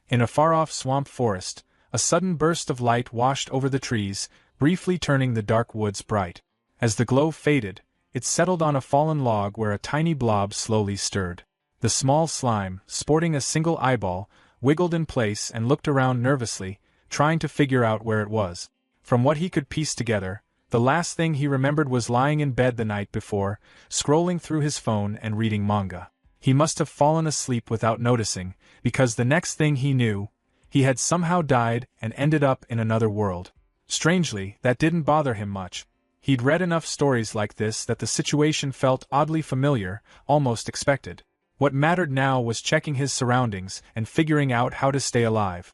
In a far-off swamp forest, a sudden burst of light washed over the trees, briefly turning the dark woods bright. As the glow faded, it settled on a fallen log where a tiny blob slowly stirred. The small slime, sporting a single eyeball, wiggled in place and looked around nervously, trying to figure out where it was. From what he could piece together, the last thing he remembered was lying in bed the night before, scrolling through his phone and reading manga. He must have fallen asleep without noticing, because the next thing he knew, he had somehow died and ended up in another world. Strangely, that didn't bother him much. He'd read enough stories like this that the situation felt oddly familiar, almost expected. What mattered now was checking his surroundings and figuring out how to stay alive.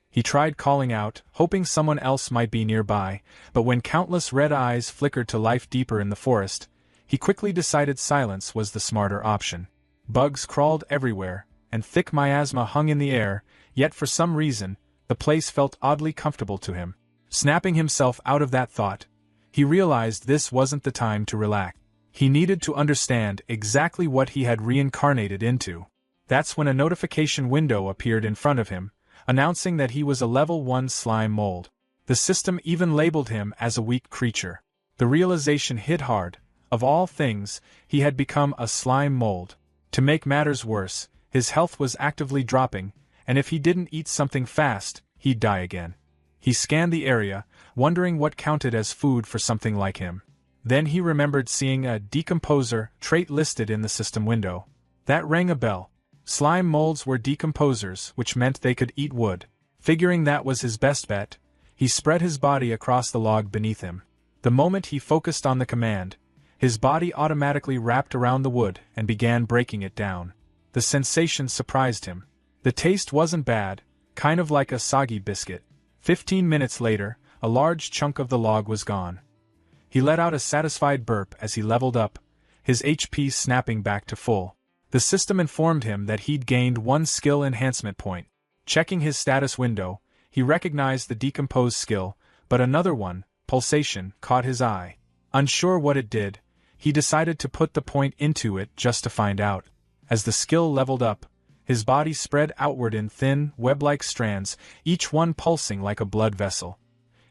He tried calling out, hoping someone else might be nearby, but when countless red eyes flickered to life deeper in the forest, he quickly decided silence was the smarter option. Bugs crawled everywhere, and thick miasma hung in the air, yet for some reason, the place felt oddly comfortable to him. Snapping himself out of that thought, he realized this wasn't the time to relax. He needed to understand exactly what he had reincarnated into. That's when a notification window appeared in front of him, announcing that he was a level 1 slime mold. The system even labeled him as a weak creature. The realization hit hard. Of all things, he had become a slime mold. To make matters worse, his health was actively dropping, and if he didn't eat something fast, he'd die again. He scanned the area, wondering what counted as food for something like him. Then he remembered seeing a decomposer trait listed in the system window. That rang a bell. Slime molds were decomposers, which meant they could eat wood. Figuring that was his best bet, he spread his body across the log beneath him. The moment he focused on the command, his body automatically wrapped around the wood and began breaking it down. The sensation surprised him. The taste wasn't bad, kind of like a soggy biscuit. 15 minutes later, a large chunk of the log was gone. He let out a satisfied burp as he leveled up, his HP snapping back to full. The system informed him that he'd gained 1 skill enhancement point. Checking his status window, he recognized the decompose skill, but another one, pulsation, caught his eye. Unsure what it did, he decided to put the point into it just to find out. As the skill leveled up, his body spread outward in thin, web-like strands, each one pulsing like a blood vessel.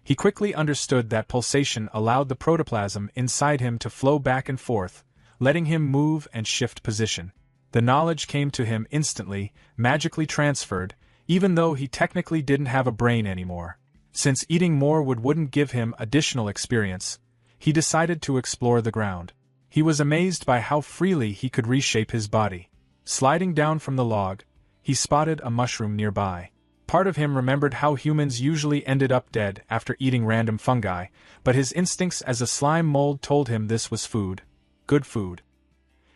He quickly understood that pulsation allowed the protoplasm inside him to flow back and forth, letting him move and shift position. The knowledge came to him instantly, magically transferred, even though he technically didn't have a brain anymore. Since eating more wood wouldn't give him additional experience, he decided to explore the ground. He was amazed by how freely he could reshape his body. Sliding down from the log, he spotted a mushroom nearby. Part of him remembered how humans usually ended up dead after eating random fungi, but his instincts as a slime mold told him this was food. Good food.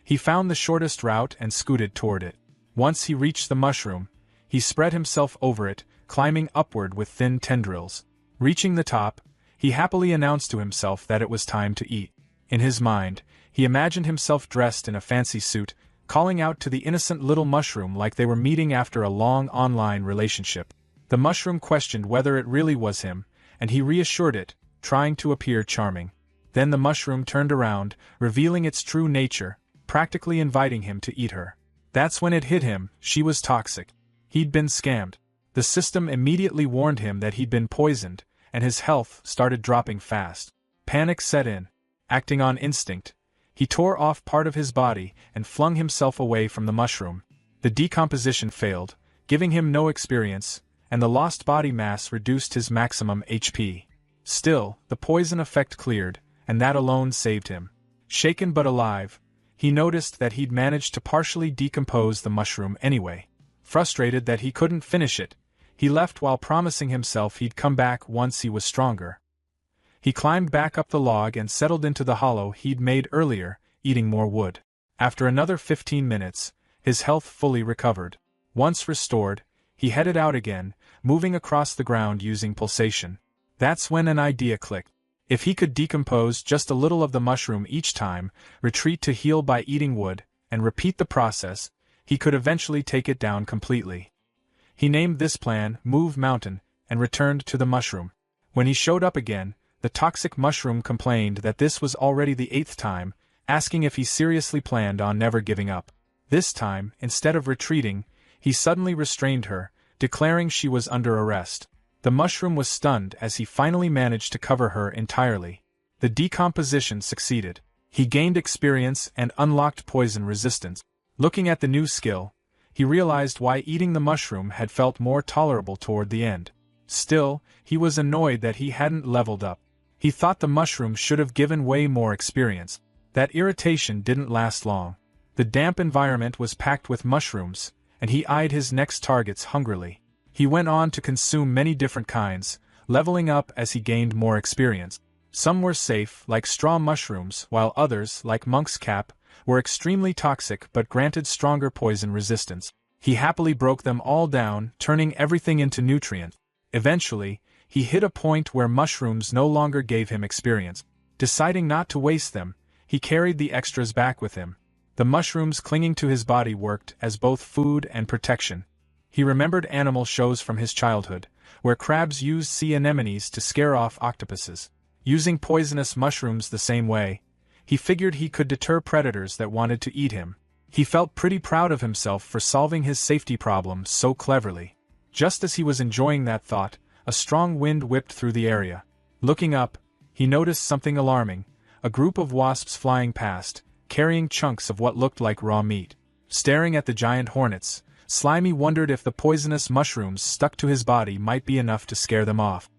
He found the shortest route and scooted toward it. Once he reached the mushroom, he spread himself over it, climbing upward with thin tendrils. Reaching the top, he happily announced to himself that it was time to eat. In his mind, he imagined himself dressed in a fancy suit, calling out to the innocent little mushroom like they were meeting after a long online relationship. The mushroom questioned whether it really was him, and he reassured it, trying to appear charming. Then the mushroom turned around, revealing its true nature, practically inviting him to eat her. That's when it hit him, she was toxic. He'd been scammed. The system immediately warned him that he'd been poisoned, and his health started dropping fast. Panic set in. Acting on instinct, he tore off part of his body and flung himself away from the mushroom. The decomposition failed, giving him no experience, and the lost body mass reduced his maximum HP. Still, the poison effect cleared, and that alone saved him. Shaken but alive, he noticed that he'd managed to partially decompose the mushroom anyway. Frustrated that he couldn't finish it, he left while promising himself he'd come back once he was stronger. He climbed back up the log and settled into the hollow he'd made earlier, eating more wood. After another 15 minutes, his health fully recovered. Once restored, he headed out again, moving across the ground using pulsation. That's when an idea clicked. If he could decompose just a little of the mushroom each time, retreat to heal by eating wood, and repeat the process, he could eventually take it down completely. He named this plan Move Mountain, and returned to the mushroom. When he showed up again, the toxic mushroom complained that this was already the 8th time, asking if he seriously planned on never giving up. This time, instead of retreating, he suddenly restrained her, declaring she was under arrest. The mushroom was stunned as he finally managed to cover her entirely. The decomposition succeeded. He gained experience and unlocked poison resistance. Looking at the new skill, he realized why eating the mushroom had felt more tolerable toward the end. Still, he was annoyed that he hadn't leveled up. He thought the mushroom should have given way more experience. That irritation didn't last long. The damp environment was packed with mushrooms, and he eyed his next targets hungrily. He went on to consume many different kinds, leveling up as he gained more experience. Some were safe, like straw mushrooms, while others, like monk's cap, were extremely toxic but granted stronger poison resistance. He happily broke them all down, turning everything into nutrient. Eventually, he hit a point where mushrooms no longer gave him experience. Deciding not to waste them, he carried the extras back with him. The mushrooms clinging to his body worked as both food and protection. He remembered animal shows from his childhood, where crabs used sea anemones to scare off octopuses. Using poisonous mushrooms the same way, he figured he could deter predators that wanted to eat him. He felt pretty proud of himself for solving his safety problem so cleverly. Just as he was enjoying that thought, a strong wind whipped through the area. Looking up, he noticed something alarming: a group of wasps flying past, carrying chunks of what looked like raw meat. Staring at the giant hornets, Slimy wondered if the poisonous mushrooms stuck to his body might be enough to scare them off.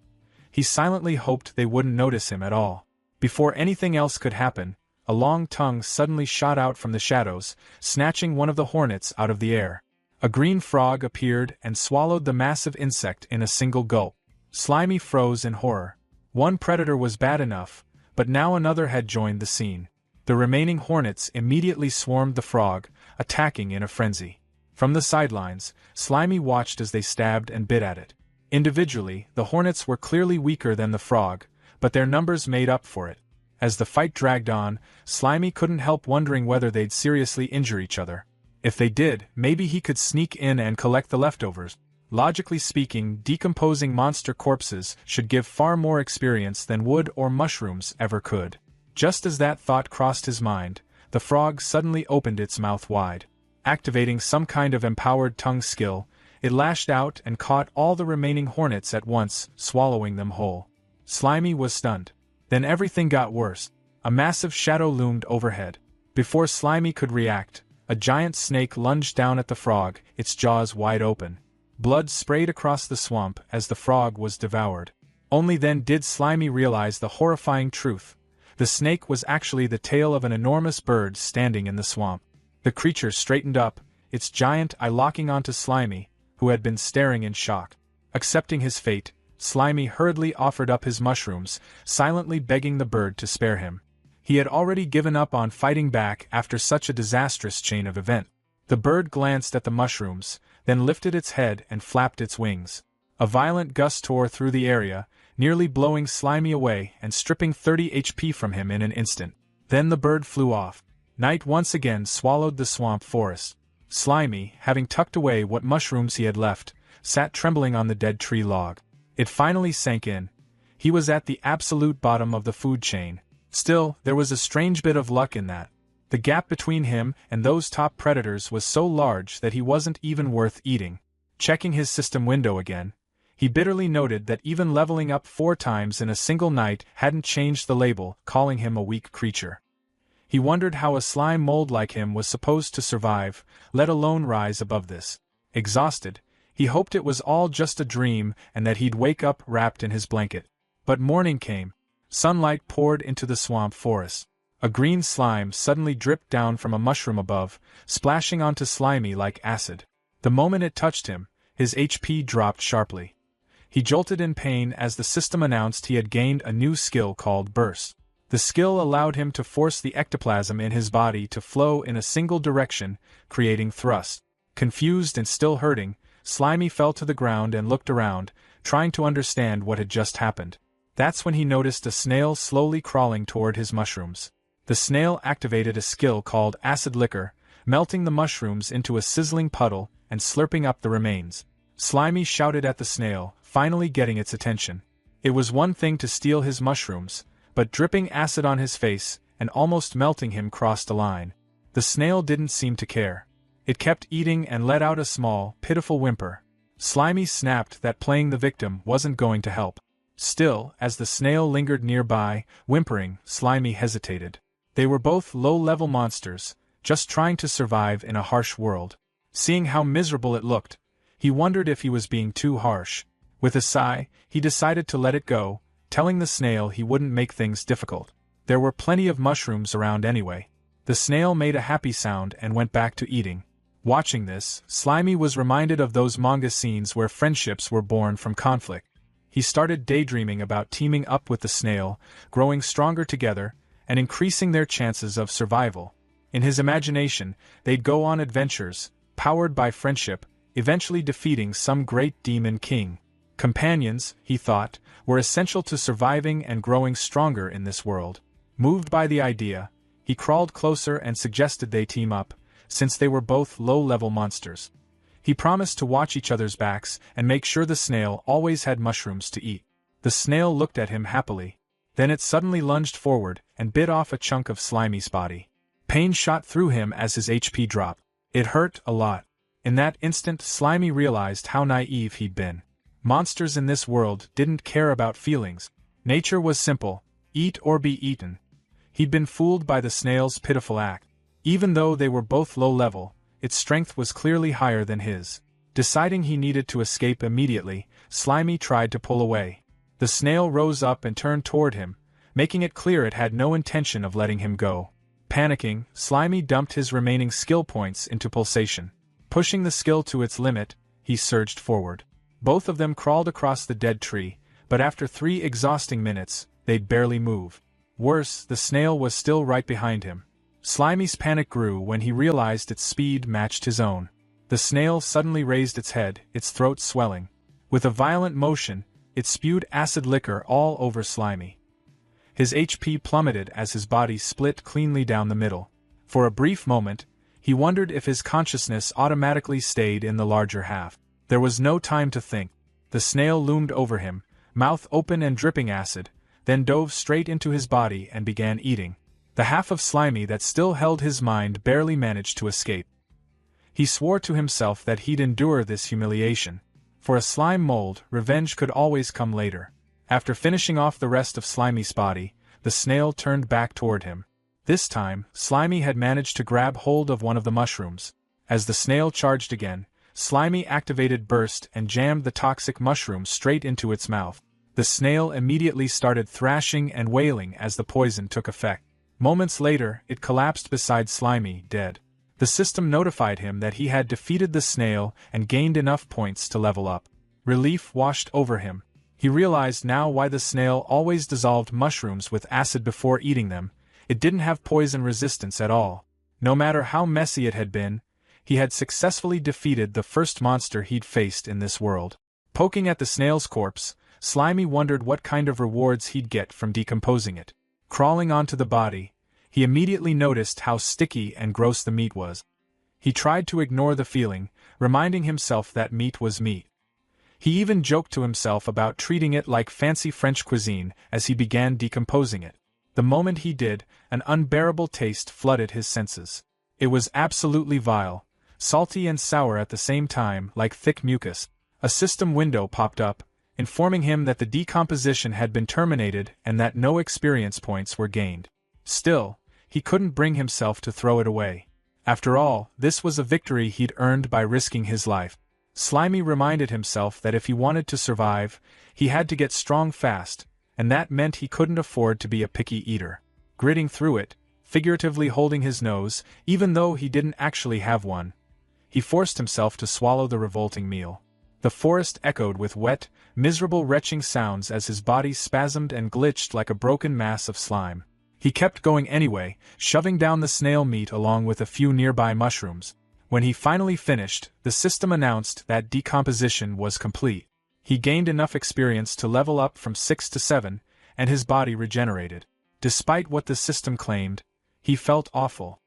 He silently hoped they wouldn't notice him at all. Before anything else could happen, a long tongue suddenly shot out from the shadows, snatching one of the hornets out of the air. A green frog appeared and swallowed the massive insect in a single gulp. Slimy froze in horror. One predator was bad enough, but now another had joined the scene. The remaining hornets immediately swarmed the frog, attacking in a frenzy. From the sidelines, Slimy watched as they stabbed and bit at it. Individually, the hornets were clearly weaker than the frog, but their numbers made up for it. As the fight dragged on, Slimy couldn't help wondering whether they'd seriously injure each other. If they did, maybe he could sneak in and collect the leftovers. Logically speaking, decomposing monster corpses should give far more experience than wood or mushrooms ever could. Just as that thought crossed his mind, the frog suddenly opened its mouth wide. Activating some kind of empowered tongue skill, it lashed out and caught all the remaining hornets at once, swallowing them whole. Slimy was stunned. Then everything got worse. A massive shadow loomed overhead. Before Slimy could react, a giant snake lunged down at the frog, its jaws wide open. Blood sprayed across the swamp as the frog was devoured. Only then did Slimy realize the horrifying truth. The snake was actually the tail of an enormous bird standing in the swamp. The creature straightened up, its giant eye locking onto Slimy, who had been staring in shock. Accepting his fate, Slimy hurriedly offered up his mushrooms, silently begging the bird to spare him. He had already given up on fighting back after such a disastrous chain of events. The bird glanced at the mushrooms, then lifted its head and flapped its wings. A violent gust tore through the area, nearly blowing Slimy away and stripping 30 HP from him in an instant. Then the bird flew off. Night once again swallowed the swamp forest. Slimy, having tucked away what mushrooms he had left, sat trembling on the dead tree log. It finally sank in. He was at the absolute bottom of the food chain. Still, there was a strange bit of luck in that. The gap between him and those top predators was so large that he wasn't even worth eating. Checking his system window again, he bitterly noted that even leveling up 4 times in a single night hadn't changed the label, calling him a weak creature. He wondered how a slime mold like him was supposed to survive, let alone rise above this. Exhausted, he hoped it was all just a dream and that he'd wake up wrapped in his blanket. But morning came. Sunlight poured into the swamp forest. A green slime suddenly dripped down from a mushroom above, splashing onto Slimy like acid. The moment it touched him, his HP dropped sharply. He jolted in pain as the system announced he had gained a new skill called Burst. The skill allowed him to force the ectoplasm in his body to flow in a single direction, creating thrust. Confused and still hurting, Slimy fell to the ground and looked around, trying to understand what had just happened. That's when he noticed a snail slowly crawling toward his mushrooms. The snail activated a skill called Acid Liquor, melting the mushrooms into a sizzling puddle and slurping up the remains. Slimy shouted at the snail, finally getting its attention. It was one thing to steal his mushrooms, but dripping acid on his face and almost melting him crossed a line. The snail didn't seem to care. It kept eating and let out a small, pitiful whimper. Slimy snapped that playing the victim wasn't going to help. Still, as the snail lingered nearby, whimpering, Slimy hesitated. They were both low-level monsters, just trying to survive in a harsh world. Seeing how miserable it looked, he wondered if he was being too harsh. With a sigh, he decided to let it go, telling the snail he wouldn't make things difficult. There were plenty of mushrooms around anyway. The snail made a happy sound and went back to eating. Watching this, Slimy was reminded of those manga scenes where friendships were born from conflict. He started daydreaming about teaming up with the snail, growing stronger together, and increasing their chances of survival. In his imagination, they'd go on adventures, powered by friendship, eventually defeating some great demon king. Companions, he thought, were essential to surviving and growing stronger in this world. Moved by the idea, he crawled closer and suggested they team up, since they were both low-level monsters. He promised to watch each other's backs and make sure the snail always had mushrooms to eat. The snail looked at him happily. Then it suddenly lunged forward and bit off a chunk of Slimy's body. Pain shot through him as his HP dropped. It hurt a lot. In that instant, Slimy realized how naive he'd been. Monsters in this world didn't care about feelings. Nature was simple: eat or be eaten. He'd been fooled by the snail's pitiful act. Even though they were both low-level, its strength was clearly higher than his. Deciding he needed to escape immediately, Slimy tried to pull away. The snail rose up and turned toward him, making it clear it had no intention of letting him go. Panicking, Slimy dumped his remaining skill points into pulsation. Pushing the skill to its limit, he surged forward. Both of them crawled across the dead tree, but after 3 exhausting minutes, they'd barely move. Worse, the snail was still right behind him. Slimy's panic grew when he realized its speed matched his own. The snail suddenly raised its head, its throat swelling. With a violent motion, it spewed acid liquor all over Slimy. His HP plummeted as his body split cleanly down the middle. For a brief moment, he wondered if his consciousness automatically stayed in the larger half. There was no time to think. The snail loomed over him, mouth open and dripping acid, then dove straight into his body and began eating. The half of Slimy that still held his mind barely managed to escape. He swore to himself that he'd endure this humiliation. For a slime mold, revenge could always come later. After finishing off the rest of Slimy's body, the snail turned back toward him. This time, Slimy had managed to grab hold of one of the mushrooms. As the snail charged again, Slimy activated Burst and jammed the toxic mushroom straight into its mouth. The snail immediately started thrashing and wailing as the poison took effect. Moments later, it collapsed beside Slimy, dead. The system notified him that he had defeated the snail and gained enough points to level up. Relief washed over him. He realized now why the snail always dissolved mushrooms with acid before eating them. It didn't have poison resistance at all. No matter how messy it had been, he had successfully defeated the first monster he'd faced in this world. Poking at the snail's corpse, Slimy wondered what kind of rewards he'd get from decomposing it. Crawling onto the body, he immediately noticed how sticky and gross the meat was. He tried to ignore the feeling, reminding himself that meat was meat. He even joked to himself about treating it like fancy French cuisine as he began decomposing it. The moment he did, an unbearable taste flooded his senses. It was absolutely vile, salty and sour at the same time, like thick mucus. A system window popped up, informing him that the decomposition had been terminated and that no experience points were gained. Still, he couldn't bring himself to throw it away. After all, this was a victory he'd earned by risking his life. Slimy reminded himself that if he wanted to survive, he had to get strong fast, and that meant he couldn't afford to be a picky eater. Gritting through it, figuratively holding his nose, even though he didn't actually have one, he forced himself to swallow the revolting meal. The forest echoed with wet, miserable retching sounds as his body spasmed and glitched like a broken mass of slime. He kept going anyway, shoving down the snail meat along with a few nearby mushrooms. When he finally finished, the system announced that decomposition was complete. He gained enough experience to level up from 6 to 7, and his body regenerated. Despite what the system claimed, he felt awful.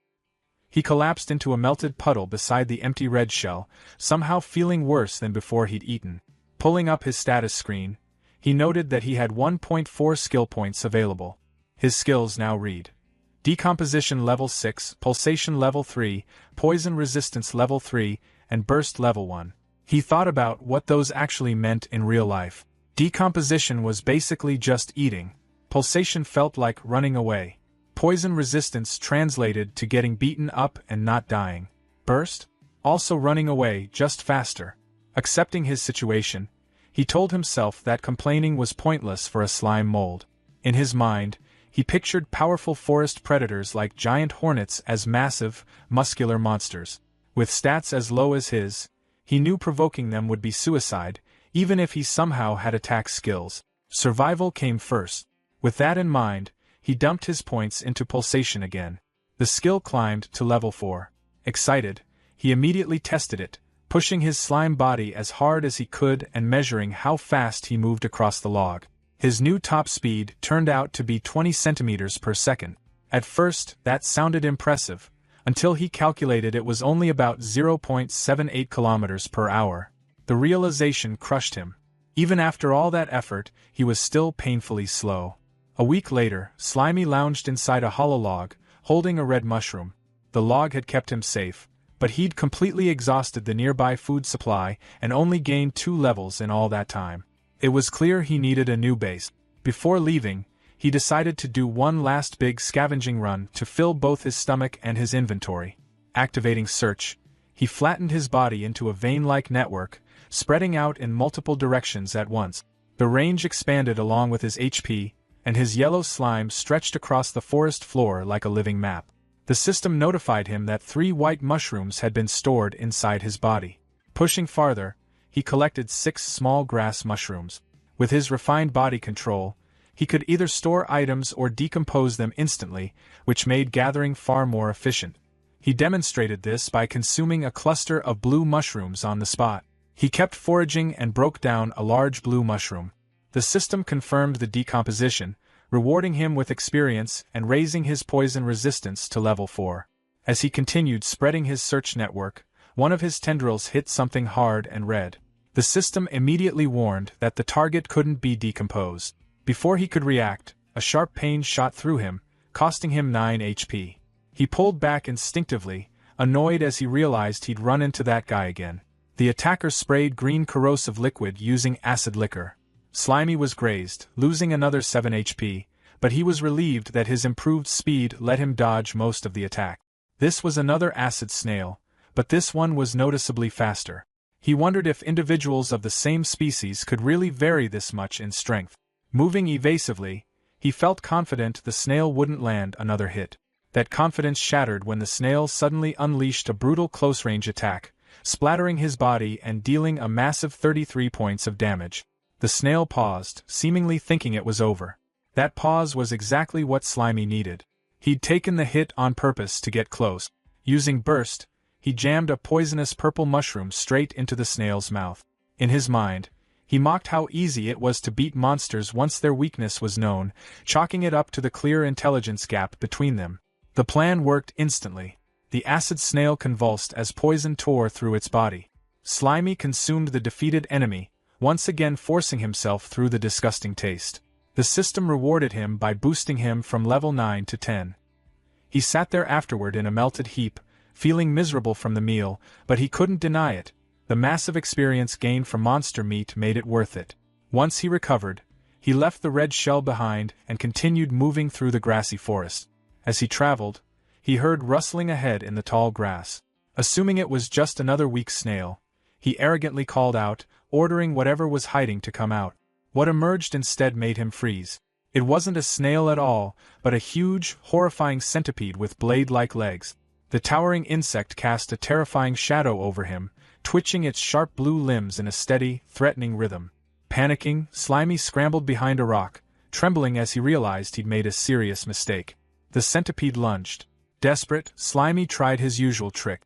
He collapsed into a melted puddle beside the empty red shell, somehow feeling worse than before he'd eaten. Pulling up his status screen, he noted that he had 1.4 skill points available. His skills now read: Decomposition level 6, Pulsation level 3, Poison resistance level 3, and Burst level 1. He thought about what those actually meant in real life. Decomposition was basically just eating. Pulsation felt like running away. Poison resistance translated to getting beaten up and not dying. Burst? Also running away, just faster. Accepting his situation, he told himself that complaining was pointless for a slime mold. In his mind, he pictured powerful forest predators like giant hornets as massive, muscular monsters. With stats as low as his, he knew provoking them would be suicide, even if he somehow had attack skills. Survival came first. With that in mind, he dumped his points into pulsation again. The skill climbed to level 4. Excited, he immediately tested it, pushing his slime body as hard as he could and measuring how fast he moved across the log. His new top speed turned out to be 20 centimeters per second. At first, that sounded impressive, until he calculated it was only about 0.78 kilometers per hour. The realization crushed him. Even after all that effort, he was still painfully slow. A week later, Slimy lounged inside a hollow log, holding a red mushroom. The log had kept him safe, but he'd completely exhausted the nearby food supply and only gained 2 levels in all that time. It was clear he needed a new base. Before leaving, he decided to do one last big scavenging run to fill both his stomach and his inventory. Activating search, he flattened his body into a vein-like network, spreading out in multiple directions at once. The range expanded along with his HP, and his yellow slime stretched across the forest floor like a living map. The system notified him that 3 white mushrooms had been stored inside his body. Pushing farther, he collected 6 small grass mushrooms. With his refined body control, he could either store items or decompose them instantly, which made gathering far more efficient. He demonstrated this by consuming a cluster of blue mushrooms on the spot. He kept foraging and broke down a large blue mushroom. The system confirmed the decomposition, rewarding him with experience and raising his poison resistance to level 4. As he continued spreading his search network, one of his tendrils hit something hard and red. The system immediately warned that the target couldn't be decomposed. Before he could react, a sharp pain shot through him, costing him 9 HP. He pulled back instinctively, annoyed as he realized he'd run into that guy again. The attacker sprayed green corrosive liquid using acid liquor. Slimy was grazed, losing another 7 HP, but he was relieved that his improved speed let him dodge most of the attack. This was another acid snail, but this one was noticeably faster. He wondered if individuals of the same species could really vary this much in strength. Moving evasively, he felt confident the snail wouldn't land another hit. That confidence shattered when the snail suddenly unleashed a brutal close-range attack, splattering his body and dealing a massive 33 points of damage. The snail paused, seemingly thinking it was over. That pause was exactly what Slimy needed. He'd taken the hit on purpose to get close. Using Burst, he jammed a poisonous purple mushroom straight into the snail's mouth. In his mind, he mocked how easy it was to beat monsters once their weakness was known, chalking it up to the clear intelligence gap between them. The plan worked instantly. The acid snail convulsed as poison tore through its body. Slimy consumed the defeated enemy, once again forcing himself through the disgusting taste. The system rewarded him by boosting him from level 9 to 10. He sat there afterward in a melted heap, feeling miserable from the meal, but he couldn't deny it. The massive experience gained from monster meat made it worth it. Once he recovered, he left the red shell behind and continued moving through the grassy forest. As he traveled, he heard rustling ahead in the tall grass. Assuming it was just another weak snail, he arrogantly called out, ordering whatever was hiding to come out. What emerged instead made him freeze. It wasn't a snail at all, but a huge, horrifying centipede with blade-like legs. The towering insect cast a terrifying shadow over him, twitching its sharp blue limbs in a steady, threatening rhythm. Panicking, Slimy scrambled behind a rock, trembling as he realized he'd made a serious mistake. The centipede lunged. Desperate, Slimy tried his usual trick.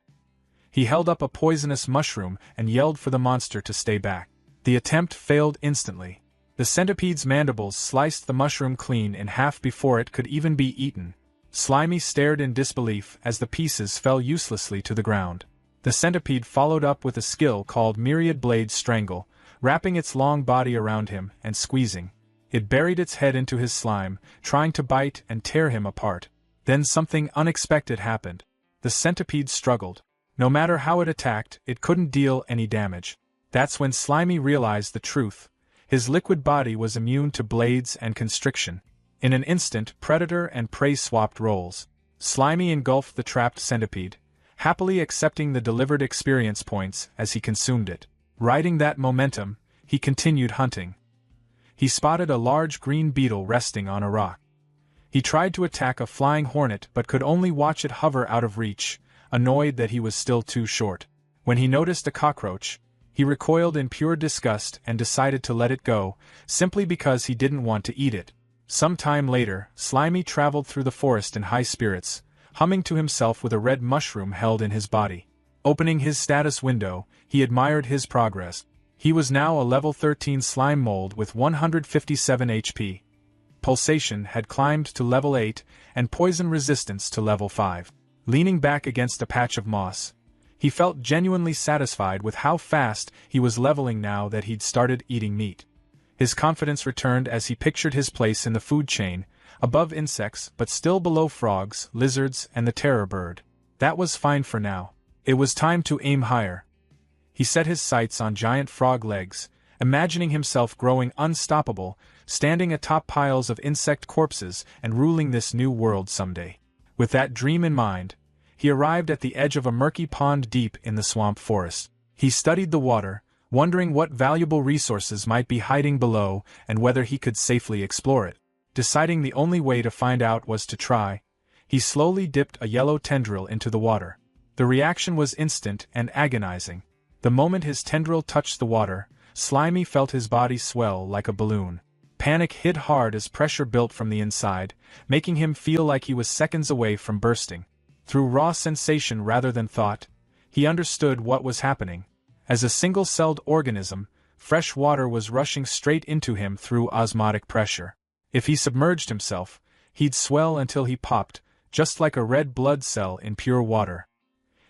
He held up a poisonous mushroom and yelled for the monster to stay back. The attempt failed instantly. The centipede's mandibles sliced the mushroom clean in half before it could even be eaten. Slimy stared in disbelief as the pieces fell uselessly to the ground. The centipede followed up with a skill called Myriad Blade Strangle, wrapping its long body around him and squeezing. It buried its head into his slime, trying to bite and tear him apart. Then something unexpected happened. The centipede struggled. No matter how it attacked, it couldn't deal any damage. That's when Slimy realized the truth. His liquid body was immune to blades and constriction. In an instant, predator and prey swapped roles. Slimy engulfed the trapped centipede, happily accepting the delivered experience points as he consumed it. Riding that momentum, he continued hunting. He spotted a large green beetle resting on a rock. He tried to attack a flying hornet but could only watch it hover out of reach, annoyed that he was still too short. When he noticed a cockroach, he recoiled in pure disgust and decided to let it go, simply because he didn't want to eat it. Some time later, Slimy traveled through the forest in high spirits, humming to himself with a red mushroom held in his body. Opening his status window, he admired his progress. He was now a level 13 slime mold with 157 HP. Pulsation had climbed to level 8, and poison resistance to level 5. Leaning back against a patch of moss, he felt genuinely satisfied with how fast he was leveling now that he'd started eating meat. His confidence returned as he pictured his place in the food chain, above insects but still below frogs, lizards, and the terror bird. That was fine for now. It was time to aim higher. He set his sights on giant frog legs, imagining himself growing unstoppable, standing atop piles of insect corpses and ruling this new world someday. With that dream in mind, he arrived at the edge of a murky pond deep in the swamp forest. He studied the water, wondering what valuable resources might be hiding below and whether he could safely explore it. Deciding the only way to find out was to try, he slowly dipped a yellow tendril into the water. The reaction was instant and agonizing. The moment his tendril touched the water, Slimy felt his body swell like a balloon. Panic hit hard as pressure built from the inside, making him feel like he was seconds away from bursting. Through raw sensation rather than thought, he understood what was happening. As a single-celled organism, fresh water was rushing straight into him through osmotic pressure. If he submerged himself, he'd swell until he popped, just like a red blood cell in pure water.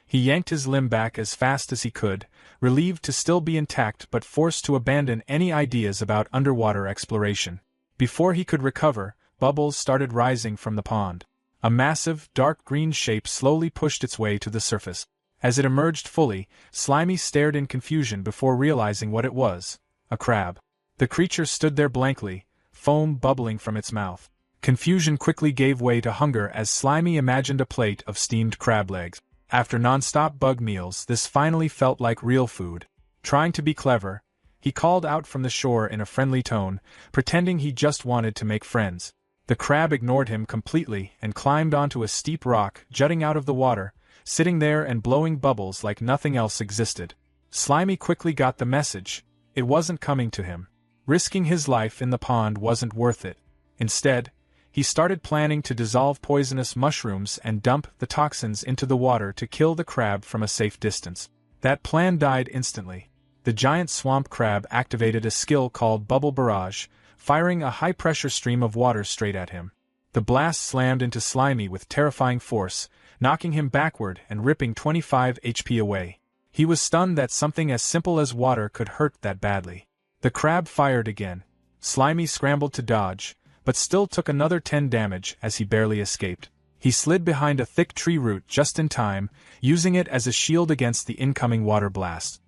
He yanked his limb back as fast as he could, relieved to still be intact but forced to abandon any ideas about underwater exploration. Before he could recover, bubbles started rising from the pond. A massive, dark green shape slowly pushed its way to the surface. As it emerged fully, Slimy stared in confusion before realizing what it was: a crab. The creature stood there blankly, foam bubbling from its mouth. Confusion quickly gave way to hunger as Slimy imagined a plate of steamed crab legs. After non-stop bug meals, this finally felt like real food. Trying to be clever, he called out from the shore in a friendly tone, pretending he just wanted to make friends. The crab ignored him completely and climbed onto a steep rock jutting out of the water, sitting there and blowing bubbles like nothing else existed. Slimy quickly got the message. It wasn't coming to him. Risking his life in the pond wasn't worth it. Instead, he started planning to dissolve poisonous mushrooms and dump the toxins into the water to kill the crab from a safe distance. That plan died instantly. The giant swamp crab activated a skill called Bubble Barrage, firing a high-pressure stream of water straight at him. The blast slammed into Slimy with terrifying force, knocking him backward and ripping 25 HP away. He was stunned that something as simple as water could hurt that badly. The crab fired again. Slimy scrambled to dodge, but still took another 10 damage as he barely escaped. He slid behind a thick tree root just in time, using it as a shield against the incoming water blast.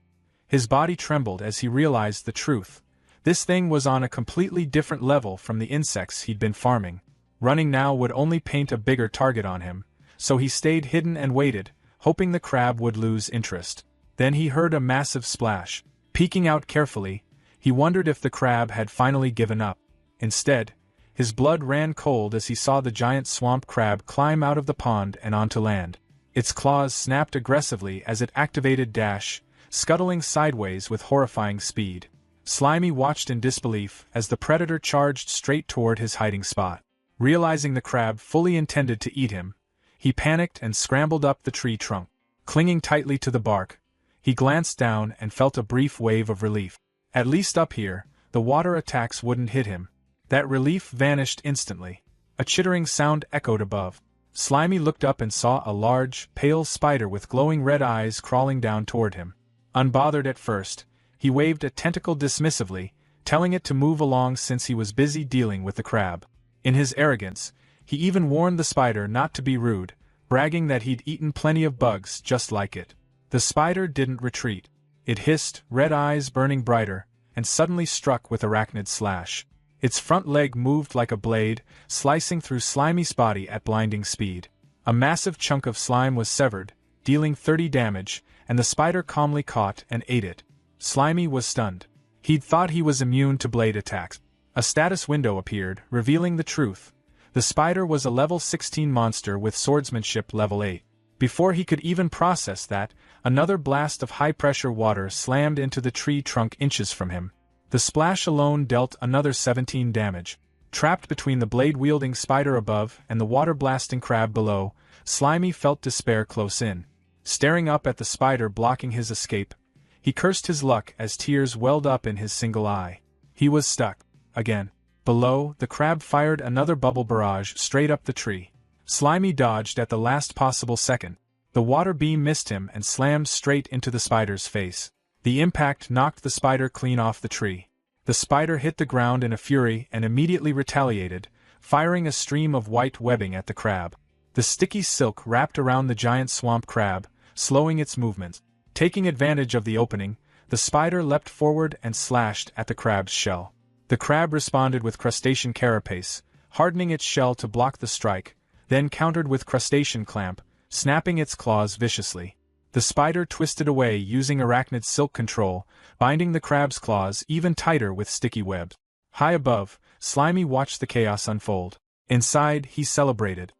His body trembled as he realized the truth. This thing was on a completely different level from the insects he'd been farming. Running now would only paint a bigger target on him, so he stayed hidden and waited, hoping the crab would lose interest. Then he heard a massive splash. Peeking out carefully, he wondered if the crab had finally given up. Instead, his blood ran cold as he saw the giant swamp crab climb out of the pond and onto land. Its claws snapped aggressively as it activated Dash, scuttling sideways with horrifying speed. Slimy watched in disbelief as the predator charged straight toward his hiding spot. Realizing the crab fully intended to eat him, he panicked and scrambled up the tree trunk. Clinging tightly to the bark, he glanced down and felt a brief wave of relief. At least up here, the water attacks wouldn't hit him. That relief vanished instantly. A chittering sound echoed above. Slimy looked up and saw a large, pale spider with glowing red eyes crawling down toward him. Unbothered at first, he waved a tentacle dismissively, telling it to move along since he was busy dealing with the crab. In his arrogance, he even warned the spider not to be rude, bragging that he'd eaten plenty of bugs just like it. The spider didn't retreat. It hissed, red eyes burning brighter, and suddenly struck with arachnid slash. Its front leg moved like a blade, slicing through Slimy's body at blinding speed. A massive chunk of slime was severed, dealing 30 damage, and the spider calmly caught and ate it. Slimy was stunned. He'd thought he was immune to blade attacks. A status window appeared, revealing the truth. The spider was a level 16 monster with swordsmanship level 8. Before he could even process that, another blast of high-pressure water slammed into the tree trunk inches from him. The splash alone dealt another 17 damage. Trapped between the blade-wielding spider above and the water-blasting crab below, Slimy felt despair close in. Staring up at the spider blocking his escape, he cursed his luck as tears welled up in his single eye. He was stuck. Again. Below, the crab fired another bubble barrage straight up the tree. Slimy dodged at the last possible second. The water beam missed him and slammed straight into the spider's face. The impact knocked the spider clean off the tree. The spider hit the ground in a fury and immediately retaliated, firing a stream of white webbing at the crab. The sticky silk wrapped around the giant swamp crab, slowing its movements. Taking advantage of the opening, the spider leapt forward and slashed at the crab's shell. The crab responded with crustacean carapace, hardening its shell to block the strike, then countered with crustacean clamp, snapping its claws viciously. The spider twisted away using arachnid silk control, binding the crab's claws even tighter with sticky webs. High above, Slimy watched the chaos unfold. Inside, he celebrated.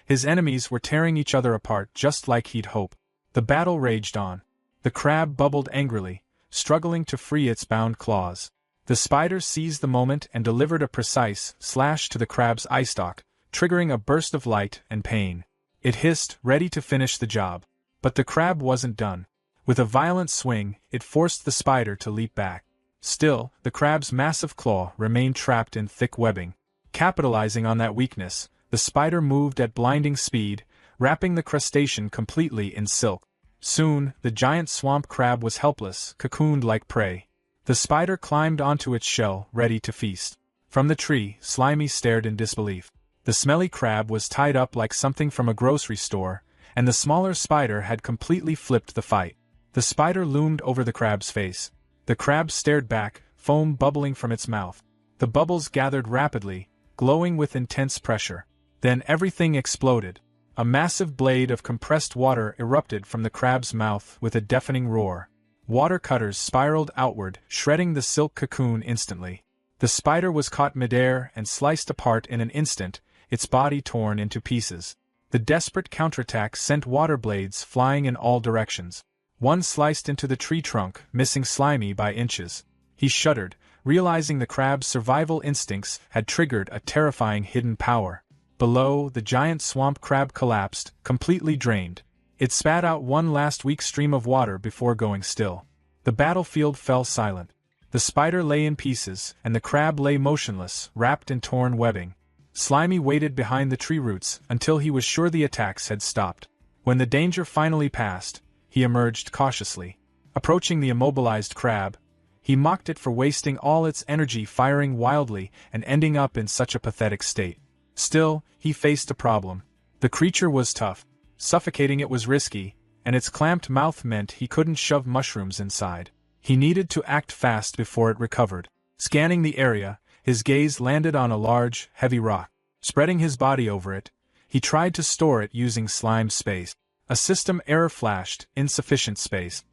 His enemies were tearing each other apart just like he'd hoped. The battle raged on. The crab bubbled angrily, struggling to free its bound claws. The spider seized the moment and delivered a precise slash to the crab's eye stalk, triggering a burst of light and pain. It hissed, ready to finish the job. But the crab wasn't done. With a violent swing, it forced the spider to leap back. Still, the crab's massive claw remained trapped in thick webbing. Capitalizing on that weakness, the spider moved at blinding speed, wrapping the crustacean completely in silk. Soon, the giant swamp crab was helpless, cocooned like prey. The spider climbed onto its shell, ready to feast. From the tree, Slimy stared in disbelief. The smelly crab was tied up like something from a grocery store, and the smaller spider had completely flipped the fight. The spider loomed over the crab's face. The crab stared back, foam bubbling from its mouth. The bubbles gathered rapidly, glowing with intense pressure. Then everything exploded. A massive blade of compressed water erupted from the crab's mouth with a deafening roar. Water cutters spiraled outward, shredding the silk cocoon instantly. The spider was caught midair and sliced apart in an instant, its body torn into pieces. The desperate counterattack sent water blades flying in all directions. One sliced into the tree trunk, missing Slimy by inches. He shuddered, realizing the crab's survival instincts had triggered a terrifying hidden power. Below, the giant swamp crab collapsed, completely drained. It spat out one last weak stream of water before going still. The battlefield fell silent. The spider lay in pieces, and the crab lay motionless, wrapped in torn webbing. Slimy waited behind the tree roots until he was sure the attacks had stopped. When the danger finally passed, he emerged cautiously. Approaching the immobilized crab, he mocked it for wasting all its energy firing wildly and ending up in such a pathetic state. Still, he faced a problem. The creature was tough. Suffocating it was risky, and its clamped mouth meant he couldn't shove mushrooms inside. He needed to act fast before it recovered. Scanning the area, his gaze landed on a large, heavy rock. Spreading his body over it, he tried to store it using slime space. A system error flashed, insufficient space.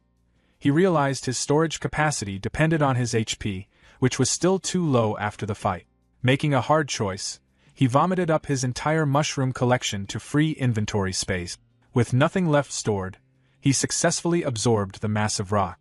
He realized his storage capacity depended on his HP, which was still too low after the fight. Making a hard choice, he vomited up his entire mushroom collection to free inventory space. With nothing left stored, he successfully absorbed the massive rock.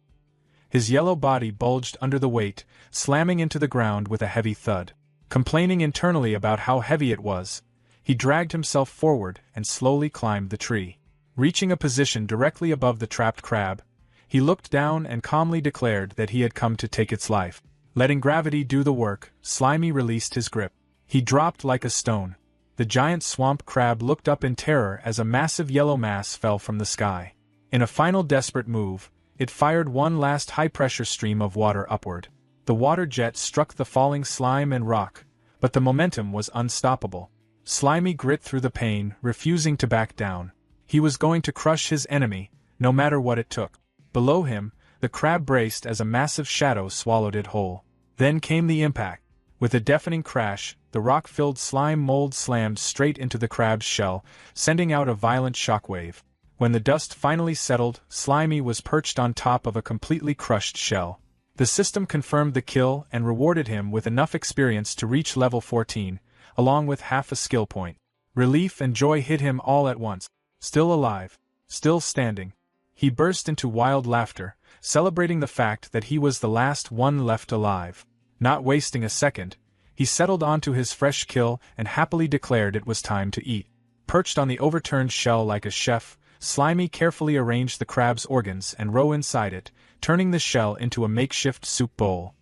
His yellow body bulged under the weight, slamming into the ground with a heavy thud. Complaining internally about how heavy it was, he dragged himself forward and slowly climbed the tree. Reaching a position directly above the trapped crab, he looked down and calmly declared that he had come to take its life. Letting gravity do the work, Slimy released his grip. He dropped like a stone. The giant swamp crab looked up in terror as a massive yellow mass fell from the sky. In a final desperate move, it fired one last high-pressure stream of water upward. The water jet struck the falling slime and rock, but the momentum was unstoppable. Slimy grit through the pain, refusing to back down. He was going to crush his enemy, no matter what it took. Below him, The crab braced as a massive shadow swallowed it whole. Then came the impact. With a deafening crash, the rock-filled slime mold slammed straight into the crab's shell, sending out a violent shockwave. When the dust finally settled, Slimy was perched on top of a completely crushed shell. The system confirmed the kill and rewarded him with enough experience to reach level 14, along with half a skill point. Relief and joy hit him all at once. Still alive. Still standing. He burst into wild laughter, celebrating the fact that he was the last one left alive. Not wasting a second, he settled onto his fresh kill and happily declared it was time to eat. Perched on the overturned shell like a chef, Slimy carefully arranged the crab's organs and roe inside it, turning the shell into a makeshift soup bowl.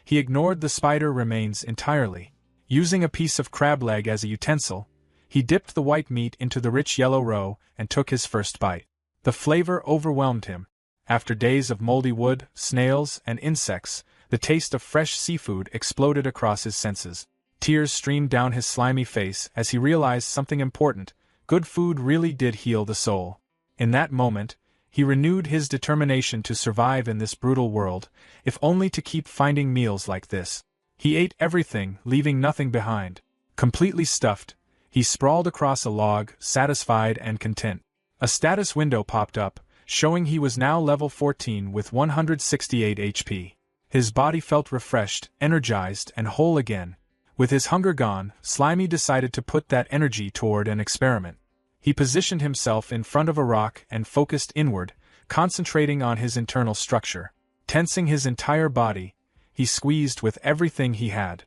He ignored the spider remains entirely. Using a piece of crab leg as a utensil, he dipped the white meat into the rich yellow roe and took his first bite. The flavor overwhelmed him. After days of moldy wood, snails, and insects, the taste of fresh seafood exploded across his senses. Tears streamed down his slimy face as he realized something important. Good food really did heal the soul. In that moment, he renewed his determination to survive in this brutal world, if only to keep finding meals like this. He ate everything, leaving nothing behind. Completely stuffed, he sprawled across a log, satisfied and content. A status window popped up, showing he was now level 14 with 168 HP. His body felt refreshed, energized, and whole again. With his hunger gone, Slimy decided to put that energy toward an experiment. He positioned himself in front of a rock and focused inward, concentrating on his internal structure. Tensing his entire body, he squeezed with everything he had.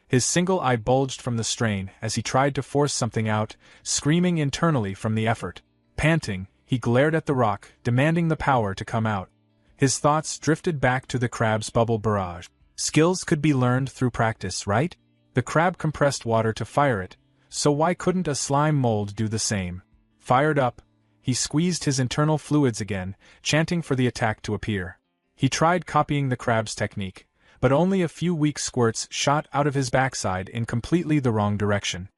His single eye bulged from the strain as he tried to force something out, screaming internally from the effort. Panting, he glared at the rock, demanding the power to come out. His thoughts drifted back to the crab's bubble barrage. Skills could be learned through practice, right? The crab compressed water to fire it, so why couldn't a slime mold do the same? Fired up, he squeezed his internal fluids again, chanting for the attack to appear. He tried copying the crab's technique, but only a few weak squirts shot out of his backside in completely the wrong direction.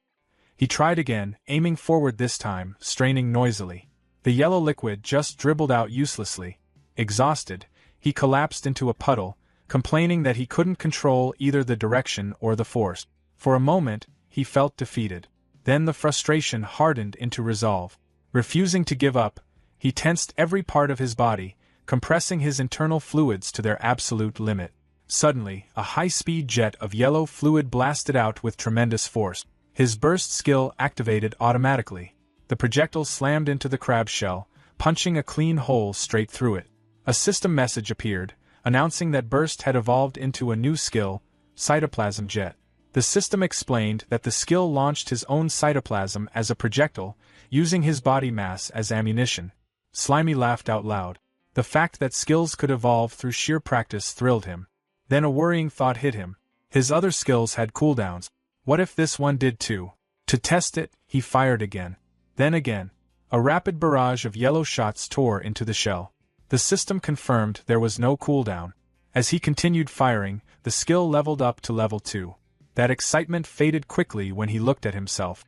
He tried again, aiming forward this time, straining noisily. The yellow liquid just dribbled out uselessly. Exhausted, he collapsed into a puddle, complaining that he couldn't control either the direction or the force. For a moment, he felt defeated. Then the frustration hardened into resolve. Refusing to give up, he tensed every part of his body, compressing his internal fluids to their absolute limit. Suddenly, a high-speed jet of yellow fluid blasted out with tremendous force. His burst skill activated automatically. The projectile slammed into the crab shell, punching a clean hole straight through it. A system message appeared, announcing that Burst had evolved into a new skill, Cytoplasm Jet. The system explained that the skill launched his own cytoplasm as a projectile, using his body mass as ammunition. Slimy laughed out loud. The fact that skills could evolve through sheer practice thrilled him. Then a worrying thought hit him. His other skills had cooldowns. What if this one did too? To test it, he fired again. Then again. A rapid barrage of yellow shots tore into the shell. The system confirmed there was no cooldown. As he continued firing, the skill leveled up to level 2. That excitement faded quickly when he looked at himself.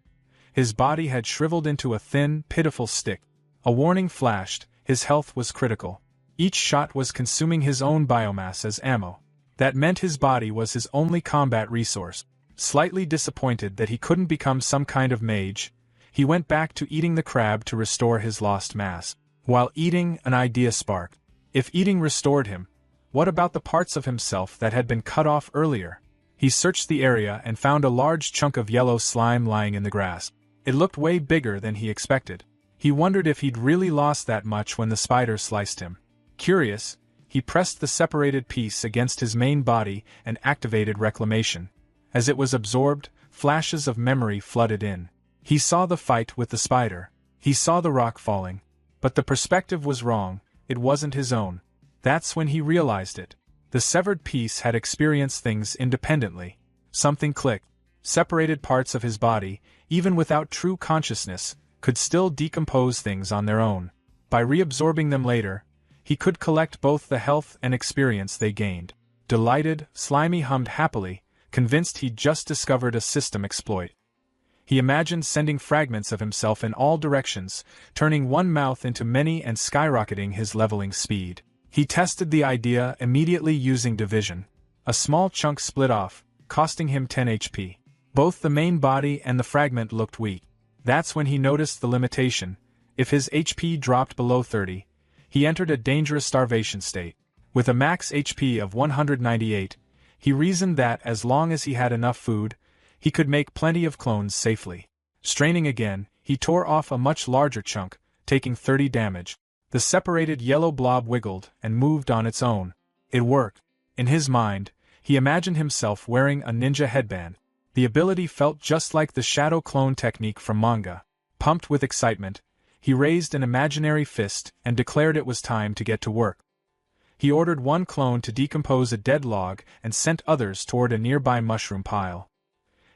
His body had shriveled into a thin, pitiful stick. A warning flashed, his health was critical. Each shot was consuming his own biomass as ammo. That meant his body was his only combat resource. Slightly disappointed that he couldn't become some kind of mage, he went back to eating the crab to restore his lost mass. While eating, an idea sparked. If eating restored him, what about the parts of himself that had been cut off earlier? He searched the area and found a large chunk of yellow slime lying in the grass. It looked way bigger than he expected. He wondered if he'd really lost that much when the spider sliced him. Curious, he pressed the separated piece against his main body and activated reclamation. As it was absorbed, flashes of memory flooded in. He saw the fight with the spider. He saw the rock falling. But the perspective was wrong, it wasn't his own. That's when he realized it. The severed piece had experienced things independently. Something clicked. Separated parts of his body, even without true consciousness, could still decompose things on their own. By reabsorbing them later, he could collect both the health and experience they gained. Delighted, Slimy hummed happily, convinced he'd just discovered a system exploit. He imagined sending fragments of himself in all directions, turning one mouth into many and skyrocketing his leveling speed. He tested the idea immediately using division. A small chunk split off, costing him 10 HP. Both the main body and the fragment looked weak. That's when he noticed the limitation. If his HP dropped below 30, he entered a dangerous starvation state. With a max HP of 198, he reasoned that as long as he had enough food, he could make plenty of clones safely. Straining again, he tore off a much larger chunk, taking 30 damage. The separated yellow blob wiggled and moved on its own. It worked. In his mind, he imagined himself wearing a ninja headband. The ability felt just like the shadow clone technique from Manga. Pumped with excitement, he raised an imaginary fist and declared it was time to get to work. He ordered one clone to decompose a dead log and sent others toward a nearby mushroom pile.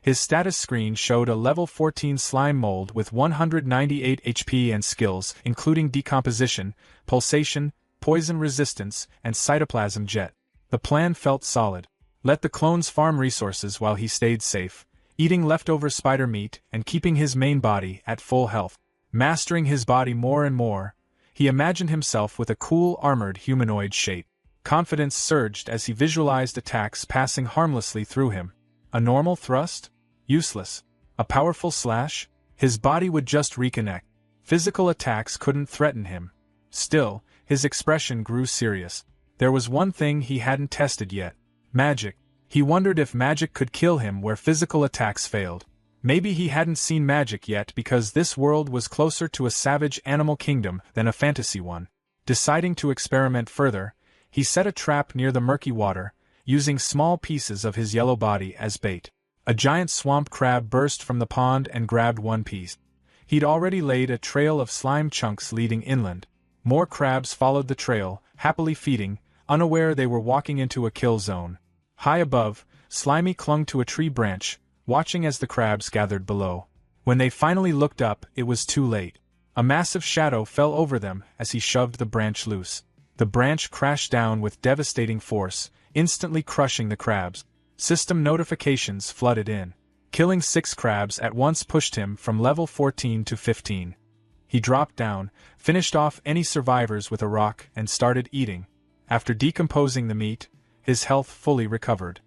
His status screen showed a level 14 slime mold with 198 HP and skills including decomposition, pulsation, poison resistance, and cytoplasm jet. The plan felt solid. Let the clones farm resources while he stayed safe, eating leftover spider meat and keeping his main body at full health. Mastering his body more and more, he imagined himself with a cool armored humanoid shape. Confidence surged as he visualized attacks passing harmlessly through him. A normal thrust? Useless. A powerful slash? His body would just reconnect. Physical attacks couldn't threaten him. Still, his expression grew serious. There was one thing he hadn't tested yet. Magic. He wondered if magic could kill him where physical attacks failed. Maybe he hadn't seen magic yet because this world was closer to a savage animal kingdom than a fantasy one. Deciding to experiment further, he set a trap near the murky water, using small pieces of his yellow body as bait. A giant swamp crab burst from the pond and grabbed one piece. He'd already laid a trail of slime chunks leading inland. More crabs followed the trail, happily feeding, unaware they were walking into a kill zone. High above, Slimy clung to a tree branch, watching as the crabs gathered below. When they finally looked up, it was too late. A massive shadow fell over them as he shoved the branch loose. The branch crashed down with devastating force, instantly crushing the crabs. System notifications flooded in. Killing 6 crabs at once pushed him from level 14 to 15. He dropped down, finished off any survivors with a rock, and started eating. After decomposing the meat, his health fully recovered.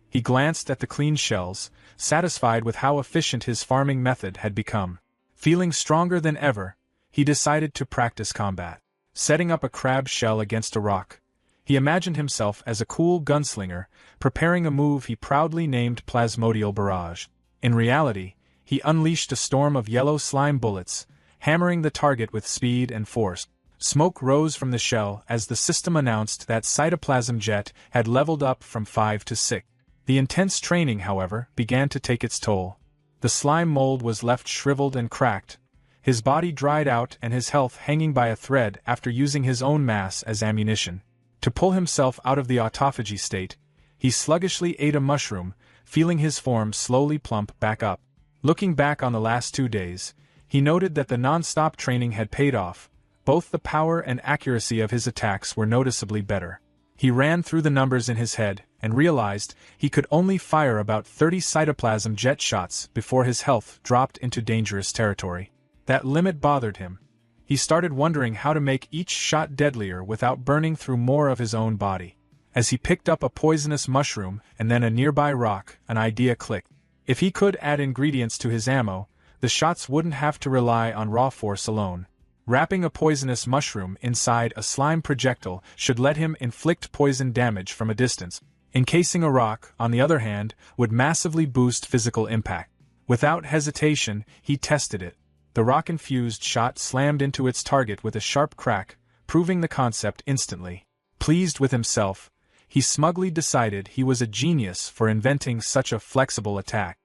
He glanced at the clean shells, satisfied with how efficient his farming method had become. Feeling stronger than ever, he decided to practice combat. Setting up a crab shell against a rock, he imagined himself as a cool gunslinger, preparing a move he proudly named Plasmodial Barrage. In reality, he unleashed a storm of yellow slime bullets, hammering the target with speed and force. Smoke rose from the shell as the system announced that cytoplasm jet had leveled up from 5 to 6. The intense training, however, began to take its toll. The slime mold was left shriveled and cracked, his body dried out and his health hanging by a thread after using his own mass as ammunition. To pull himself out of the autophagy state, he sluggishly ate a mushroom, feeling his form slowly plump back up. Looking back on the last 2 days, he noted that the non-stop training had paid off. Both the power and accuracy of his attacks were noticeably better. He ran through the numbers in his head and realized he could only fire about 30 cytoplasm jet shots before his health dropped into dangerous territory. That limit bothered him. He started wondering how to make each shot deadlier without burning through more of his own body. As he picked up a poisonous mushroom and then a nearby rock, an idea clicked. If he could add ingredients to his ammo, the shots wouldn't have to rely on raw force alone. Wrapping a poisonous mushroom inside a slime projectile should let him inflict poison damage from a distance. Encasing a rock, on the other hand, would massively boost physical impact. Without hesitation, he tested it. The rock-infused shot slammed into its target with a sharp crack, proving the concept instantly. Pleased with himself, he smugly decided he was a genius for inventing such a flexible attack.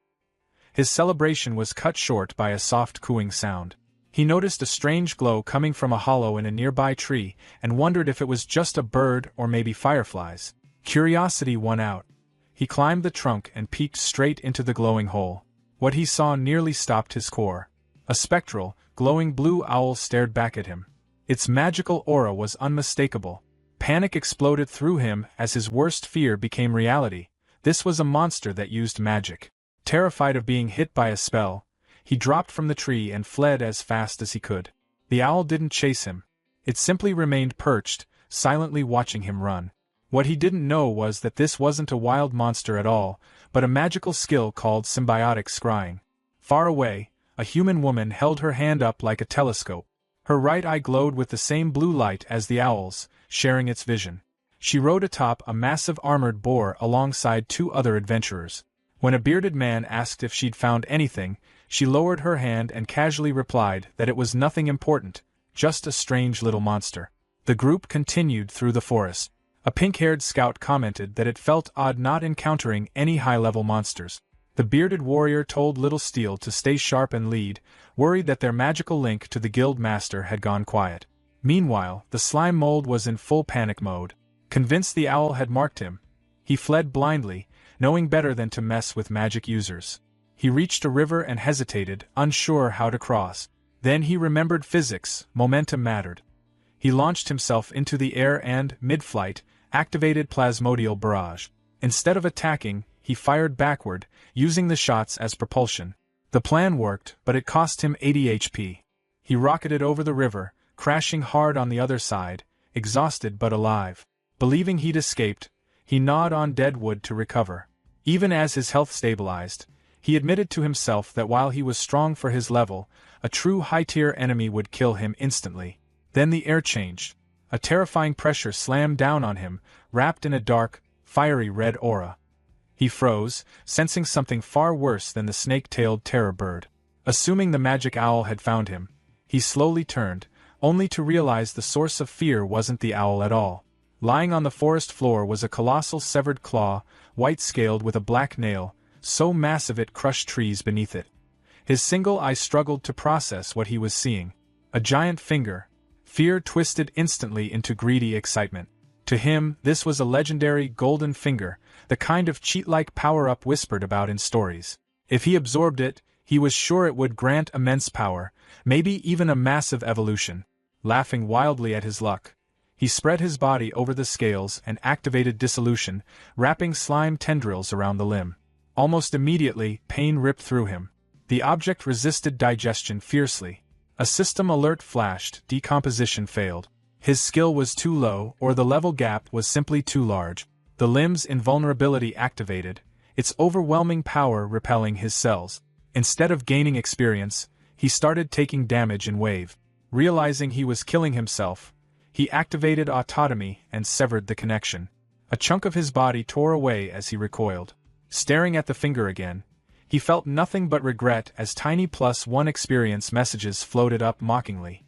His celebration was cut short by a soft cooing sound. He noticed a strange glow coming from a hollow in a nearby tree and wondered if it was just a bird or maybe fireflies. Curiosity won out. He climbed the trunk and peeked straight into the glowing hole. What he saw nearly stopped his core. A spectral, glowing blue owl stared back at him. Its magical aura was unmistakable. Panic exploded through him as his worst fear became reality. This was a monster that used magic. Terrified of being hit by a spell, he dropped from the tree and fled as fast as he could. The owl didn't chase him. It simply remained perched, silently watching him run. What he didn't know was that this wasn't a wild monster at all, but a magical skill called symbiotic scrying. Far away, a human woman held her hand up like a telescope. Her right eye glowed with the same blue light as the owl's, sharing its vision. She rode atop a massive armored boar alongside 2 other adventurers. When a bearded man asked if she'd found anything, she lowered her hand and casually replied that it was nothing important, just a strange little monster. The group continued through the forest. A pink-haired scout commented that it felt odd not encountering any high-level monsters. The bearded warrior told Little Steel to stay sharp and lead, worried that their magical link to the guild master had gone quiet. Meanwhile, the slime mold was in full panic mode. Convinced the owl had marked him, he fled blindly, knowing better than to mess with magic users. He reached a river and hesitated, unsure how to cross. Then he remembered physics, momentum mattered. He launched himself into the air and, mid-flight, activated Plasmodial Barrage. Instead of attacking, he fired backward, using the shots as propulsion. The plan worked, but it cost him 80 HP. He rocketed over the river, crashing hard on the other side, exhausted but alive. Believing he'd escaped, he gnawed on dead wood to recover. Even as his health stabilized, he admitted to himself that while he was strong for his level, a true high-tier enemy would kill him instantly. Then the air changed. A terrifying pressure slammed down on him, wrapped in a dark, fiery red aura. He froze, sensing something far worse than the snake-tailed terror bird. Assuming the magic owl had found him, he slowly turned, only to realize the source of fear wasn't the owl at all. Lying on the forest floor was a colossal severed claw, white-scaled with a black nail, so massive it crushed trees beneath it. His single eye struggled to process what he was seeing. A giant finger. Fear twisted instantly into greedy excitement. To him, this was a legendary golden finger, the kind of cheat-like power-up whispered about in stories. If he absorbed it, he was sure it would grant immense power, maybe even a massive evolution. Laughing wildly at his luck, he spread his body over the scales and activated dissolution, wrapping slime tendrils around the limb. Almost immediately, pain ripped through him. The object resisted digestion fiercely. A system alert flashed, decomposition failed. His skill was too low, or the level gap was simply too large. The limb's invulnerability activated, its overwhelming power repelling his cells. Instead of gaining experience, he started taking damage in wave. Realizing he was killing himself, he activated autotomy and severed the connection. A chunk of his body tore away as he recoiled. Staring at the finger again, he felt nothing but regret as tiny +1 experience messages floated up mockingly.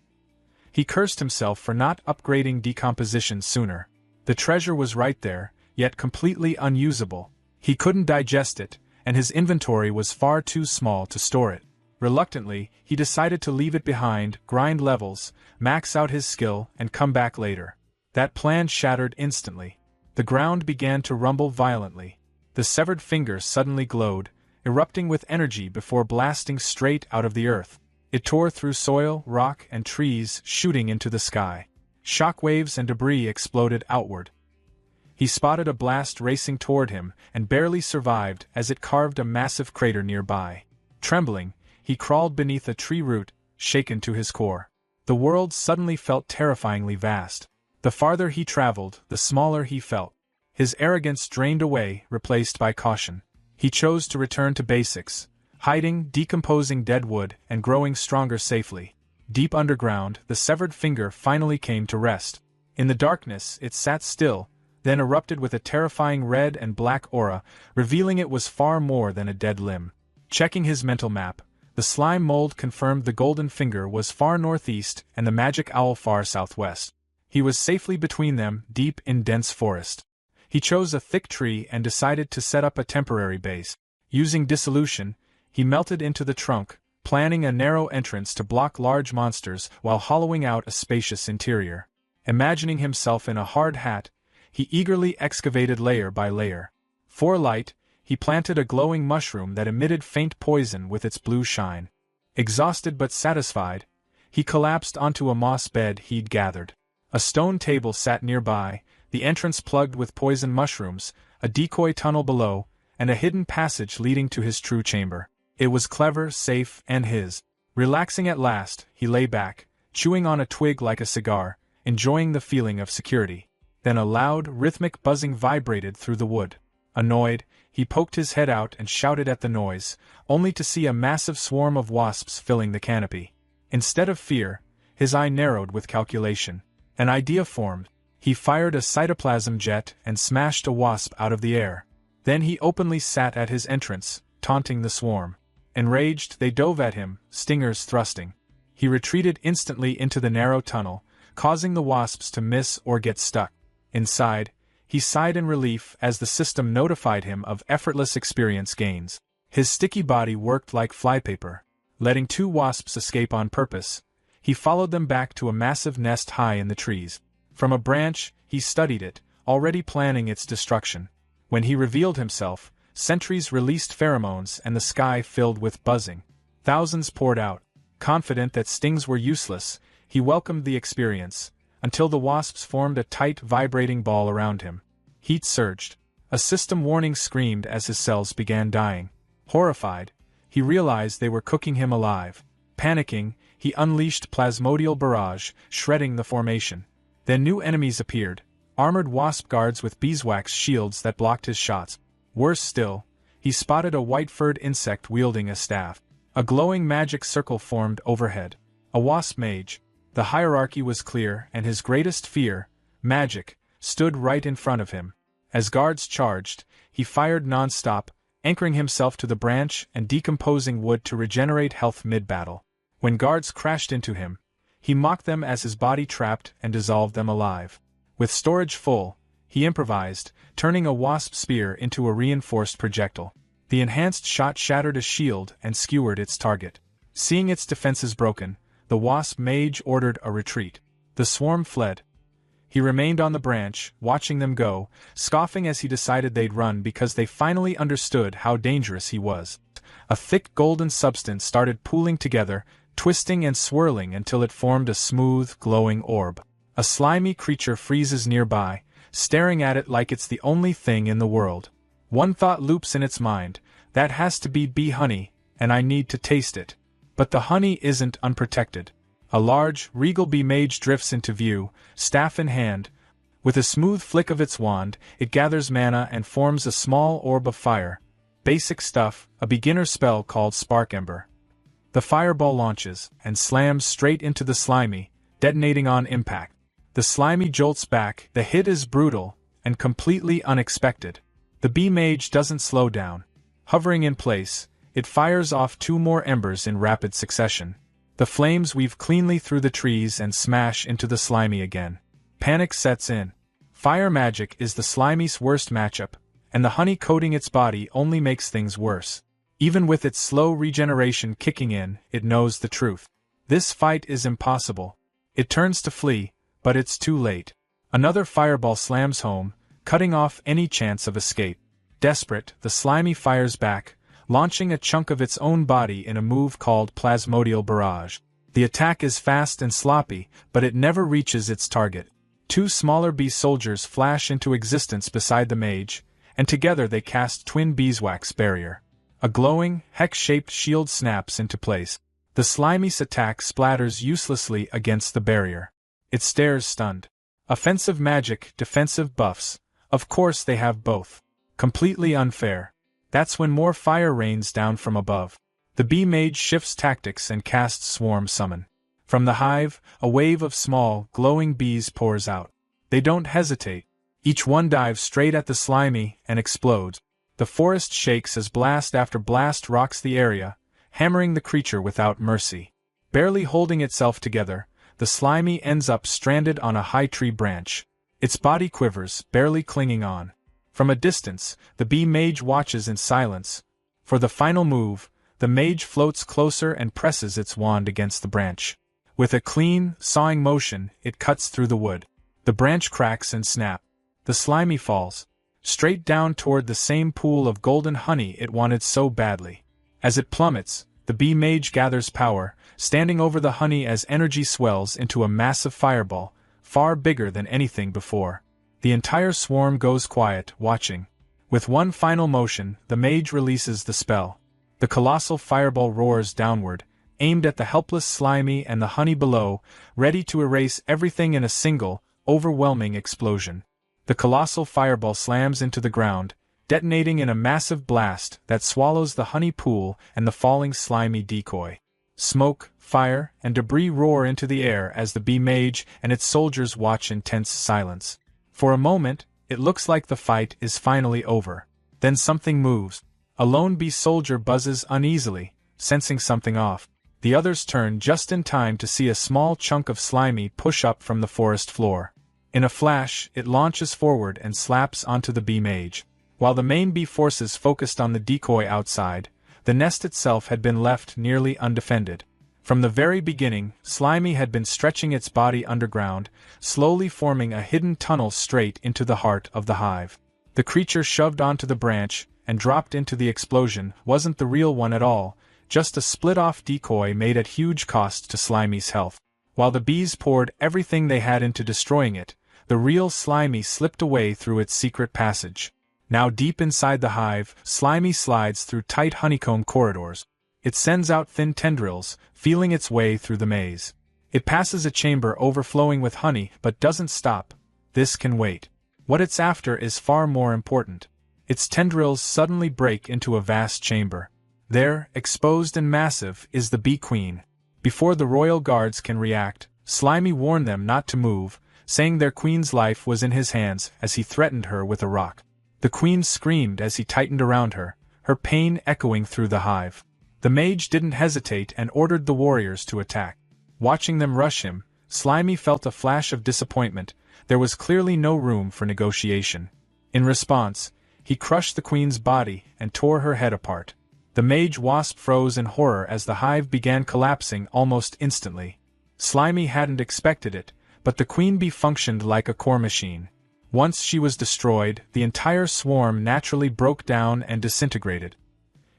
He cursed himself for not upgrading decomposition sooner. The treasure was right there, yet completely unusable. He couldn't digest it, and his inventory was far too small to store it. Reluctantly, he decided to leave it behind, grind levels, max out his skill, and come back later. That plan shattered instantly. The ground began to rumble violently. The severed finger suddenly glowed, erupting with energy before blasting straight out of the earth. It tore through soil, rock, and trees, shooting into the sky. Shockwaves and debris exploded outward. He spotted a blast racing toward him, and barely survived as it carved a massive crater nearby. Trembling, he crawled beneath a tree root, shaken to his core. The world suddenly felt terrifyingly vast. The farther he traveled, the smaller he felt. His arrogance drained away, replaced by caution. He chose to return to basics, hiding, decomposing dead wood, and growing stronger safely. Deep underground, the severed finger finally came to rest. In the darkness, it sat still, then erupted with a terrifying red and black aura, revealing it was far more than a dead limb. Checking his mental map, the slime mold confirmed the golden finger was far northeast and the magic owl far southwest. He was safely between them, deep in dense forest. He chose a thick tree and decided to set up a temporary base. Using dissolution, he melted into the trunk, planning a narrow entrance to block large monsters while hollowing out a spacious interior. Imagining himself in a hard hat, he eagerly excavated layer by layer. For light, he planted a glowing mushroom that emitted faint poison with its blue shine. Exhausted but satisfied, he collapsed onto a moss bed he'd gathered. A stone table sat nearby, the entrance plugged with poison mushrooms, a decoy tunnel below, and a hidden passage leading to his true chamber. It was clever, safe, and his. Relaxing at last, he lay back, chewing on a twig like a cigar, enjoying the feeling of security. Then a loud, rhythmic buzzing vibrated through the wood. Annoyed, he poked his head out and shouted at the noise, only to see a massive swarm of wasps filling the canopy. Instead of fear, his eye narrowed with calculation. An idea formed. He fired a cytoplasm jet and smashed a wasp out of the air. Then he openly sat at his entrance, taunting the swarm. Enraged, they dove at him, stingers thrusting. He retreated instantly into the narrow tunnel, causing the wasps to miss or get stuck. Inside, he sighed in relief as the system notified him of effortless experience gains. His sticky body worked like flypaper. Letting 2 wasps escape on purpose, he followed them back to a massive nest high in the trees. From a branch, he studied it, already planning its destruction. When he revealed himself, sentries released pheromones and the sky filled with buzzing. Thousands poured out. Confident that stings were useless, he welcomed the experience, until the wasps formed a tight, vibrating ball around him. Heat surged. A system warning screamed as his cells began dying. Horrified, he realized they were cooking him alive. Panicking, he unleashed plasmodial barrage, shredding the formation. Then new enemies appeared, armored wasp guards with beeswax shields that blocked his shots. Worse still, he spotted a white-furred insect wielding a staff. A glowing magic circle formed overhead. A wasp mage. The hierarchy was clear, and his greatest fear, magic, stood right in front of him. As guards charged, he fired non-stop, anchoring himself to the branch and decomposing wood to regenerate health mid-battle. When guards crashed into him, he mocked them as his body trapped and dissolved them alive. With storage full, he improvised, turning a wasp spear into a reinforced projectile. The enhanced shot shattered a shield and skewered its target. Seeing its defenses broken, the wasp mage ordered a retreat. The swarm fled. He remained on the branch, watching them go, scoffing as he decided they'd run because they finally understood how dangerous he was. A thick golden substance started pooling together, twisting and swirling until it formed a smooth, glowing orb. A slimy creature freezes nearby, staring at it like it's the only thing in the world. One thought loops in its mind: that has to be bee honey, and I need to taste it. But the honey isn't unprotected. A large, regal bee mage drifts into view, staff in hand. With a smooth flick of its wand, it gathers mana and forms a small orb of fire. Basic stuff, a beginner spell called Spark Ember. The fireball launches, and slams straight into the slimy, detonating on impact. The slimy jolts back. The hit is brutal, and completely unexpected. The bee mage doesn't slow down. Hovering in place, it fires off 2 more embers in rapid succession. The flames weave cleanly through the trees and smash into the slimy again. Panic sets in. Fire magic is the slimy's worst matchup, and the honey coating its body only makes things worse. Even with its slow regeneration kicking in, it knows the truth. This fight is impossible. It turns to flee, but it's too late. Another fireball slams home, cutting off any chance of escape. Desperate, the slimy fires back, launching a chunk of its own body in a move called Plasmodial Barrage. The attack is fast and sloppy, but it never reaches its target. 2 smaller bee soldiers flash into existence beside the mage, and together they cast twin beeswax barrier. A glowing, hex-shaped shield snaps into place. The slimy's attack splatters uselessly against the barrier. It stares stunned. Offensive magic, defensive buffs. Of course they have both. Completely unfair. That's when more fire rains down from above. The bee mage shifts tactics and casts Swarm Summon. From the hive, a wave of small, glowing bees pours out. They don't hesitate. Each one dives straight at the slimy and explodes. The forest shakes as blast after blast rocks the area, hammering the creature without mercy. Barely holding itself together, the slimy ends up stranded on a high tree branch. Its body quivers, barely clinging on. From a distance, the bee mage watches in silence. For the final move, the mage floats closer and presses its wand against the branch. With a clean, sawing motion, it cuts through the wood. The branch cracks and snaps. The slimy falls, straight down toward the same pool of golden honey it wanted so badly. As it plummets, the bee mage gathers power, standing over the honey as energy swells into a massive fireball, far bigger than anything before. The entire swarm goes quiet, watching. With one final motion, the mage releases the spell. The colossal fireball roars downward, aimed at the helpless Slimy and the honey below, ready to erase everything in a single, overwhelming explosion. The colossal fireball slams into the ground, detonating in a massive blast that swallows the honey pool and the falling Slimy decoy. Smoke, fire, and debris roar into the air as the bee mage and its soldiers watch in tense silence. For a moment, it looks like the fight is finally over. Then something moves. A lone bee soldier buzzes uneasily, sensing something off. The others turn just in time to see a small chunk of Slimy push up from the forest floor. In a flash, it launches forward and slaps onto the bee mage. While the main bee forces focused on the decoy outside, the nest itself had been left nearly undefended. From the very beginning, Slimy had been stretching its body underground, slowly forming a hidden tunnel straight into the heart of the hive. The creature shoved onto the branch and dropped into the explosion wasn't the real one at all, just a split-off decoy made at huge cost to Slimy's health. While the bees poured everything they had into destroying it, the real Slimy slipped away through its secret passage. Now deep inside the hive, Slimy slides through tight honeycomb corridors. It sends out thin tendrils, feeling its way through the maze. It passes a chamber overflowing with honey but doesn't stop. This can wait. What it's after is far more important. Its tendrils suddenly break into a vast chamber. There, exposed and massive, is the bee queen. Before the royal guards can react, Slimy warned them not to move, saying their queen's life was in his hands as he threatened her with a rock. The queen screamed as he tightened around her, her pain echoing through the hive. The mage didn't hesitate and ordered the warriors to attack. Watching them rush him, Slimy felt a flash of disappointment. There was clearly no room for negotiation. In response, he crushed the queen's body and tore her head apart. The mage wasp froze in horror as the hive began collapsing almost instantly. Slimy hadn't expected it, but the queen bee functioned like a core machine. Once she was destroyed, the entire swarm naturally broke down and disintegrated.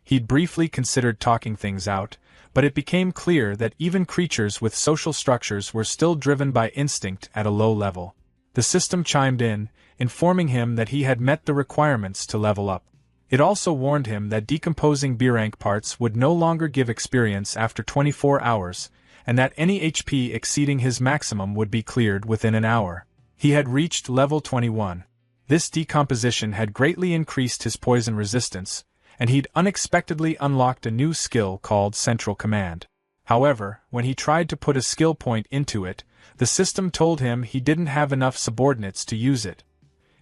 He'd briefly considered talking things out, but it became clear that even creatures with social structures were still driven by instinct at a low level. The system chimed in, informing him that he had met the requirements to level up. It also warned him that decomposing B-rank parts would no longer give experience after 24 hours, and that any HP exceeding his maximum would be cleared within an hour. He had reached level 21. This decomposition had greatly increased his poison resistance, and he'd unexpectedly unlocked a new skill called Central Command. However, when he tried to put a skill point into it, the system told him he didn't have enough subordinates to use it.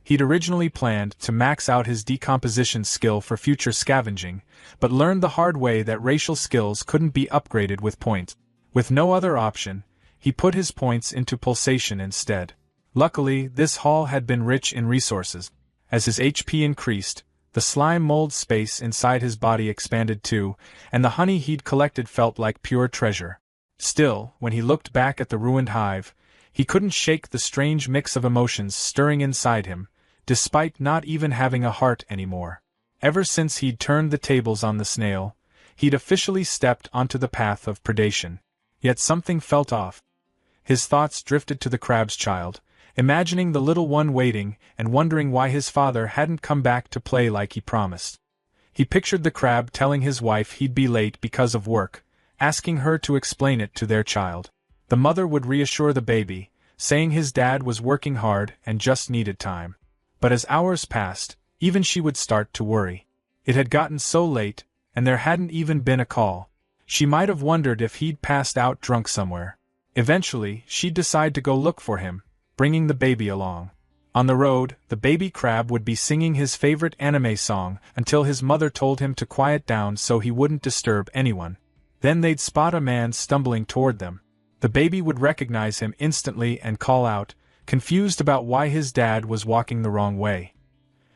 He'd originally planned to max out his decomposition skill for future scavenging, but learned the hard way that racial skills couldn't be upgraded with points. With no other option, he put his points into pulsation instead. Luckily, this haul had been rich in resources. As his HP increased, the slime mold space inside his body expanded too, and the honey he'd collected felt like pure treasure. Still, when he looked back at the ruined hive, he couldn't shake the strange mix of emotions stirring inside him, despite not even having a heart anymore. Ever since he'd turned the tables on the snail, he'd officially stepped onto the path of predation. Yet something felt off. His thoughts drifted to the crab's child, imagining the little one waiting and wondering why his father hadn't come back to play like he promised. He pictured the crab telling his wife he'd be late because of work, asking her to explain it to their child. The mother would reassure the baby, saying his dad was working hard and just needed time. But as hours passed, even she would start to worry. It had gotten so late, and there hadn't even been a call. She might have wondered if he'd passed out drunk somewhere. Eventually, she'd decide to go look for him, bringing the baby along. On the road, the baby crab would be singing his favorite anime song until his mother told him to quiet down so he wouldn't disturb anyone. Then they'd spot a man stumbling toward them. The baby would recognize him instantly and call out, confused about why his dad was walking the wrong way.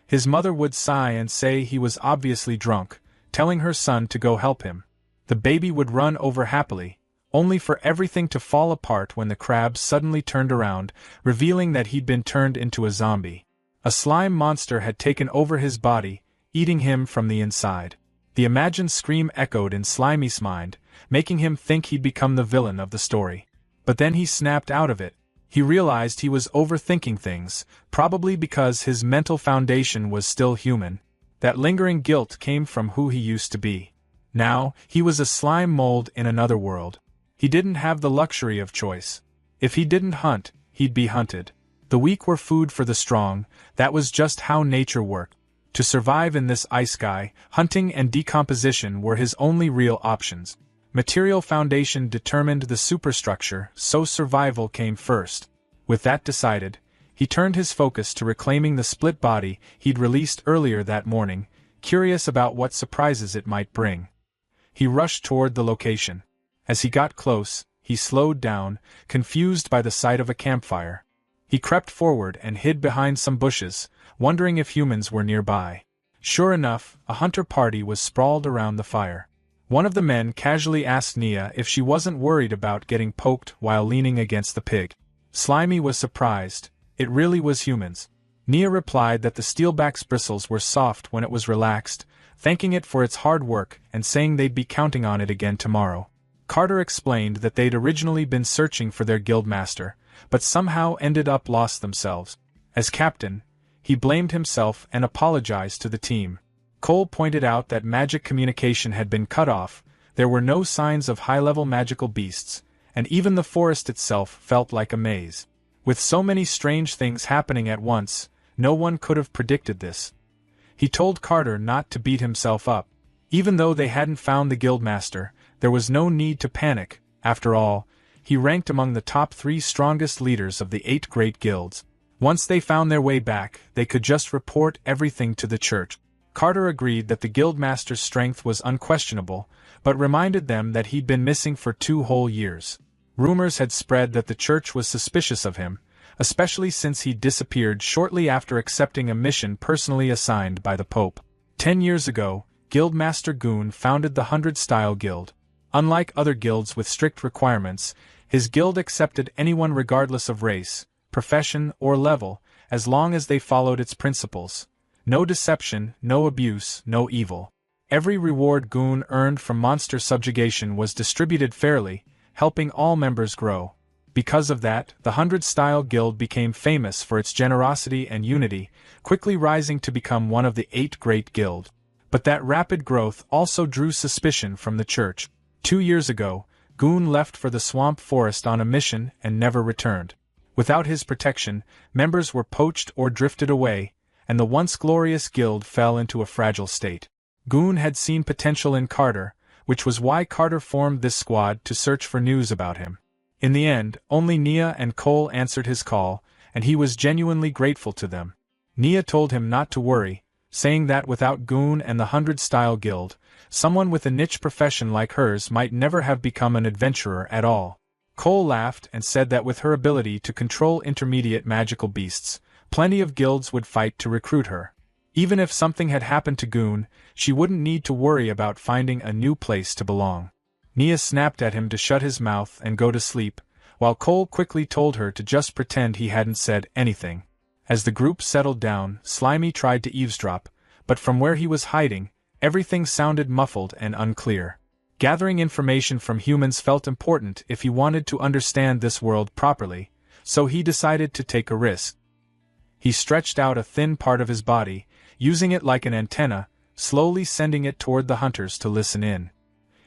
His mother would sigh and say he was obviously drunk, telling her son to go help him. The baby would run over happily, only for everything to fall apart when the crab suddenly turned around, revealing that he'd been turned into a zombie. A slime monster had taken over his body, eating him from the inside. The imagined scream echoed in Slimy's mind, making him think he'd become the villain of the story. But then he snapped out of it. He realized he was overthinking things, probably because his mental foundation was still human. That lingering guilt came from who he used to be. Now, he was a slime mold in another world. He didn't have the luxury of choice. If he didn't hunt, he'd be hunted. The weak were food for the strong, that was just how nature worked. To survive in this ice sky, hunting and decomposition were his only real options. Material foundation determined the superstructure, so survival came first. With that decided, he turned his focus to reclaiming the split body he'd released earlier that morning, curious about what surprises it might bring. He rushed toward the location. As he got close, he slowed down, confused by the sight of a campfire. He crept forward and hid behind some bushes, wondering if humans were nearby. Sure enough, a hunter party was sprawled around the fire. One of the men casually asked Nia if she wasn't worried about getting poked while leaning against the pig. Slimy was surprised. It really was humans. Nia replied that the steelback's bristles were soft when it was relaxed, thanking it for its hard work and saying they'd be counting on it again tomorrow. Carter explained that they'd originally been searching for their guildmaster, but somehow ended up lost themselves. As captain, he blamed himself and apologized to the team. Cole pointed out that magic communication had been cut off, there were no signs of high-level magical beasts, and even the forest itself felt like a maze. With so many strange things happening at once, no one could have predicted this. He told Carter not to beat himself up. Even though they hadn't found the guildmaster, there was no need to panic. After all, he ranked among the top 3 strongest leaders of the 8 great guilds. Once they found their way back, they could just report everything to the church. Carter agreed that the guildmaster's strength was unquestionable, but reminded them that he'd been missing for 2 whole years. Rumors had spread that the church was suspicious of him, especially since he'd disappeared shortly after accepting a mission personally assigned by the Pope. 10 years ago, Guildmaster Goon founded the 100-Style Guild. Unlike other guilds with strict requirements, his guild accepted anyone regardless of race, profession, or level, as long as they followed its principles. No deception, no abuse, no evil. Every reward Goon earned from monster subjugation was distributed fairly, helping all members grow. Because of that, the 100-Style Guild became famous for its generosity and unity, quickly rising to become one of the 8 great guilds. But that rapid growth also drew suspicion from the church. 2 years ago, Goon left for the swamp forest on a mission and never returned. Without his protection, members were poached or drifted away, and the once glorious guild fell into a fragile state. Goon had seen potential in Carter, which was why Carter formed this squad to search for news about him. In the end, only Nia and Cole answered his call, and he was genuinely grateful to them. Nia told him not to worry, saying that without Goon and the 100-Style Guild, someone with a niche profession like hers might never have become an adventurer at all. Cole laughed and said that with her ability to control intermediate magical beasts, plenty of guilds would fight to recruit her. Even if something had happened to Goon, she wouldn't need to worry about finding a new place to belong. Nia snapped at him to shut his mouth and go to sleep, while Cole quickly told her to just pretend he hadn't said anything. As the group settled down, Slimy tried to eavesdrop, but from where he was hiding, everything sounded muffled and unclear. Gathering information from humans felt important if he wanted to understand this world properly, so he decided to take a risk. He stretched out a thin part of his body, using it like an antenna, slowly sending it toward the hunters to listen in.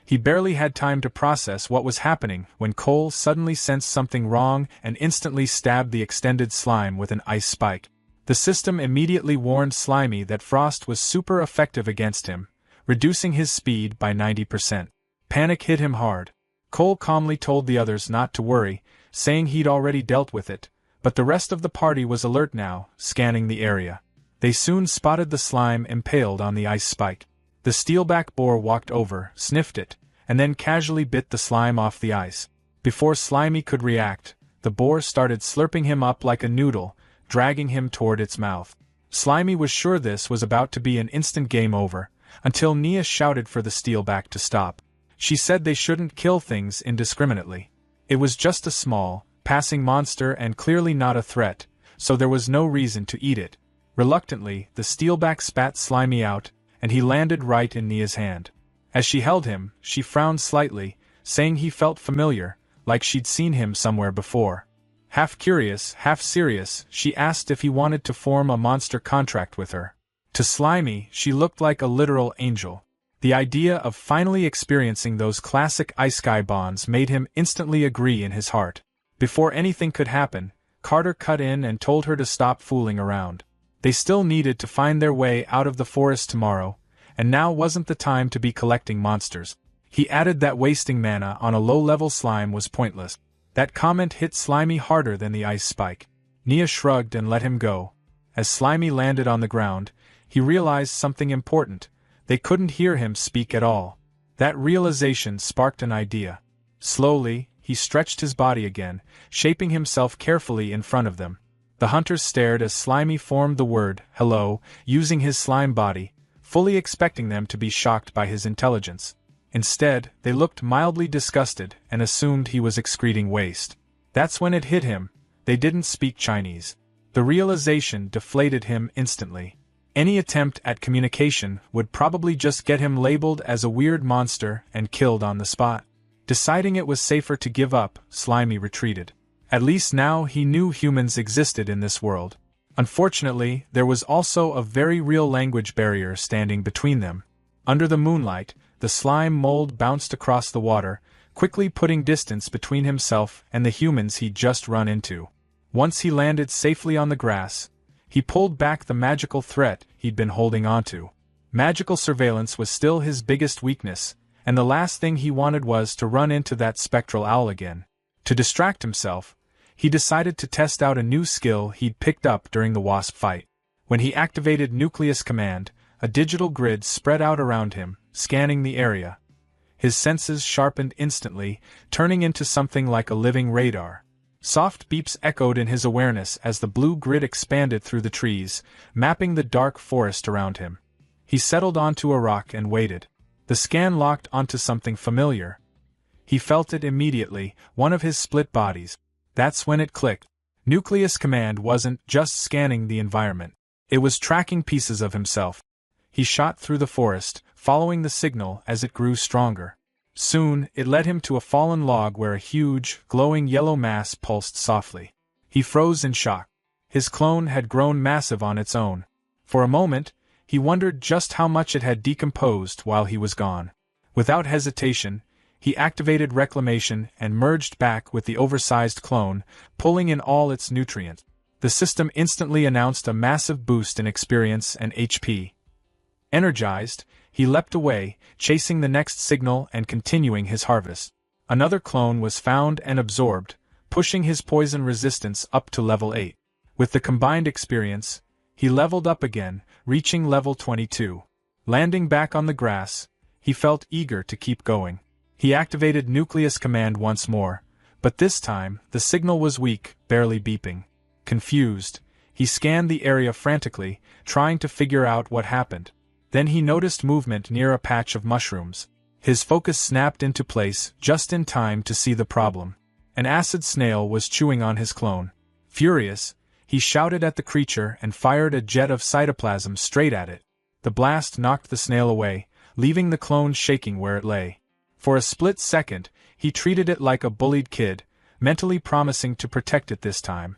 He barely had time to process what was happening when Cole suddenly sensed something wrong and instantly stabbed the extended slime with an ice spike. The system immediately warned Slimy that frost was super effective against him, reducing his speed by 90%. Panic hit him hard. Cole calmly told the others not to worry, saying he'd already dealt with it, but the rest of the party was alert now, scanning the area. They soon spotted the slime impaled on the ice spike. The steelback boar walked over, sniffed it, and then casually bit the slime off the ice. Before Slimy could react, the boar started slurping him up like a noodle, dragging him toward its mouth. Slimy was sure this was about to be an instant game over, until Nia shouted for the steelback to stop. She said they shouldn't kill things indiscriminately. It was just a small, passing monster and clearly not a threat, so there was no reason to eat it. Reluctantly, the steelback spat Slimy out, and he landed right in Nia's hand. As she held him, she frowned slightly, saying he felt familiar, like she'd seen him somewhere before. Half curious, half serious, she asked if he wanted to form a monster contract with her. To Slimy, she looked like a literal angel. The idea of finally experiencing those classic ice-sky bonds made him instantly agree in his heart. Before anything could happen, Carter cut in and told her to stop fooling around. They still needed to find their way out of the forest tomorrow, and now wasn't the time to be collecting monsters. He added that wasting mana on a low-level slime was pointless. That comment hit Slimy harder than the ice spike. Nia shrugged and let him go. As Slimy landed on the ground, he realized something important. They couldn't hear him speak at all. That realization sparked an idea. Slowly, he stretched his body again, shaping himself carefully in front of them. The hunters stared as Slimy formed the word, hello, using his slime body, fully expecting them to be shocked by his intelligence. Instead, they looked mildly disgusted and assumed he was excreting waste. That's when it hit him. They didn't speak Chinese. The realization deflated him instantly. Any attempt at communication would probably just get him labeled as a weird monster and killed on the spot. Deciding it was safer to give up, Slimy retreated. At least now he knew humans existed in this world. Unfortunately, there was also a very real language barrier standing between them. Under the moonlight, the slime mold bounced across the water, quickly putting distance between himself and the humans he'd just run into. Once he landed safely on the grass, he pulled back the magical threat he'd been holding onto. Magical surveillance was still his biggest weakness, and the last thing he wanted was to run into that spectral owl again. To distract himself, he decided to test out a new skill he'd picked up during the wasp fight. When he activated Nucleus Command, a digital grid spread out around him, scanning the area. His senses sharpened instantly, turning into something like a living radar. Soft beeps echoed in his awareness as the blue grid expanded through the trees, mapping the dark forest around him. He settled onto a rock and waited. The scan locked onto something familiar. He felt it immediately, one of his split bodies. That's when it clicked. Nucleus Command wasn't just scanning the environment. It was tracking pieces of himself. He shot through the forest, following the signal as it grew stronger. Soon, it led him to a fallen log where a huge, glowing yellow mass pulsed softly. He froze in shock. His clone had grown massive on its own. For a moment, he wondered just how much it had decomposed while he was gone. Without hesitation, he activated Reclamation and merged back with the oversized clone, pulling in all its nutrients. The system instantly announced a massive boost in experience and HP. Energized, he leapt away, chasing the next signal and continuing his harvest. Another clone was found and absorbed, pushing his poison resistance up to level 8. With the combined experience, he leveled up again, reaching level 22. Landing back on the grass, he felt eager to keep going. He activated Nucleus Command once more, but this time, the signal was weak, barely beeping. Confused, he scanned the area frantically, trying to figure out what happened. Then he noticed movement near a patch of mushrooms. His focus snapped into place just in time to see the problem. An acid snail was chewing on his clone. Furious, he shouted at the creature and fired a jet of cytoplasm straight at it. The blast knocked the snail away, leaving the clone shaking where it lay. For a split second, he treated it like a bullied kid, mentally promising to protect it this time.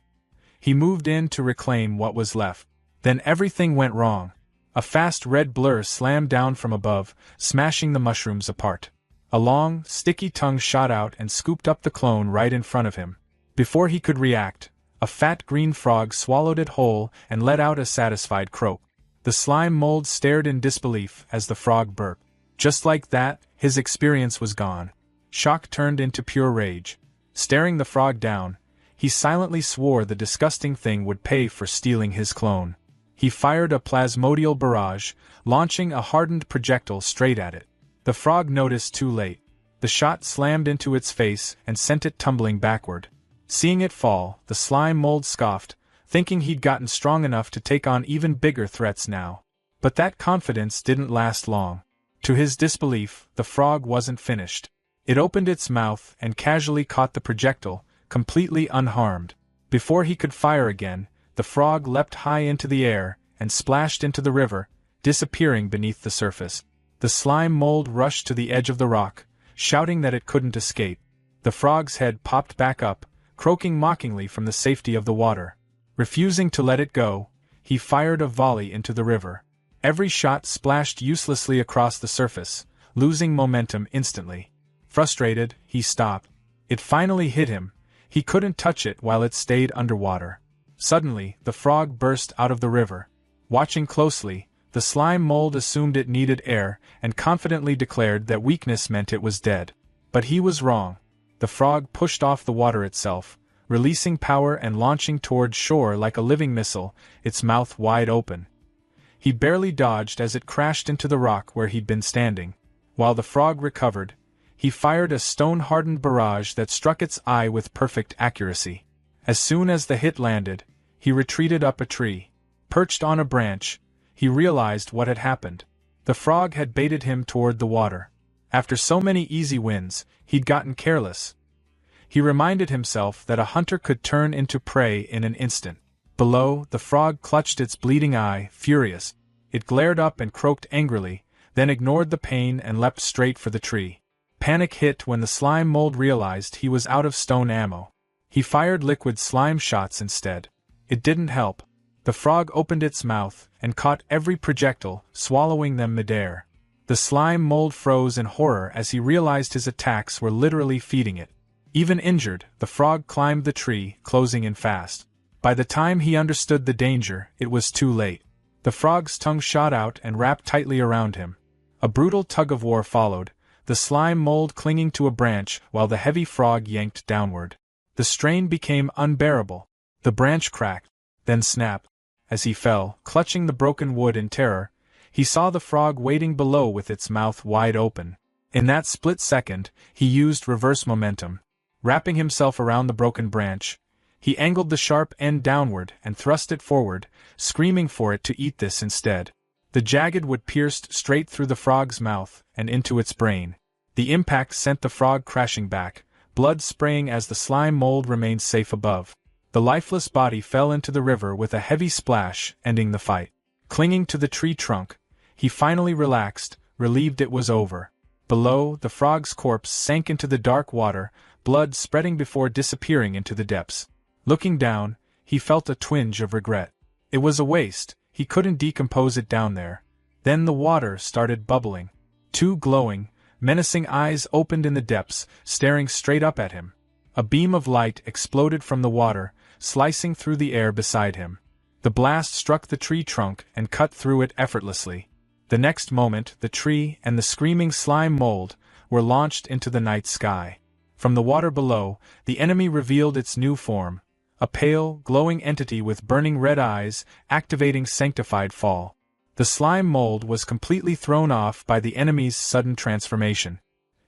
He moved in to reclaim what was left. Then everything went wrong. A fast red blur slammed down from above, smashing the mushrooms apart. A long, sticky tongue shot out and scooped up the clone right in front of him. Before he could react, a fat green frog swallowed it whole and let out a satisfied croak. The slime mold stared in disbelief as the frog burped. Just like that, his experience was gone. Shock turned into pure rage. Staring the frog down, he silently swore the disgusting thing would pay for stealing his clone. He fired a plasmodial barrage, launching a hardened projectile straight at it. The frog noticed too late. The shot slammed into its face and sent it tumbling backward. Seeing it fall, the slime mold scoffed, thinking he'd gotten strong enough to take on even bigger threats now. But that confidence didn't last long. To his disbelief, the frog wasn't finished. It opened its mouth and casually caught the projectile, completely unharmed. Before he could fire again, the frog leapt high into the air and splashed into the river, disappearing beneath the surface. The slime mold rushed to the edge of the rock, shouting that it couldn't escape. The frog's head popped back up, croaking mockingly from the safety of the water. Refusing to let it go, he fired a volley into the river. Every shot splashed uselessly across the surface, losing momentum instantly. Frustrated, he stopped. It finally hit him. He couldn't touch it while it stayed underwater. Suddenly, the frog burst out of the river. Watching closely, the slime mold assumed it needed air and confidently declared that weakness meant it was dead. But he was wrong. The frog pushed off the water itself, releasing power and launching toward shore like a living missile, its mouth wide open. He barely dodged as it crashed into the rock where he'd been standing. While the frog recovered, he fired a stone-hardened barrage that struck its eye with perfect accuracy. As soon as the hit landed, he retreated up a tree. Perched on a branch, he realized what had happened. The frog had baited him toward the water. After so many easy wins, he'd gotten careless. He reminded himself that a hunter could turn into prey in an instant. Below, the frog clutched its bleeding eye, furious. It glared up and croaked angrily, then ignored the pain and leapt straight for the tree. Panic hit when the slime mold realized he was out of stone ammo. He fired liquid slime shots instead. It didn't help. The frog opened its mouth and caught every projectile, swallowing them midair. The slime mold froze in horror as he realized his attacks were literally feeding it. Even injured, the frog climbed the tree, closing in fast. By the time he understood the danger, it was too late. The frog's tongue shot out and wrapped tightly around him. A brutal tug-of-war followed, the slime mold clinging to a branch while the heavy frog yanked downward. The strain became unbearable. The branch cracked, then snapped. As he fell, clutching the broken wood in terror, he saw the frog waiting below with its mouth wide open. In that split second, he used reverse momentum. Wrapping himself around the broken branch, he angled the sharp end downward and thrust it forward, screaming for it to eat this instead. The jagged wood pierced straight through the frog's mouth and into its brain. The impact sent the frog crashing back, blood spraying as the slime mold remained safe above. The lifeless body fell into the river with a heavy splash, ending the fight. Clinging to the tree trunk, he finally relaxed, relieved it was over. Below, the frog's corpse sank into the dark water, blood spreading before disappearing into the depths. Looking down, he felt a twinge of regret. It was a waste, he couldn't decompose it down there. Then the water started bubbling. Two glowing, menacing eyes opened in the depths, staring straight up at him. A beam of light exploded from the water, slicing through the air beside him. The blast struck the tree trunk and cut through it effortlessly. The next moment, the tree and the screaming slime mold were launched into the night sky. From the water below, the enemy revealed its new form, a pale, glowing entity with burning red eyes, activating sanctified fall. The slime mold was completely thrown off by the enemy's sudden transformation.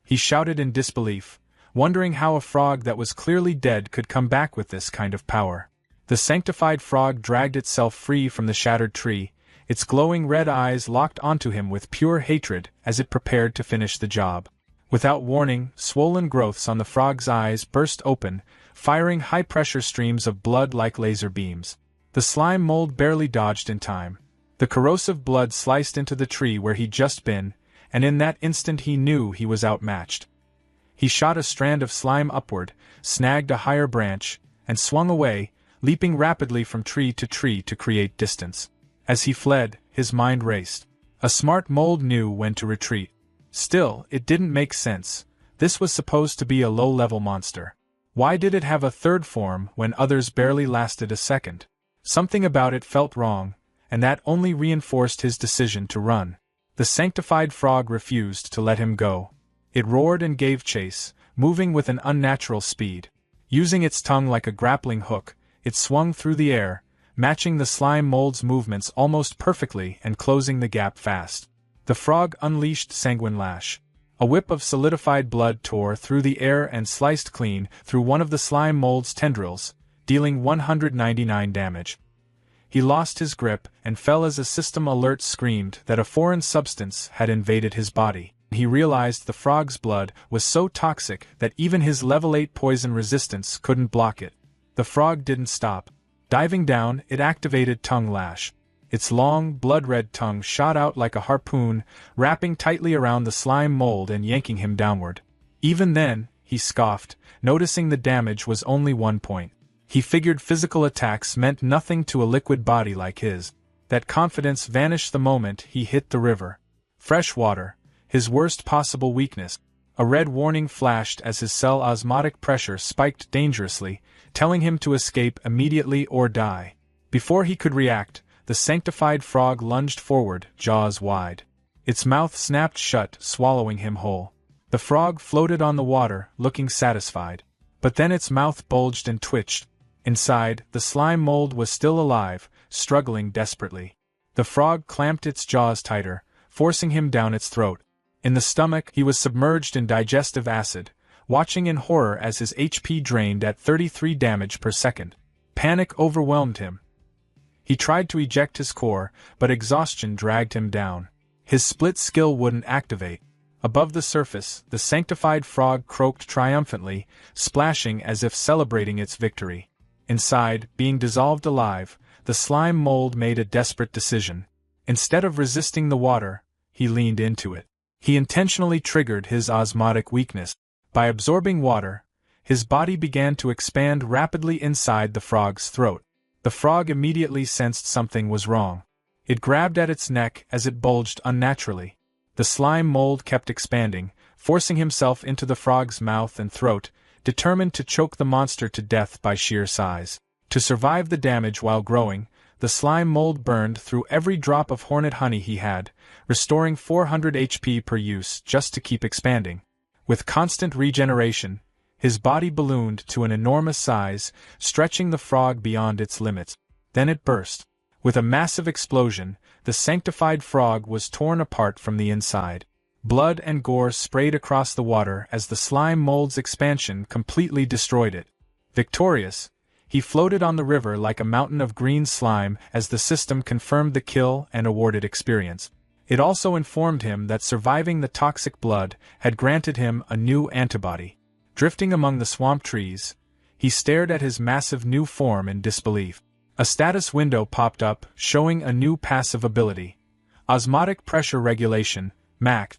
He shouted in disbelief, wondering how a frog that was clearly dead could come back with this kind of power. The sanctified frog dragged itself free from the shattered tree, its glowing red eyes locked onto him with pure hatred as it prepared to finish the job. Without warning, swollen growths on the frog's eyes burst open, firing high-pressure streams of blood like laser beams. The slime mold barely dodged in time. The corrosive blood sliced into the tree where he'd just been, and in that instant he knew he was outmatched. He shot a strand of slime upward, snagged a higher branch, and swung away, leaping rapidly from tree to create distance. As he fled, his mind raced. A smart mold knew when to retreat. Still, it didn't make sense. This was supposed to be a low-level monster. Why did it have a third form when others barely lasted a second? Something about it felt wrong, and that only reinforced his decision to run. The sanctified frog refused to let him go. It roared and gave chase, moving with an unnatural speed. Using its tongue like a grappling hook, it swung through the air, matching the slime mold's movements almost perfectly and closing the gap fast. The frog unleashed sanguine lash. A whip of solidified blood tore through the air and sliced clean through one of the slime mold's tendrils, dealing 199 damage. He lost his grip and fell as a system alert screamed that a foreign substance had invaded his body. He realized the frog's blood was so toxic that even his level 8 poison resistance couldn't block it. The frog didn't stop. Diving down, it activated Tongue Lash. Its long, blood-red tongue shot out like a harpoon, wrapping tightly around the slime mold and yanking him downward. Even then, he scoffed, noticing the damage was only 1 point. He figured physical attacks meant nothing to a liquid body like his. That confidence vanished the moment he hit the river. Fresh water, his worst possible weakness. A red warning flashed as his cell osmotic pressure spiked dangerously, telling him to escape immediately or die. Before he could react, the sanctified frog lunged forward, jaws wide. Its mouth snapped shut, swallowing him whole. The frog floated on the water, looking satisfied. But then its mouth bulged and twitched. Inside, the slime mold was still alive, struggling desperately. The frog clamped its jaws tighter, forcing him down its throat. In the stomach, he was submerged in digestive acid, watching in horror as his HP drained at 33 damage per second. Panic overwhelmed him. He tried to eject his core, but exhaustion dragged him down. His split skill wouldn't activate. Above the surface, the sanctified frog croaked triumphantly, splashing as if celebrating its victory. Inside, being dissolved alive, the slime mold made a desperate decision. Instead of resisting the water, he leaned into it. He intentionally triggered his osmotic weakness. By absorbing water, his body began to expand rapidly inside the frog's throat. The frog immediately sensed something was wrong. It grabbed at its neck as it bulged unnaturally. The slime mold kept expanding, forcing himself into the frog's mouth and throat, determined to choke the monster to death by sheer size. To survive the damage while growing, the slime mold burned through every drop of hornet honey he had, restoring 400 HP per use just to keep expanding. With constant regeneration, his body ballooned to an enormous size, stretching the frog beyond its limits. Then it burst. With a massive explosion, the sanctified frog was torn apart from the inside. Blood and gore sprayed across the water as the slime mold's expansion completely destroyed it. Victorious, he floated on the river like a mountain of green slime as the system confirmed the kill and awarded experience. It also informed him that surviving the toxic blood had granted him a new antibody. Drifting among the swamp trees, he stared at his massive new form in disbelief. A status window popped up, showing a new passive ability. Osmotic Pressure Regulation, MAC.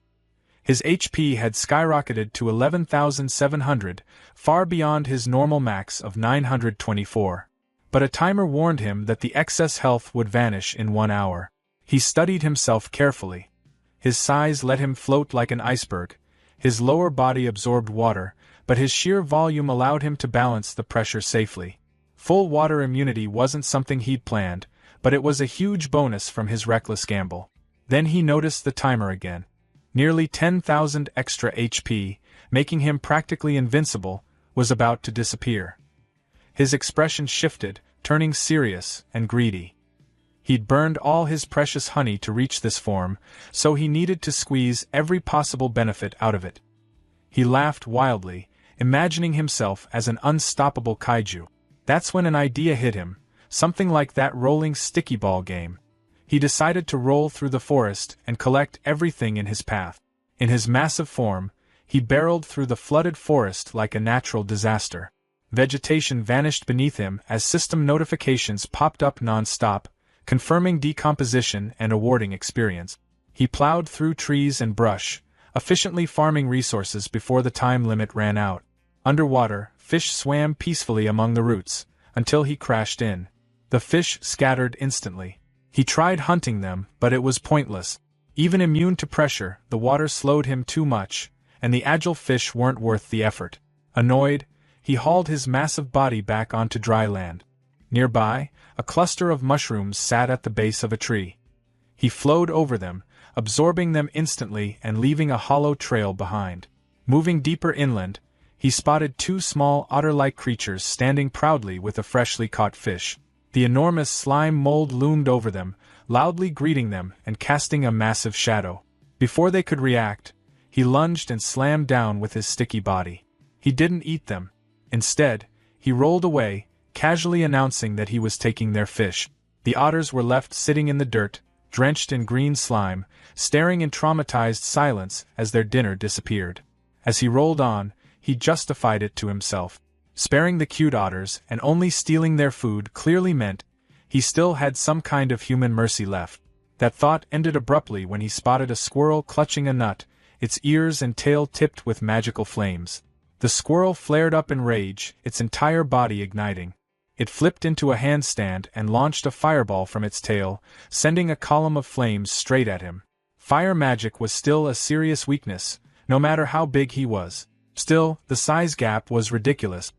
His HP had skyrocketed to 11,700, far beyond his normal max of 924. But a timer warned him that the excess health would vanish in 1 hour. He studied himself carefully. His size let him float like an iceberg. His lower body absorbed water, but his sheer volume allowed him to balance the pressure safely. Full water immunity wasn't something he'd planned, but it was a huge bonus from his reckless gamble. Then he noticed the timer again. Nearly 10,000 extra HP, making him practically invincible, was about to disappear. His expression shifted, turning serious and greedy. He'd burned all his precious honey to reach this form, so he needed to squeeze every possible benefit out of it. He laughed wildly, imagining himself as an unstoppable kaiju. That's when an idea hit him, something like that rolling sticky ball game. He decided to roll through the forest and collect everything in his path. In his massive form, he barreled through the flooded forest like a natural disaster. Vegetation vanished beneath him as system notifications popped up non-stop, confirming decomposition and awarding experience. He plowed through trees and brush, efficiently farming resources before the time limit ran out. Underwater, fish swam peacefully among the roots, until he crashed in. The fish scattered instantly. He tried hunting them, but it was pointless. Even immune to pressure, the water slowed him too much, and the agile fish weren't worth the effort. Annoyed, he hauled his massive body back onto dry land. Nearby, a cluster of mushrooms sat at the base of a tree. He flowed over them, absorbing them instantly and leaving a hollow trail behind. Moving deeper inland, he spotted 2 small otter-like creatures standing proudly with a freshly caught fish. The enormous slime mold loomed over them, loudly greeting them and casting a massive shadow. Before they could react, he lunged and slammed down with his sticky body. He didn't eat them. Instead, he rolled away, casually announcing that he was taking their fish. The otters were left sitting in the dirt, drenched in green slime, staring in traumatized silence as their dinner disappeared. As he rolled on, he justified it to himself. Sparing the cute otters and only stealing their food clearly meant he still had some kind of human mercy left. That thought ended abruptly when he spotted a squirrel clutching a nut, its ears and tail tipped with magical flames. The squirrel flared up in rage, its entire body igniting. It flipped into a handstand and launched a fireball from its tail, sending a column of flames straight at him. Fire magic was still a serious weakness, no matter how big he was. Still, the size gap was ridiculous.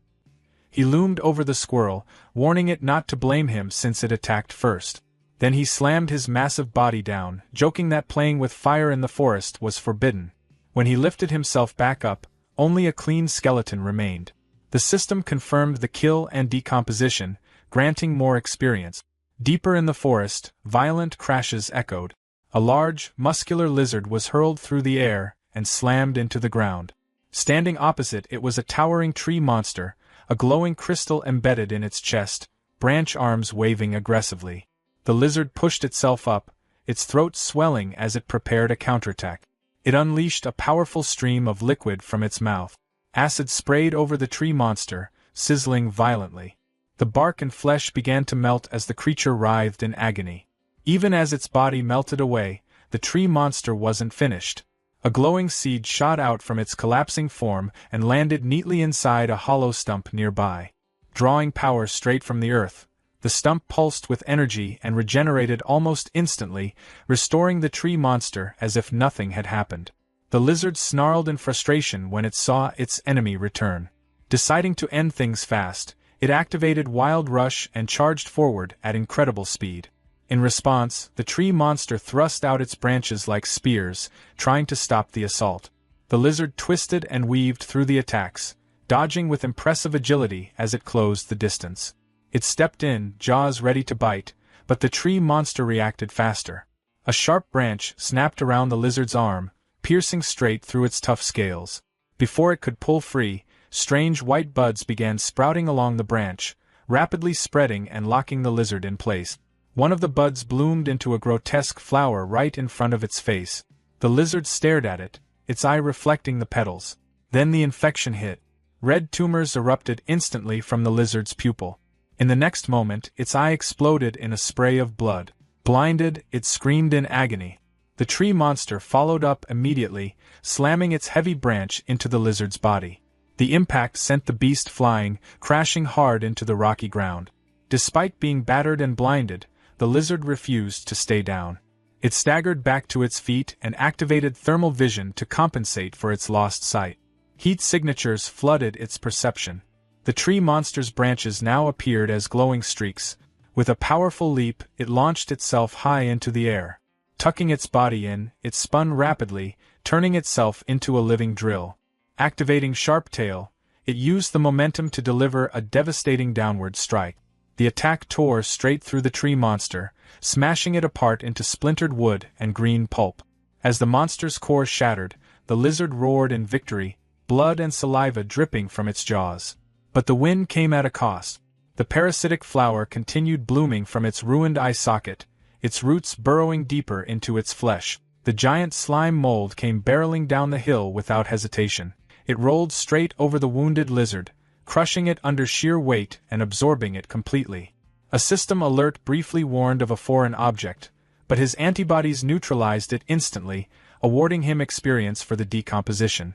He loomed over the squirrel, warning it not to blame him since it attacked first. Then he slammed his massive body down, joking that playing with fire in the forest was forbidden. When he lifted himself back up, only a clean skeleton remained. The system confirmed the kill and decomposition, granting more experience. Deeper in the forest, violent crashes echoed. A large, muscular lizard was hurled through the air and slammed into the ground. Standing opposite it was a towering tree monster, a glowing crystal embedded in its chest, branch arms waving aggressively. The lizard pushed itself up, its throat swelling as it prepared a counterattack. It unleashed a powerful stream of liquid from its mouth. Acid sprayed over the tree monster, sizzling violently. The bark and flesh began to melt as the creature writhed in agony. Even as its body melted away, the tree monster wasn't finished. A glowing seed shot out from its collapsing form and landed neatly inside a hollow stump nearby. Drawing power straight from the earth, the stump pulsed with energy and regenerated almost instantly, restoring the tree monster as if nothing had happened. The lizard snarled in frustration when it saw its enemy return. Deciding to end things fast, it activated Wild Rush and charged forward at incredible speed. In response, the tree monster thrust out its branches like spears, trying to stop the assault. The lizard twisted and weaved through the attacks, dodging with impressive agility as it closed the distance. It stepped in, jaws ready to bite, but the tree monster reacted faster. A sharp branch snapped around the lizard's arm, piercing straight through its tough scales. Before it could pull free, strange white buds began sprouting along the branch, rapidly spreading and locking the lizard in place. One of the buds bloomed into a grotesque flower right in front of its face. The lizard stared at it, its eye reflecting the petals. Then the infection hit. Red tumors erupted instantly from the lizard's pupil. In the next moment, its eye exploded in a spray of blood. Blinded, it screamed in agony. The tree monster followed up immediately, slamming its heavy branch into the lizard's body. The impact sent the beast flying, crashing hard into the rocky ground. Despite being battered and blinded, the lizard refused to stay down. It staggered back to its feet and activated thermal vision to compensate for its lost sight. Heat signatures flooded its perception. The tree monster's branches now appeared as glowing streaks. With a powerful leap, it launched itself high into the air. Tucking its body in, it spun rapidly, turning itself into a living drill. Activating Sharp Tail, it used the momentum to deliver a devastating downward strike. The attack tore straight through the tree monster, smashing it apart into splintered wood and green pulp. As the monster's core shattered, the lizard roared in victory, blood and saliva dripping from its jaws. But the win came at a cost. The parasitic flower continued blooming from its ruined eye socket, its roots burrowing deeper into its flesh. The giant slime mold came barreling down the hill without hesitation. It rolled straight over the wounded lizard, crushing it under sheer weight and absorbing it completely. A system alert briefly warned of a foreign object, but his antibodies neutralized it instantly, awarding him experience for the decomposition.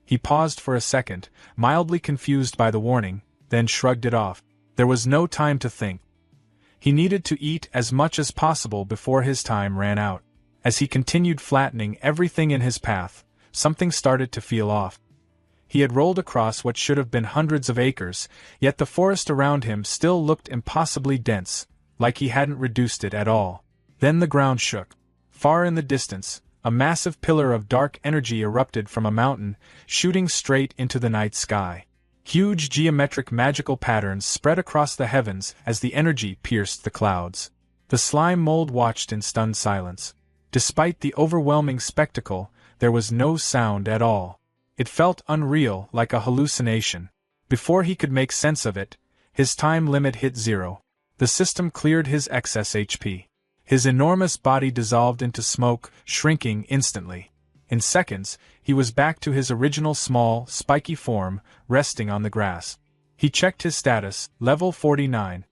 He paused for a second, mildly confused by the warning, then shrugged it off. There was no time to think. He needed to eat as much as possible before his time ran out. As he continued flattening everything in his path, something started to feel off. He had rolled across what should have been hundreds of acres, yet the forest around him still looked impossibly dense, like he hadn't reduced it at all. Then the ground shook. Far in the distance, a massive pillar of dark energy erupted from a mountain, shooting straight into the night sky. Huge geometric magical patterns spread across the heavens as the energy pierced the clouds. The slime mold watched in stunned silence. Despite the overwhelming spectacle, there was no sound at all. It felt unreal, like a hallucination. Before he could make sense of it, his time limit hit 0. The system cleared his excess HP. His enormous body dissolved into smoke, shrinking instantly. In seconds, he was back to his original small, spiky form, resting on the grass. He checked his status, level 49.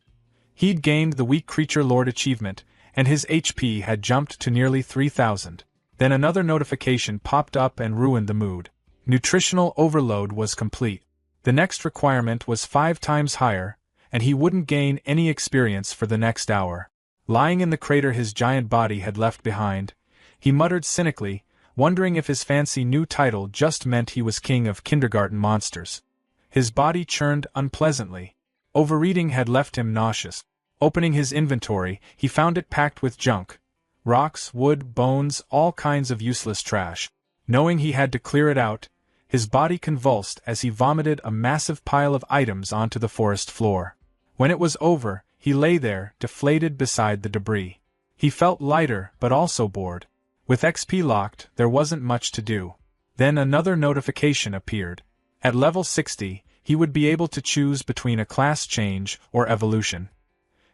He'd gained the Weak Creature Lord achievement, and his HP had jumped to nearly 3,000. Then another notification popped up and ruined the mood. Nutritional overload was complete. The next requirement was 5 times higher, and he wouldn't gain any experience for the next hour. Lying in the crater his giant body had left behind, he muttered cynically, wondering if his fancy new title just meant he was king of kindergarten monsters. His body churned unpleasantly. Overeating had left him nauseous. Opening his inventory, he found it packed with junk. Rocks, wood, bones, all kinds of useless trash. Knowing he had to clear it out, his body convulsed as he vomited a massive pile of items onto the forest floor. When it was over, he lay there, deflated beside the debris. He felt lighter, but also bored. With XP locked, there wasn't much to do. Then another notification appeared. At level 60, he would be able to choose between a class change or evolution.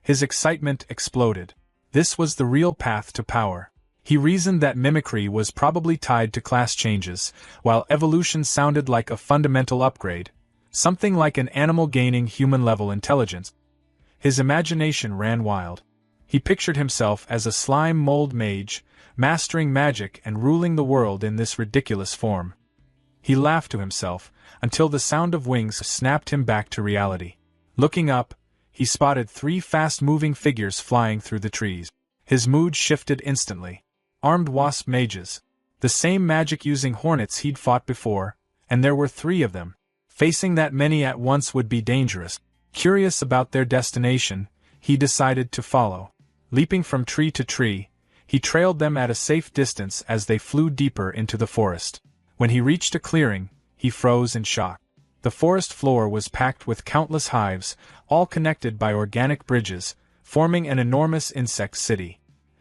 His excitement exploded. This was the real path to power. He reasoned that mimicry was probably tied to class changes, while evolution sounded like a fundamental upgrade, something like an animal gaining human-level intelligence. His imagination ran wild. He pictured himself as a slime mold mage, mastering magic and ruling the world in this ridiculous form. He laughed to himself, until the sound of wings snapped him back to reality. Looking up, he spotted 3 fast-moving figures flying through the trees. His mood shifted instantly. Armed wasp mages. The same magic-using hornets he'd fought before, and there were 3 of them. Facing that many at once would be dangerous. Curious about their destination, he decided to follow. Leaping from tree to tree, he trailed them at a safe distance as they flew deeper into the forest. When he reached a clearing, he froze in shock. The forest floor was packed with countless hives, all connected by organic bridges, forming an enormous insect city.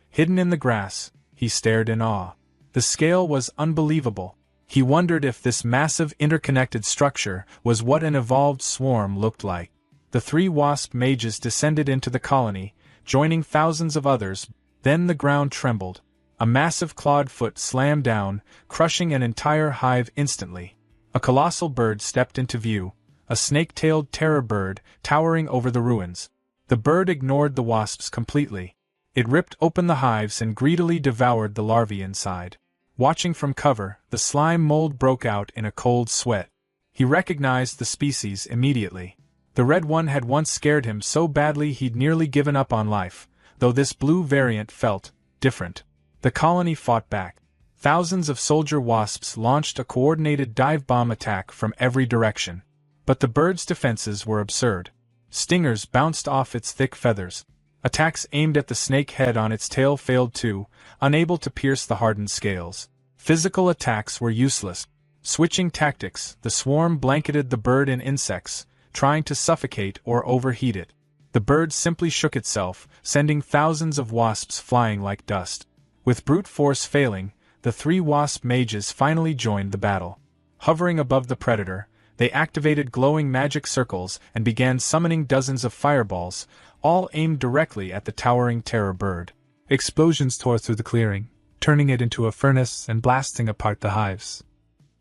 Hidden in the grass, he stared in awe. The scale was unbelievable. He wondered if this massive interconnected structure was what an evolved swarm looked like. The 3 wasp mages descended into the colony, joining thousands of others. Then the ground trembled. A massive clawed foot slammed down, crushing an entire hive instantly. A colossal bird stepped into view, a snake-tailed terror bird, towering over the ruins. The bird ignored the wasps completely. It ripped open the hives and greedily devoured the larvae inside. Watching from cover, the slime mold broke out in a cold sweat. He recognized the species immediately. The red one had once scared him so badly he'd nearly given up on life, though this blue variant felt different. The colony fought back. Thousands of soldier wasps launched a coordinated dive bomb attack from every direction. But the bird's defenses were absurd. Stingers bounced off its thick feathers. Attacks aimed at the snake head on its tail failed too, unable to pierce the hardened scales. Physical attacks were useless. Switching tactics, the swarm blanketed the bird in insects, trying to suffocate or overheat it. The bird simply shook itself, sending thousands of wasps flying like dust. With brute force failing, the 3 wasp mages finally joined the battle. Hovering above the predator, they activated glowing magic circles and began summoning dozens of fireballs, all aimed directly at the towering terror bird. Explosions tore through the clearing, turning it into a furnace and blasting apart the hives.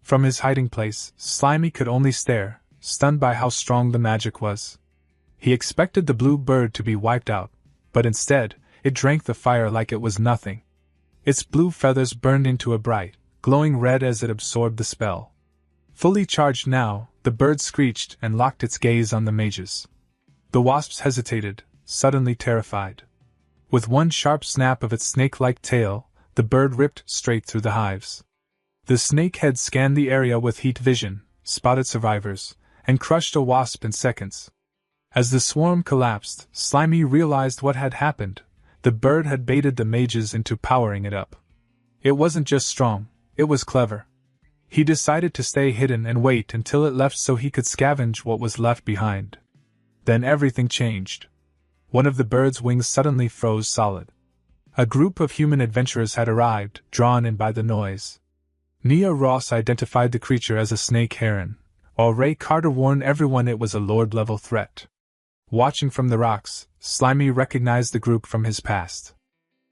From his hiding place, Slimy could only stare, stunned by how strong the magic was. He expected the blue bird to be wiped out, but instead, it drank the fire like it was nothing. Its blue feathers burned into a bright, glowing red as it absorbed the spell. Fully charged now, the bird screeched and locked its gaze on the mages. The wasps hesitated, suddenly terrified. With one sharp snap of its snake-like tail, the bird ripped straight through the hives. The snake head scanned the area with heat vision, spotted survivors, and crushed a wasp in seconds. As the swarm collapsed, Slimy realized what had happened. The bird had baited the mages into powering it up. It wasn't just strong, it was clever. He decided to stay hidden and wait until it left so he could scavenge what was left behind. Then everything changed. One of the bird's wings suddenly froze solid. A group of human adventurers had arrived, drawn in by the noise. Nia Ross identified the creature as a snake heron, while Ray Carter warned everyone it was a Lord-level threat. Watching from the rocks, Slimy recognized the group from his past.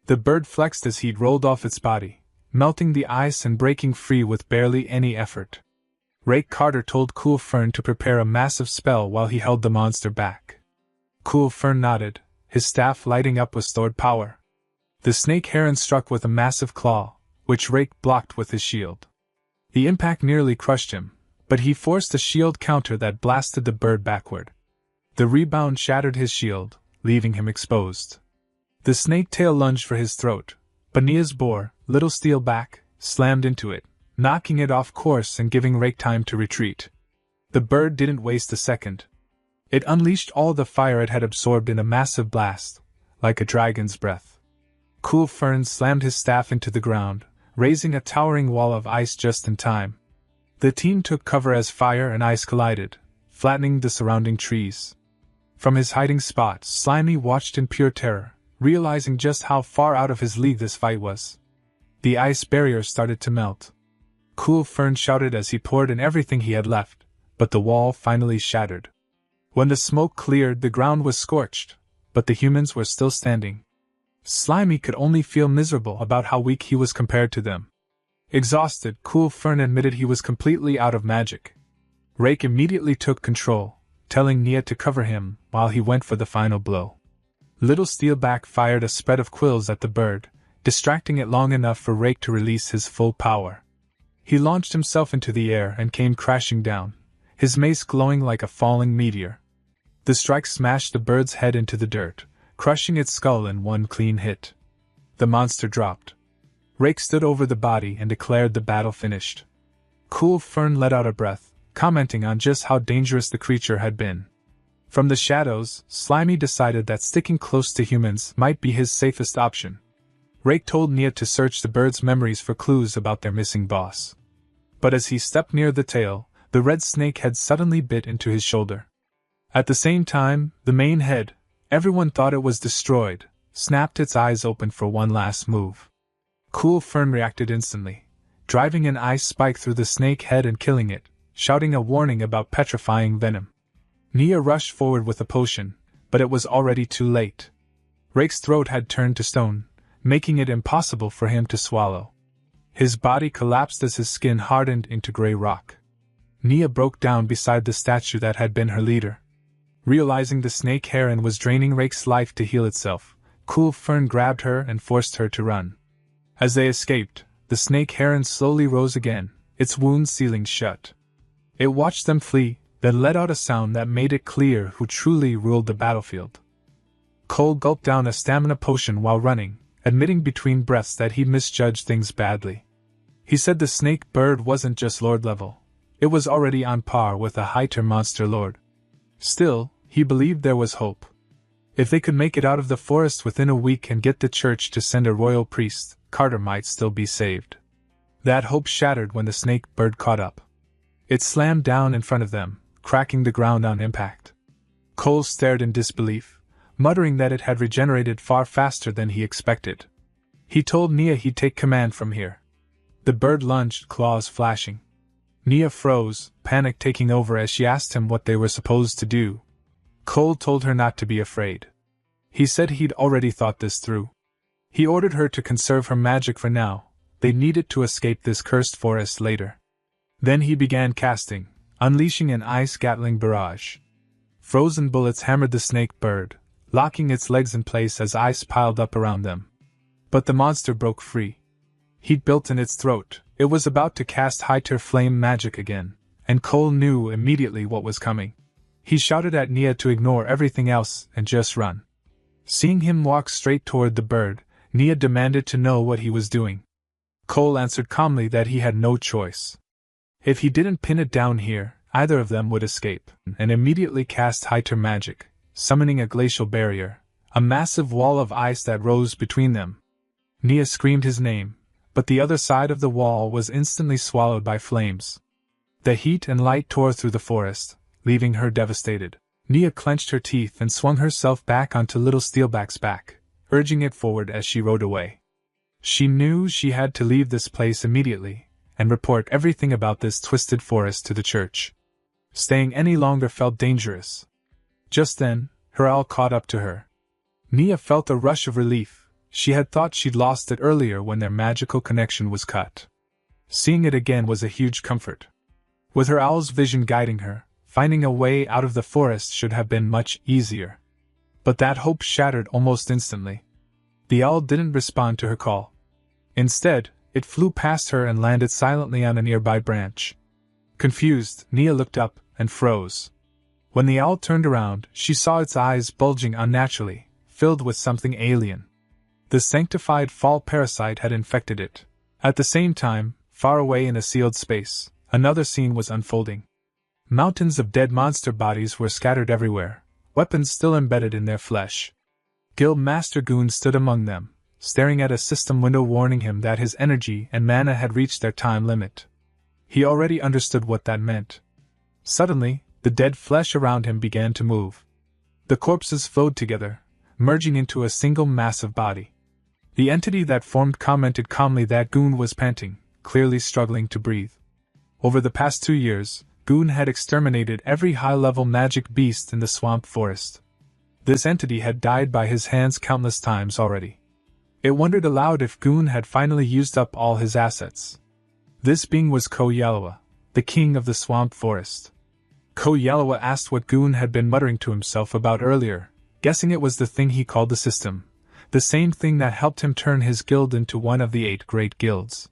The bird flexed as heat rolled off its body, melting the ice and breaking free with barely any effort. Ray Carter told Cool Fern to prepare a massive spell while he held the monster back. Cool Fern nodded, his staff lighting up with stored power. The snake heron struck with a massive claw, which Rake blocked with his shield. The impact nearly crushed him, but he forced a shield counter that blasted the bird backward. The rebound shattered his shield, leaving him exposed. The snake tail lunged for his throat, but Nia's boar, Little Steelback, slammed into it, knocking it off course and giving Rake time to retreat. The bird didn't waste a second. It unleashed all the fire it had absorbed in a massive blast, like a dragon's breath. Cool Fern slammed his staff into the ground, raising a towering wall of ice just in time. The team took cover as fire and ice collided, flattening the surrounding trees. From his hiding spot, Slimy watched in pure terror, realizing just how far out of his league this fight was. The ice barrier started to melt. Cool Fern shouted as he poured in everything he had left, but the wall finally shattered. When the smoke cleared, the ground was scorched, but the humans were still standing. Slimy could only feel miserable about how weak he was compared to them. Exhausted, Cool Fern admitted he was completely out of magic. Rake immediately took control, telling Nia to cover him while he went for the final blow. Little Steelback fired a spread of quills at the bird, distracting it long enough for Rake to release his full power. He launched himself into the air and came crashing down, his mace glowing like a falling meteor. The strike smashed the bird's head into the dirt, crushing its skull in one clean hit. The monster dropped. Rake stood over the body and declared the battle finished. Cool Fern let out a breath, commenting on just how dangerous the creature had been. From the shadows, Slimy decided that sticking close to humans might be his safest option. Rake told Nia to search the bird's memories for clues about their missing boss. But as he stepped near the tail, the red snake head suddenly bit into his shoulder. At the same time, the main head, everyone thought it was destroyed, snapped its eyes open for one last move. Cool Fern reacted instantly, driving an ice spike through the snake head and killing it, shouting a warning about petrifying venom. Nia rushed forward with a potion, but it was already too late. Rake's throat had turned to stone, making it impossible for him to swallow. His body collapsed as his skin hardened into gray rock. Nia broke down beside the statue that had been her leader. Realizing the snake heron was draining Rake's life to heal itself, Cool Fern grabbed her and forced her to run. As they escaped, the snake heron slowly rose again, its wounds sealing shut. It watched them flee, then let out a sound that made it clear who truly ruled the battlefield. Cole gulped down a stamina potion while running, admitting between breaths that he misjudged things badly. He said the snake bird wasn't just lord level, it was already on par with a high-tier monster lord. Still, he believed there was hope. If they could make it out of the forest within a week and get the church to send a royal priest, Carter might still be saved. That hope shattered when the snake bird caught up. It slammed down in front of them, cracking the ground on impact. Cole stared in disbelief, muttering that it had regenerated far faster than he expected. He told Nia he'd take command from here. The bird lunged, claws flashing. Nia froze, panic taking over as she asked him what they were supposed to do. Cole told her not to be afraid. He said he'd already thought this through. He ordered her to conserve her magic for now, they needed to escape this cursed forest later. Then he began casting, unleashing an ice Gatling barrage. Frozen bullets hammered the snake bird, locking its legs in place as ice piled up around them. But the monster broke free. Heat built in its throat, it was about to cast high-tier flame magic again, and Cole knew immediately what was coming. He shouted at Nia to ignore everything else and just run. Seeing him walk straight toward the bird, Nia demanded to know what he was doing. Cole answered calmly that he had no choice. If he didn't pin it down here, either of them would escape, and immediately cast high-tier magic, summoning a glacial barrier, a massive wall of ice that rose between them. Nia screamed his name, but the other side of the wall was instantly swallowed by flames. The heat and light tore through the forest, leaving her devastated. Nia clenched her teeth and swung herself back onto Little Steelback's back, urging it forward as she rode away. She knew she had to leave this place immediately, and report everything about this twisted forest to the church. Staying any longer felt dangerous. Just then, her owl caught up to her. Nia felt a rush of relief. She had thought she'd lost it earlier when their magical connection was cut. Seeing it again was a huge comfort. With her owl's vision guiding her, finding a way out of the forest should have been much easier. But that hope shattered almost instantly. The owl didn't respond to her call. Instead, it flew past her and landed silently on a nearby branch. Confused, Nia looked up and froze. When the owl turned around, she saw its eyes bulging unnaturally, filled with something alien. The sanctified fall parasite had infected it. At the same time, far away in a sealed space, another scene was unfolding. Mountains of dead monster bodies were scattered everywhere, weapons still embedded in their flesh. Guild Master Goon stood among them, staring at a system window warning him that his energy and mana had reached their time limit. He already understood what that meant. Suddenly, the dead flesh around him began to move. The corpses flowed together, merging into a single massive body. The entity that formed commented calmly that Goon was panting, clearly struggling to breathe. Over the past 2 years, Goon had exterminated every high-level magic beast in the swamp forest. This entity had died by his hands countless times already. It wondered aloud if Goon had finally used up all his assets. This being was Yahello, the king of the swamp forest. Yahello asked what Goon had been muttering to himself about earlier, guessing it was the thing he called the system, the same thing that helped him turn his guild into one of the 8 great guilds.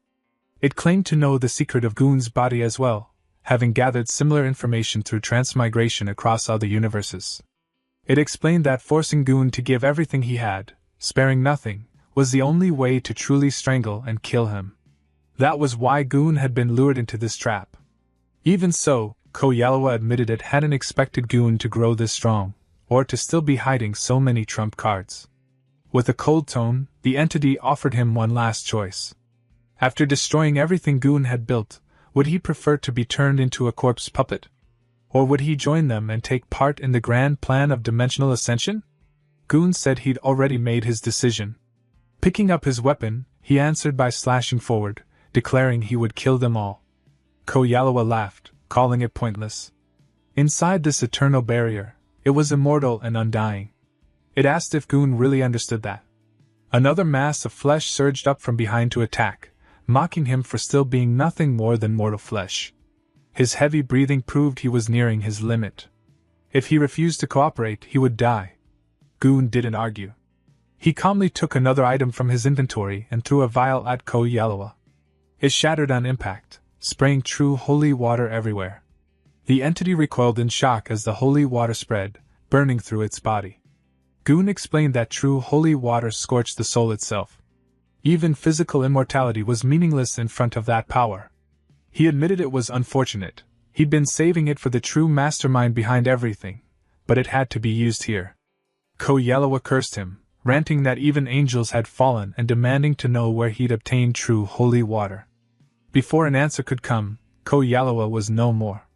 It claimed to know the secret of Goon's body as well, having gathered similar information through transmigration across other universes. It explained that forcing Goon to give everything he had, sparing nothing, was the only way to truly strangle and kill him. That was why Goon had been lured into this trap. Even so, Yahello admitted it hadn't expected Goon to grow this strong, or to still be hiding so many trump cards. With a cold tone, the entity offered him one last choice. After destroying everything Goon had built, would he prefer to be turned into a corpse puppet? Or would he join them and take part in the grand plan of dimensional ascension? Goon said he'd already made his decision. Picking up his weapon, he answered by slashing forward, declaring he would kill them all. Yahello laughed, calling it pointless. Inside this eternal barrier, it was immortal and undying. It asked if Goon really understood that. Another mass of flesh surged up from behind to attack, mocking him for still being nothing more than mortal flesh. His heavy breathing proved he was nearing his limit. If he refused to cooperate, he would die. Goon didn't argue. He calmly took another item from his inventory and threw a vial at Yahello. It shattered on impact, spraying true holy water everywhere. The entity recoiled in shock as the holy water spread, burning through its body. Goon explained that true holy water scorched the soul itself. Even physical immortality was meaningless in front of that power. He admitted it was unfortunate. He'd been saving it for the true mastermind behind everything, but it had to be used here. Yahello cursed him, ranting that even angels had fallen and demanding to know where he'd obtained true holy water. Before an answer could come, Yahello was no more.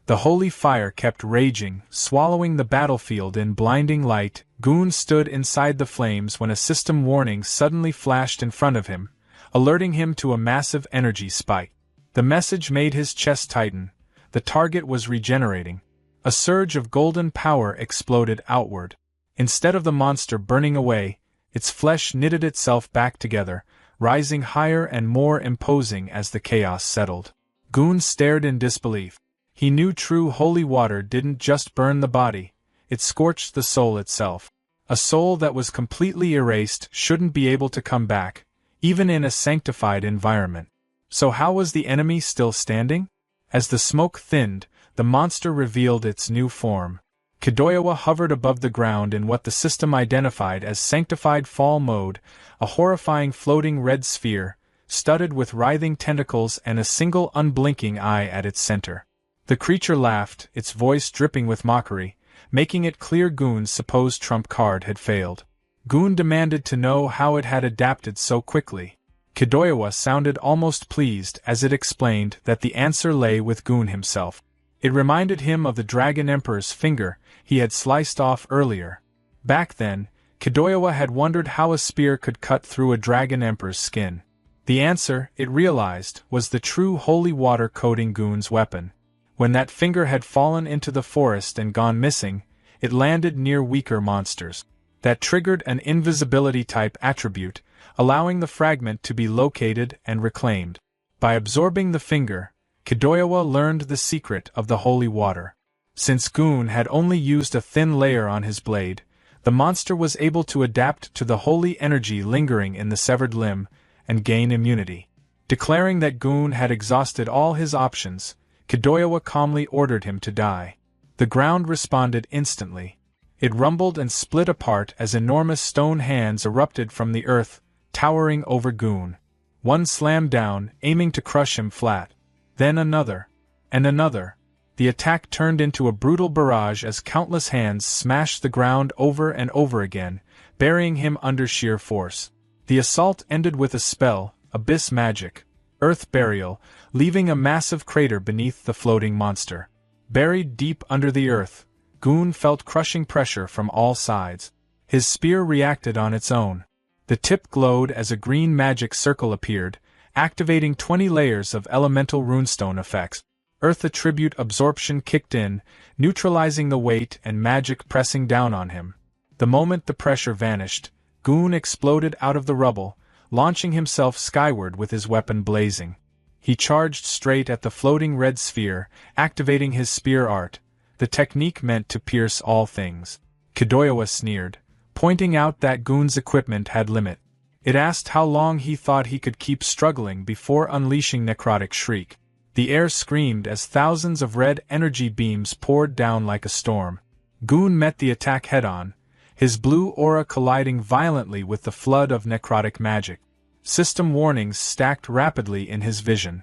The holy fire kept raging, swallowing the battlefield in blinding light. Goon stood inside the flames when a system warning suddenly flashed in front of him, alerting him to a massive energy spike. The message made his chest tighten. The target was regenerating. A surge of golden power exploded outward. Instead of the monster burning away, its flesh knitted itself back together, rising higher and more imposing as the chaos settled. Goon stared in disbelief. He knew true holy water didn't just burn the body, it scorched the soul itself. A soul that was completely erased shouldn't be able to come back, even in a sanctified environment. So how was the enemy still standing? As the smoke thinned, the monster revealed its new form. Yahello hovered above the ground in what the system identified as sanctified fall mode, a horrifying floating red sphere, studded with writhing tentacles and a single unblinking eye at its center. The creature laughed, its voice dripping with mockery, making it clear Goon's supposed trump card had failed. Goon demanded to know how it had adapted so quickly. Yahello sounded almost pleased as it explained that the answer lay with Goon himself. It reminded him of the Dragon Emperor's finger he had sliced off earlier. Back then, Yahello had wondered how a spear could cut through a Dragon Emperor's skin. The answer, it realized, was the true holy water coating Goon's weapon. When that finger had fallen into the forest and gone missing, it landed near weaker monsters. That triggered an invisibility-type attribute, allowing the fragment to be located and reclaimed. By absorbing the finger, Yahello learned the secret of the holy water. Since Goon had only used a thin layer on his blade, the monster was able to adapt to the holy energy lingering in the severed limb, and gain immunity. Declaring that Goon had exhausted all his options, Yahello calmly ordered him to die. The ground responded instantly. It rumbled and split apart as enormous stone hands erupted from the earth, towering over Goon. One slammed down, aiming to crush him flat. Then another. And another. The attack turned into a brutal barrage as countless hands smashed the ground over and over again, burying him under sheer force. The assault ended with a spell, abyss magic, earth burial, leaving a massive crater beneath the floating monster. Buried deep under the earth, Goon felt crushing pressure from all sides. His spear reacted on its own. The tip glowed as a green magic circle appeared, activating 20 layers of elemental runestone effects. Earth attribute absorption kicked in, neutralizing the weight and magic pressing down on him. The moment the pressure vanished, Goon exploded out of the rubble, launching himself skyward with his weapon blazing. He charged straight at the floating red sphere, activating his spear art, the technique meant to pierce all things. Kidoyawa sneered, pointing out that Goon's equipment had limit. It asked how long he thought he could keep struggling before unleashing necrotic shriek. The air screamed as thousands of red energy beams poured down like a storm. Goon met the attack head-on, his blue aura colliding violently with the flood of necrotic magic. System warnings stacked rapidly in his vision.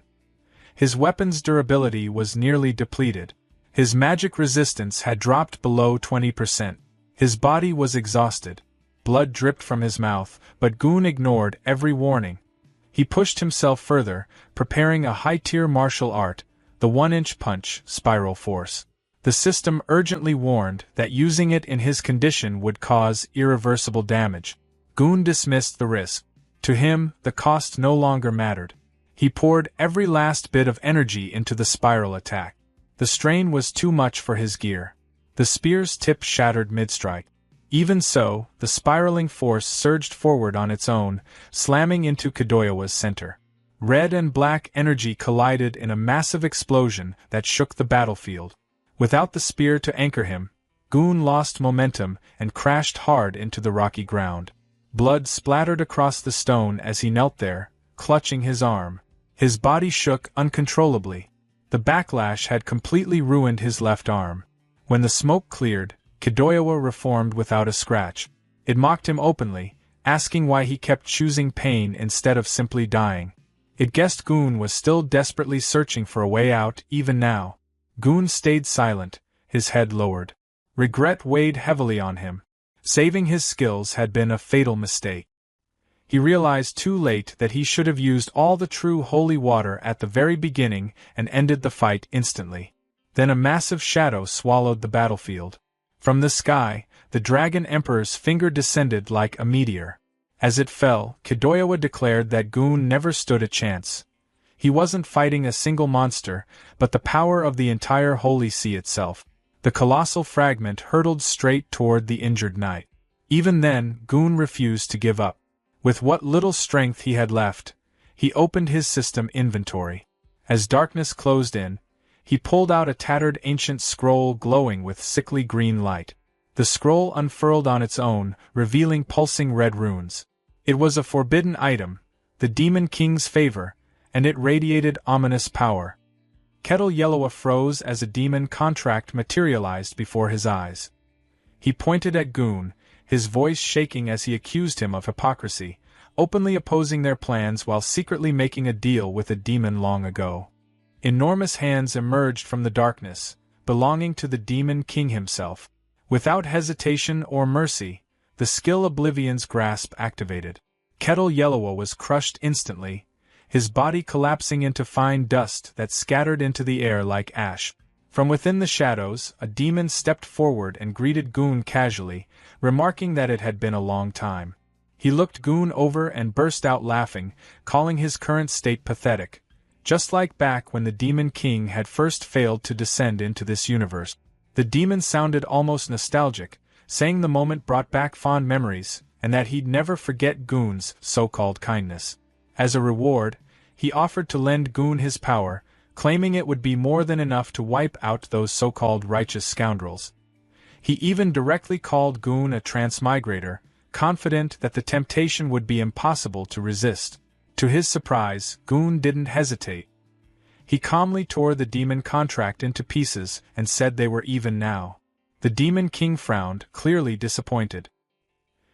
His weapon's durability was nearly depleted. His magic resistance had dropped below 20%. His body was exhausted. Blood dripped from his mouth, but Goon ignored every warning. He pushed himself further, preparing a high-tier martial art, the 1-inch punch, Spiral Force. The system urgently warned that using it in his condition would cause irreversible damage. Goon dismissed the risk. To him, the cost no longer mattered. He poured every last bit of energy into the spiral attack. The strain was too much for his gear. The spear's tip shattered mid-strike. Even so, the spiraling force surged forward on its own, slamming into Kidoyawa's center. Red and black energy collided in a massive explosion that shook the battlefield. Without the spear to anchor him, Goon lost momentum and crashed hard into the rocky ground. Blood splattered across the stone as he knelt there, clutching his arm. His body shook uncontrollably. The backlash had completely ruined his left arm. When the smoke cleared, Kidoyawa reformed without a scratch. It mocked him openly, asking why he kept choosing pain instead of simply dying. It guessed Goon was still desperately searching for a way out even now. Goon stayed silent, his head lowered. Regret weighed heavily on him. Saving his skills had been a fatal mistake. He realized too late that he should have used all the true holy water at the very beginning and ended the fight instantly. Then a massive shadow swallowed the battlefield. From the sky, the Dragon Emperor's finger descended like a meteor. As it fell, Kidoyawa declared that Goon never stood a chance. He wasn't fighting a single monster, but the power of the entire Holy Sea itself. The colossal fragment hurtled straight toward the injured knight. Even then, Goon refused to give up. With what little strength he had left, he opened his system inventory. As darkness closed in, he pulled out a tattered ancient scroll glowing with sickly green light. The scroll unfurled on its own, revealing pulsing red runes. It was a forbidden item, the Demon King's favor, and it radiated ominous power. Kettle Yellow froze as a demon contract materialized before his eyes. He pointed at Goon, his voice shaking as he accused him of hypocrisy, openly opposing their plans while secretly making a deal with a demon long ago. Enormous hands emerged from the darkness, belonging to the Demon King himself. Without hesitation or mercy, the skill Oblivion's grasp activated. Kettle Yellow was crushed instantly, his body collapsing into fine dust that scattered into the air like ash. From within the shadows, a demon stepped forward and greeted Goon casually, remarking that it had been a long time. He looked Goon over and burst out laughing, calling his current state pathetic, just like back when the Demon King had first failed to descend into this universe. The demon sounded almost nostalgic, saying the moment brought back fond memories, and that he'd never forget Goon's so-called kindness. As a reward, he offered to lend Goon his power, claiming it would be more than enough to wipe out those so-called righteous scoundrels. He even directly called Goon a transmigrator, confident that the temptation would be impossible to resist. To his surprise, Goon didn't hesitate. He calmly tore the demon contract into pieces and said they were even now. The Demon King frowned, clearly disappointed.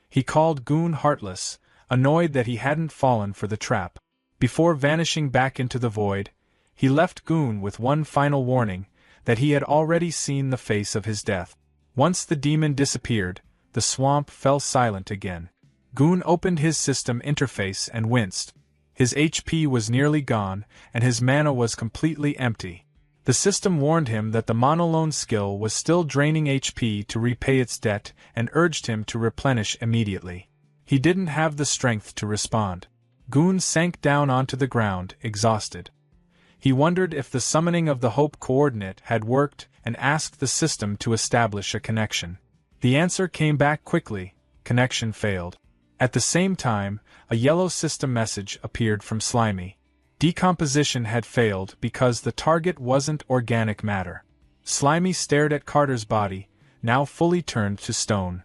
He called Goon heartless, annoyed that he hadn't fallen for the trap. Before vanishing back into the void, he left Goon with one final warning, that he had already seen the face of his death. Once the demon disappeared, the swamp fell silent again. Goon opened his system interface and winced. His HP was nearly gone, and his mana was completely empty. The system warned him that the monolone skill was still draining HP to repay its debt and urged him to replenish immediately. He didn't have the strength to respond. Goon sank down onto the ground, exhausted. He wondered if the summoning of the Hope coordinate had worked and asked the system to establish a connection. The answer came back quickly: connection failed. At the same time, a yellow system message appeared from Slimy. Decomposition had failed because the target wasn't organic matter. Slimy stared at Carter's body, now fully turned to stone.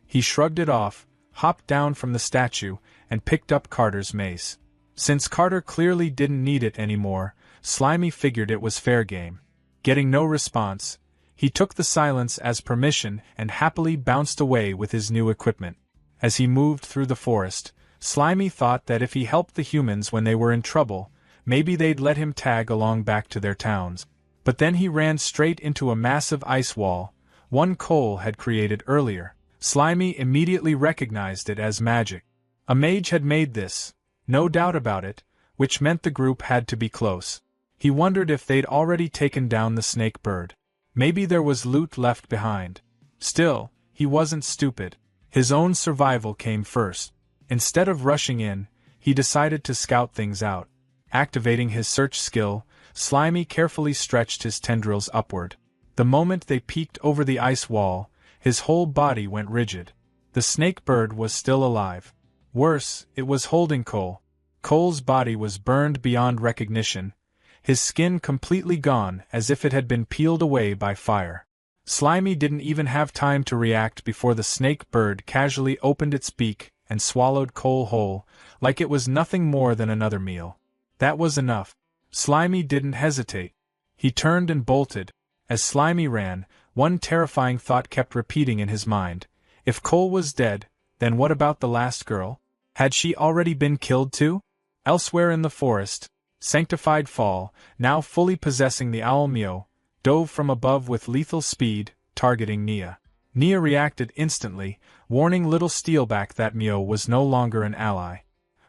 He shrugged it off, hopped down from the statue, and picked up Carter's mace. Since Carter clearly didn't need it anymore, Slimy figured it was fair game. Getting no response, he took the silence as permission and happily bounced away with his new equipment. As he moved through the forest, Slimy thought that if he helped the humans when they were in trouble, maybe they'd let him tag along back to their towns. But then he ran straight into a massive ice wall, one Cole had created earlier. Slimy immediately recognized it as magic. A mage had made this, no doubt about it, which meant the group had to be close. He wondered if they'd already taken down the snake bird. Maybe there was loot left behind. Still, he wasn't stupid. His own survival came first. Instead of rushing in, he decided to scout things out. Activating his search skill, Slimy carefully stretched his tendrils upward. The moment they peeked over the ice wall, his whole body went rigid. The snake bird was still alive. Worse, it was holding Cole. Cole's body was burned beyond recognition, his skin completely gone as if it had been peeled away by fire. Slimy didn't even have time to react before the snake bird casually opened its beak and swallowed Cole whole, like it was nothing more than another meal. That was enough. Slimy didn't hesitate. He turned and bolted. As Slimy ran, one terrifying thought kept repeating in his mind. If Cole was dead, then what about the last girl? Had she already been killed too? Elsewhere in the forest, Sanctified Fall, now fully possessing the owl Mio, dove from above with lethal speed, targeting Nia. Nia reacted instantly, warning little Steelback that Mio was no longer an ally.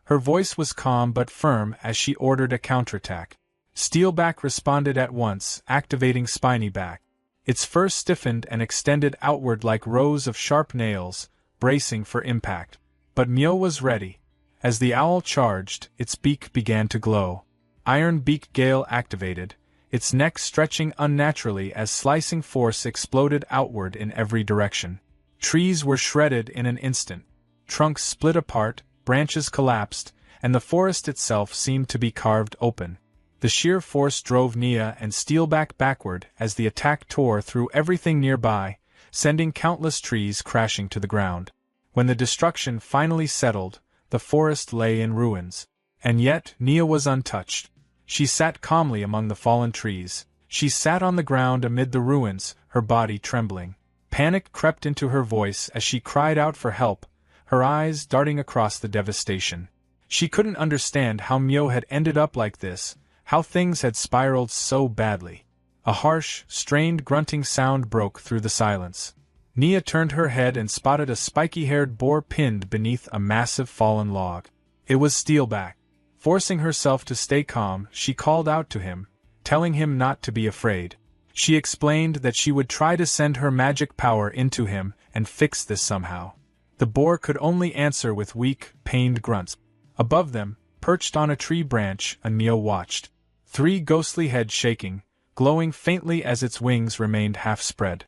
Her voice was calm but firm as she ordered a counterattack. Steelback responded at once, activating Spinyback. Its fur stiffened and extended outward like rows of sharp nails, bracing for impact. But Mio was ready. As the owl charged, its beak began to glow. Iron Beak Gale activated, its neck stretching unnaturally as slicing force exploded outward in every direction. Trees were shredded in an instant. Trunks split apart, branches collapsed, and the forest itself seemed to be carved open. The sheer force drove Nia and Steelback backward as the attack tore through everything nearby, sending countless trees crashing to the ground. When the destruction finally settled, the forest lay in ruins. And yet, Nia was untouched. She sat calmly among the fallen trees. She sat on the ground amid the ruins, her body trembling. Panic crept into her voice as she cried out for help, her eyes darting across the devastation. She couldn't understand how Mio had ended up like this, how things had spiraled so badly. A harsh, strained grunting sound broke through the silence. Nia turned her head and spotted a spiky-haired boar pinned beneath a massive fallen log. It was Steelback. Forcing herself to stay calm, she called out to him, telling him not to be afraid. She explained that she would try to send her magic power into him and fix this somehow. The boar could only answer with weak, pained grunts. Above them, perched on a tree branch, Mio watched. 3 ghostly heads shaking, glowing faintly as its wings remained half spread.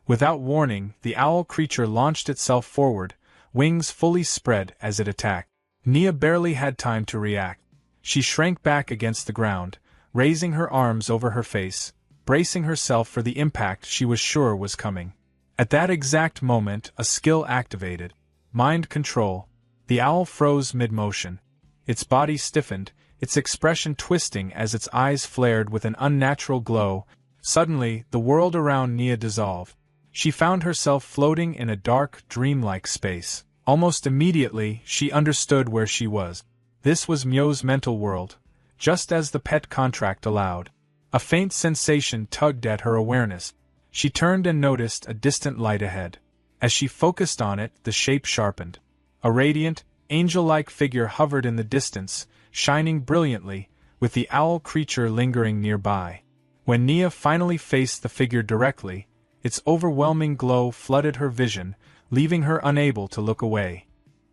Without warning, the owl creature launched itself forward, wings fully spread as it attacked. Nia barely had time to react. She shrank back against the ground, raising her arms over her face, bracing herself for the impact she was sure was coming. At that exact moment, a skill activated. Mind control. The owl froze mid-motion. Its body stiffened, its expression twisting as its eyes flared with an unnatural glow. Suddenly, the world around Nia dissolved. She found herself floating in a dark, dreamlike space. Almost immediately, she understood where she was. This was Myo's mental world, just as the pet contract allowed. A faint sensation tugged at her awareness. She turned and noticed a distant light ahead. As she focused on it, the shape sharpened. A radiant, angel-like figure hovered in the distance, shining brilliantly, with the owl creature lingering nearby. When Nia finally faced the figure directly, its overwhelming glow flooded her vision, leaving her unable to look away.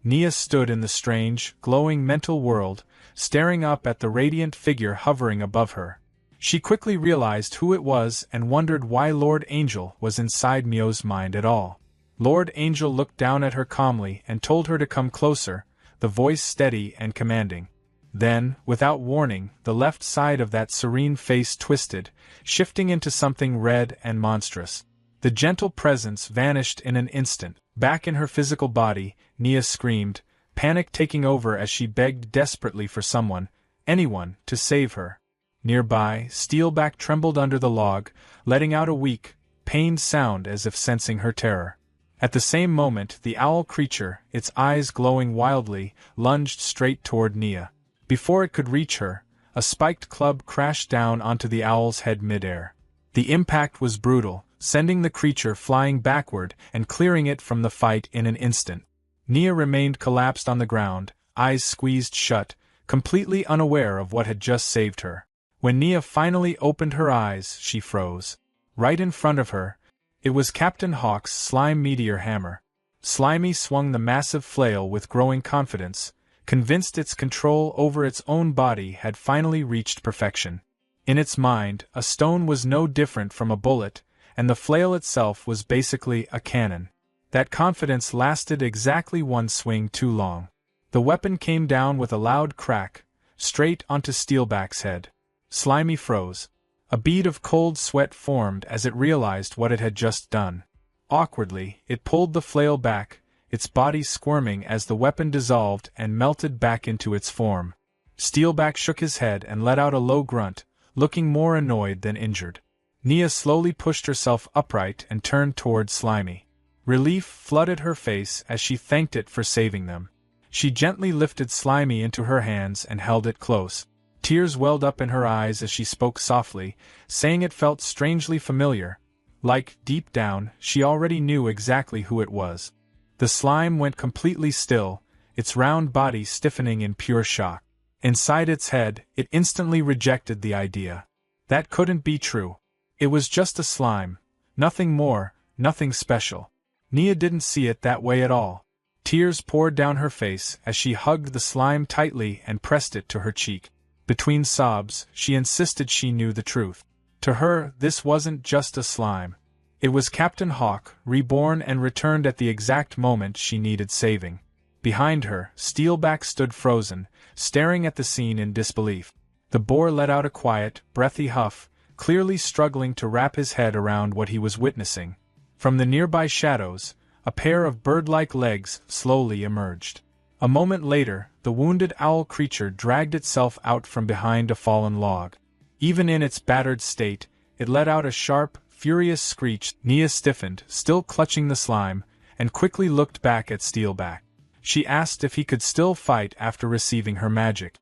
Nia stood in the strange, glowing mental world, staring up at the radiant figure hovering above her. She quickly realized who it was and wondered why Lord Angel was inside Myo's mind at all. Lord Angel looked down at her calmly and told her to come closer, the voice steady and commanding. Then, without warning, the left side of that serene face twisted, shifting into something red and monstrous. The gentle presence vanished in an instant. Back in her physical body, Nia screamed, panic taking over as she begged desperately for someone, anyone, to save her. Nearby, Steelback trembled under the log, letting out a weak, pained sound as if sensing her terror. At the same moment, the owl creature, its eyes glowing wildly, lunged straight toward Nia. Before it could reach her, a spiked club crashed down onto the owl's head midair. The impact was brutal, sending the creature flying backward and clearing it from the fight in an instant. Nia remained collapsed on the ground, eyes squeezed shut, completely unaware of what had just saved her. When Nia finally opened her eyes, she froze. Right in front of her, it was Captain Hawk's slime meteor hammer. Slimy swung the massive flail with growing confidence, convinced its control over its own body had finally reached perfection. In its mind, a stone was no different from a bullet, and the flail itself was basically a cannon. That confidence lasted exactly one swing too long. The weapon came down with a loud crack, straight onto Steelback's head. Slimy froze. A bead of cold sweat formed as it realized what it had just done. Awkwardly, it pulled the flail back, its body squirming as the weapon dissolved and melted back into its form. Steelback shook his head and let out a low grunt, looking more annoyed than injured. Nia slowly pushed herself upright and turned toward Slimy. Relief flooded her face as she thanked it for saving them. She gently lifted Slimy into her hands and held it close. Tears welled up in her eyes as she spoke softly, saying it felt strangely familiar. Like, deep down, she already knew exactly who it was. The slime went completely still, its round body stiffening in pure shock. Inside its head, it instantly rejected the idea. That couldn't be true. It was just a slime. Nothing more, nothing special. Nia didn't see it that way at all. Tears poured down her face as she hugged the slime tightly and pressed it to her cheek. Between sobs, she insisted she knew the truth. To her, this wasn't just a slime. It was Captain Hawk, reborn and returned at the exact moment she needed saving. Behind her, Steelback stood frozen, staring at the scene in disbelief. The boar let out a quiet, breathy huff, clearly struggling to wrap his head around what he was witnessing. From the nearby shadows, a pair of bird-like legs slowly emerged. A moment later, the wounded owl creature dragged itself out from behind a fallen log. Even in its battered state, it let out a sharp, furious screech. Nia stiffened, still clutching the slime, and quickly looked back at Steelback. She asked if he could still fight after receiving her magic.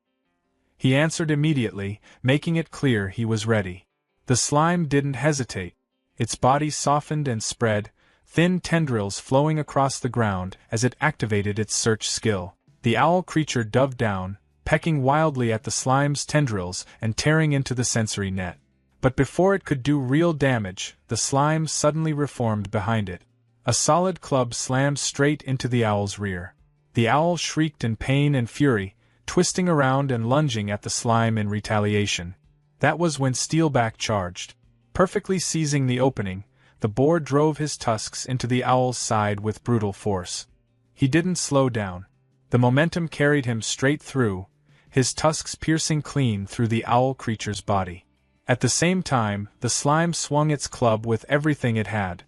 He answered immediately, making it clear he was ready. The slime didn't hesitate. Its body softened and spread, thin tendrils flowing across the ground as it activated its search skill. The owl creature dove down, pecking wildly at the slime's tendrils and tearing into the sensory net. But before it could do real damage, the slime suddenly reformed behind it. A solid club slammed straight into the owl's rear. The owl shrieked in pain and fury, twisting around and lunging at the slime in retaliation. That was when Steelback charged. Perfectly seizing the opening, the boar drove his tusks into the owl's side with brutal force. He didn't slow down. The momentum carried him straight through, his tusks piercing clean through the owl creature's body. At the same time, the slime swung its club with everything it had.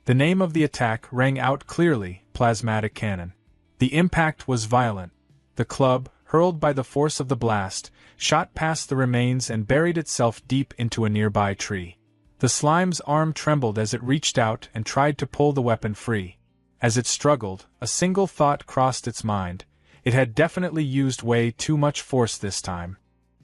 The name of the attack rang out clearly, plasmatic cannon. The impact was violent. The club, hurled by the force of the blast, shot past the remains and buried itself deep into a nearby tree. The slime's arm trembled as it reached out and tried to pull the weapon free. As it struggled, a single thought crossed its mind. It had definitely used way too much force this time.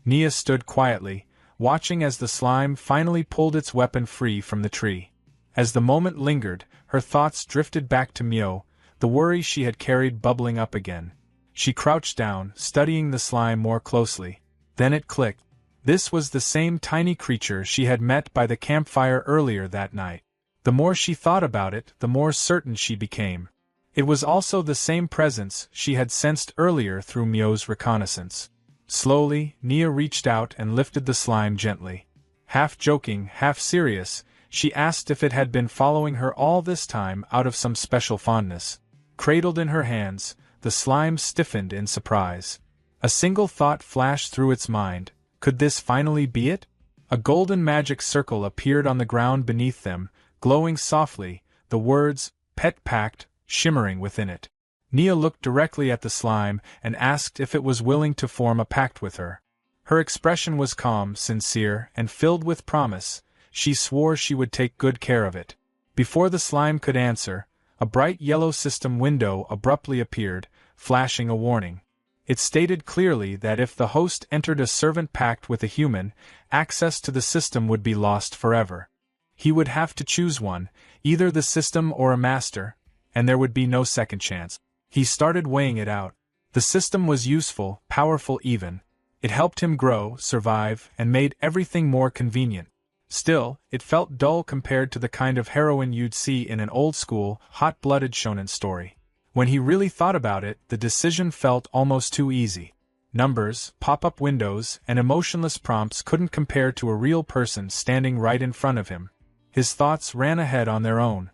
Nia stood quietly, watching as the slime finally pulled its weapon free from the tree. As the moment lingered, her thoughts drifted back to Myo, the worry she had carried bubbling up again. She crouched down, studying the slime more closely. Then it clicked. This was the same tiny creature she had met by the campfire earlier that night. The more she thought about it, the more certain she became. It was also the same presence she had sensed earlier through Myo's reconnaissance. Slowly, Nia reached out and lifted the slime gently. Half joking, half serious, she asked if it had been following her all this time out of some special fondness. Cradled in her hands, the slime stiffened in surprise. A single thought flashed through its mind. Could this finally be it? A golden magic circle appeared on the ground beneath them, glowing softly, the words, "Pet Pact," shimmering within it. Nia looked directly at the slime and asked if it was willing to form a pact with her. Her expression was calm, sincere, and filled with promise. She swore she would take good care of it. Before the slime could answer, a bright yellow system window abruptly appeared, flashing a warning. It stated clearly that if the host entered a servant pact with a human, access to the system would be lost forever. He would have to choose one, either the system or a master, and there would be no second chance. He started weighing it out. The system was useful, powerful even. It helped him grow, survive, and made everything more convenient. Still, it felt dull compared to the kind of heroine you'd see in an old-school, hot-blooded shonen story. When he really thought about it, the decision felt almost too easy. Numbers, pop-up windows, and emotionless prompts couldn't compare to a real person standing right in front of him. His thoughts ran ahead on their own.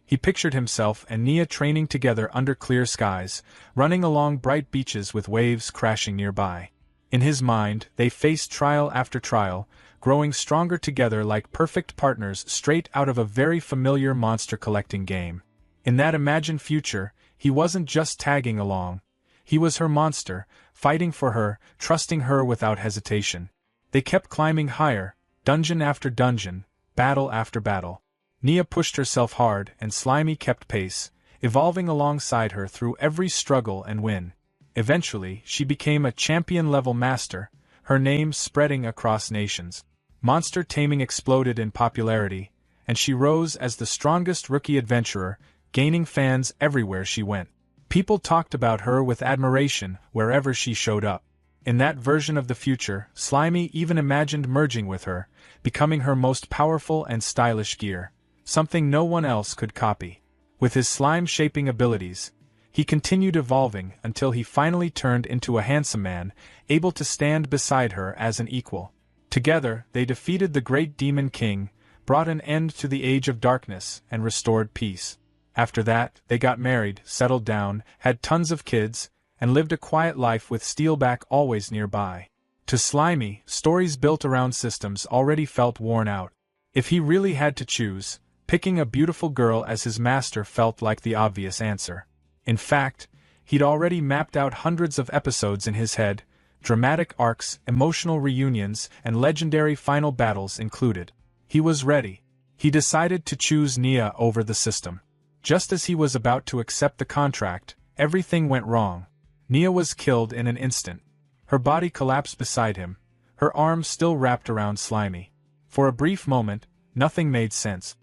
He pictured himself and Nia training together under clear skies, running along bright beaches with waves crashing nearby. In his mind, they faced trial after trial, growing stronger together like perfect partners straight out of a very familiar monster-collecting game. In that imagined future, he wasn't just tagging along. He was her monster, fighting for her, trusting her without hesitation. They kept climbing higher, dungeon after dungeon, battle after battle. Nia pushed herself hard and Slimy kept pace, evolving alongside her through every struggle and win. Eventually, she became a champion-level master, her name spreading across nations. Monster taming exploded in popularity, and she rose as the strongest rookie adventurer, gaining fans everywhere she went. People talked about her with admiration wherever she showed up. In that version of the future, Slimy even imagined merging with her, becoming her most powerful and stylish gear, something no one else could copy. With his slime-shaping abilities, he continued evolving until he finally turned into a handsome man, able to stand beside her as an equal. Together, they defeated the great demon king, brought an end to the age of darkness, and restored peace. After that, they got married, settled down, had tons of kids, and lived a quiet life with Steelback always nearby. To Slimy, stories built around systems already felt worn out. If he really had to choose, picking a beautiful girl as his master felt like the obvious answer. In fact, he'd already mapped out hundreds of episodes in his head, dramatic arcs, emotional reunions, and legendary final battles included. He was ready. He decided to choose Nia over the system. Just as he was about to accept the contract, everything went wrong. Nia was killed in an instant. Her body collapsed beside him, her arms still wrapped around Slimy. For a brief moment, nothing made sense.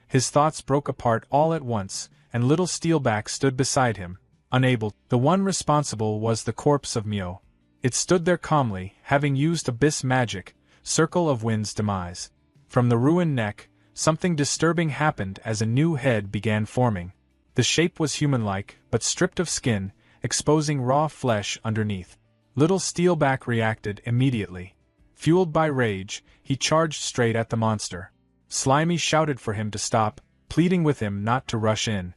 His thoughts broke apart all at once, and little Steelback stood beside him, unable. The one responsible was the corpse of Myo. It stood there calmly, having used abyss magic, Circle of Wind's demise. From the ruined neck, something disturbing happened as a new head began forming. The shape was human-like, but stripped of skin, exposing raw flesh underneath. Little Steelback reacted immediately. Fueled by rage, he charged straight at the monster. Slimy shouted for him to stop, pleading with him not to rush in.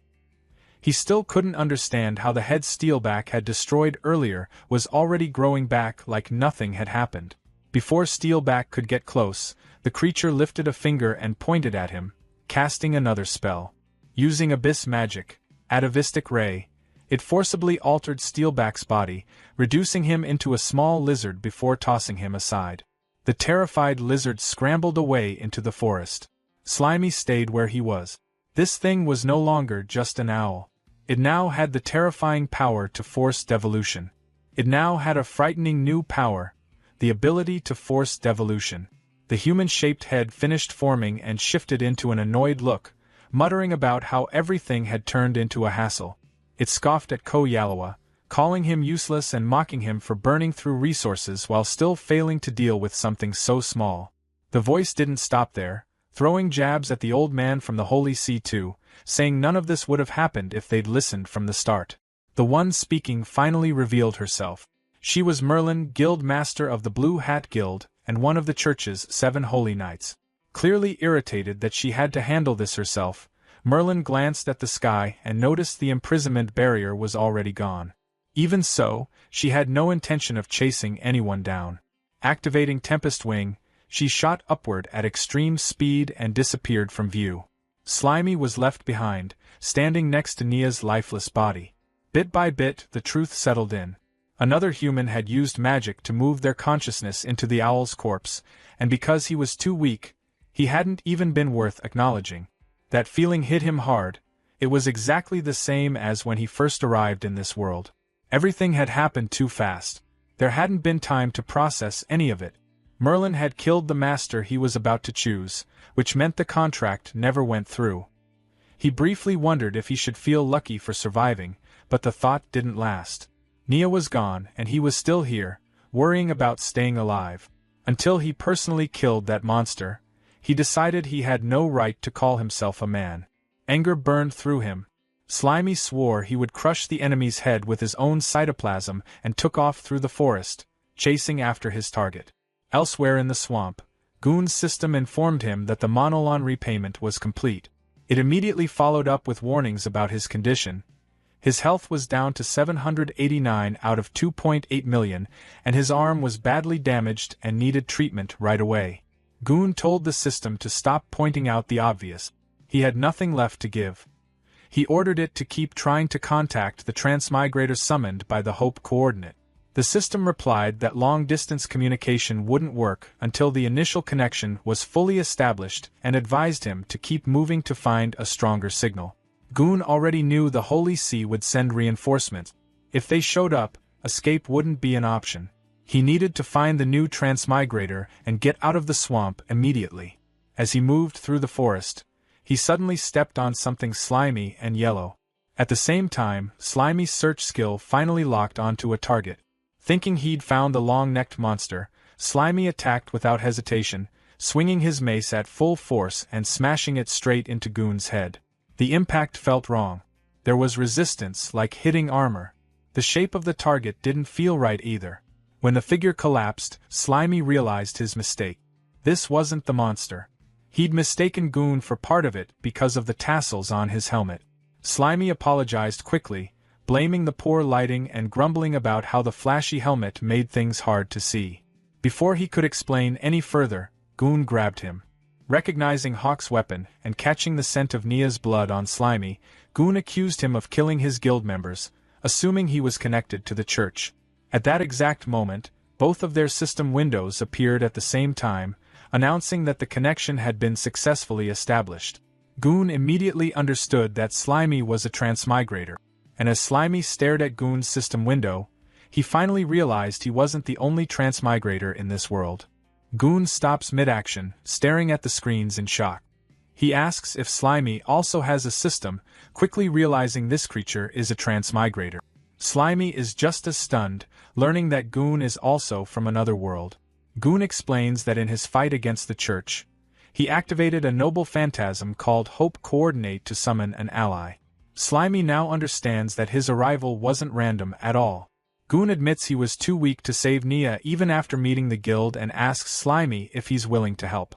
He still couldn't understand how the head Steelback had destroyed earlier was already growing back like nothing had happened. Before Steelback could get close, the creature lifted a finger and pointed at him, casting another spell. Using abyss magic, Atavistic Ray, It forcibly altered Steelback's body, reducing him into a small lizard before tossing him aside. The terrified lizard scrambled away into the forest. Slimy stayed where he was. This thing was no longer just an owl. It now had the terrifying power to force devolution. It now had a frightening new power, the ability to force devolution. The human-shaped head finished forming and shifted into an annoyed look, muttering about how everything had turned into a hassle. It scoffed at Yahello, calling him useless and mocking him for burning through resources while still failing to deal with something so small. The voice didn't stop there, throwing jabs at the old man from the Holy See too, saying none of this would have happened if they'd listened from the start. The one speaking finally revealed herself. She was Merlin, Guild Master of the Blue Hat Guild, and one of the church's 7 holy knights. Clearly irritated that she had to handle this herself, Merlin glanced at the sky and noticed the imprisonment barrier was already gone. Even so, she had no intention of chasing anyone down. Activating Tempest Wing, she shot upward at extreme speed and disappeared from view. Slimy was left behind, standing next to Nia's lifeless body. Bit by bit, the truth settled in. Another human had used magic to move their consciousness into the owl's corpse, and because he was too weak, he hadn't even been worth acknowledging. That feeling hit him hard. It was exactly the same as when he first arrived in this world. Everything had happened too fast. There hadn't been time to process any of it. Merlin had killed the master he was about to choose, which meant the contract never went through. He briefly wondered if he should feel lucky for surviving, but the thought didn't last. Nia was gone and he was still here, worrying about staying alive. Until he personally killed that monster, he decided he had no right to call himself a man. Anger burned through him. Slimy swore he would crush the enemy's head with his own cytoplasm and took off through the forest, chasing after his target. Elsewhere in the swamp, Goon's system informed him that the Manhwa repayment was complete. It immediately followed up with warnings about his condition. His health was down to 789 out of 2.8 million, and his arm was badly damaged and needed treatment right away. Goon told the system to stop pointing out the obvious. He had nothing left to give. He ordered it to keep trying to contact the transmigrator summoned by the Hope coordinate. The system replied that long-distance communication wouldn't work until the initial connection was fully established and advised him to keep moving to find a stronger signal. Goon already knew the Holy See would send reinforcements. If they showed up, escape wouldn't be an option. He needed to find the new transmigrator and get out of the swamp immediately. As he moved through the forest, he suddenly stepped on something slimy and yellow. At the same time, Slimy's search skill finally locked onto a target. Thinking he'd found the long-necked monster, Slimy attacked without hesitation, swinging his mace at full force and smashing it straight into Goon's head. The impact felt wrong. There was resistance, like hitting armor. The shape of the target didn't feel right either. When the figure collapsed, Slimy realized his mistake. This wasn't the monster. He'd mistaken Goon for part of it because of the tassels on his helmet. Slimy apologized quickly, blaming the poor lighting and grumbling about how the flashy helmet made things hard to see. Before he could explain any further, Goon grabbed him. Recognizing Hawk's weapon and catching the scent of Nia's blood on Slimy, Goon accused him of killing his guild members, assuming he was connected to the church. At that exact moment, both of their system windows appeared at the same time, announcing that the connection had been successfully established. Goon immediately understood that Slimy was a transmigrator, and as Slimy stared at Goon's system window, he finally realized he wasn't the only transmigrator in this world. Goon stops mid-action, staring at the screens in shock. He asks if Slimy also has a system, quickly realizing this creature is a transmigrator. Slimy is just as stunned, learning that Goon is also from another world. Goon explains that in his fight against the church, he activated a noble phantasm called Hope Coordinate to summon an ally. Slimy now understands that his arrival wasn't random at all. Goon admits he was too weak to save Nia even after meeting the guild and asks Slimy if he's willing to help.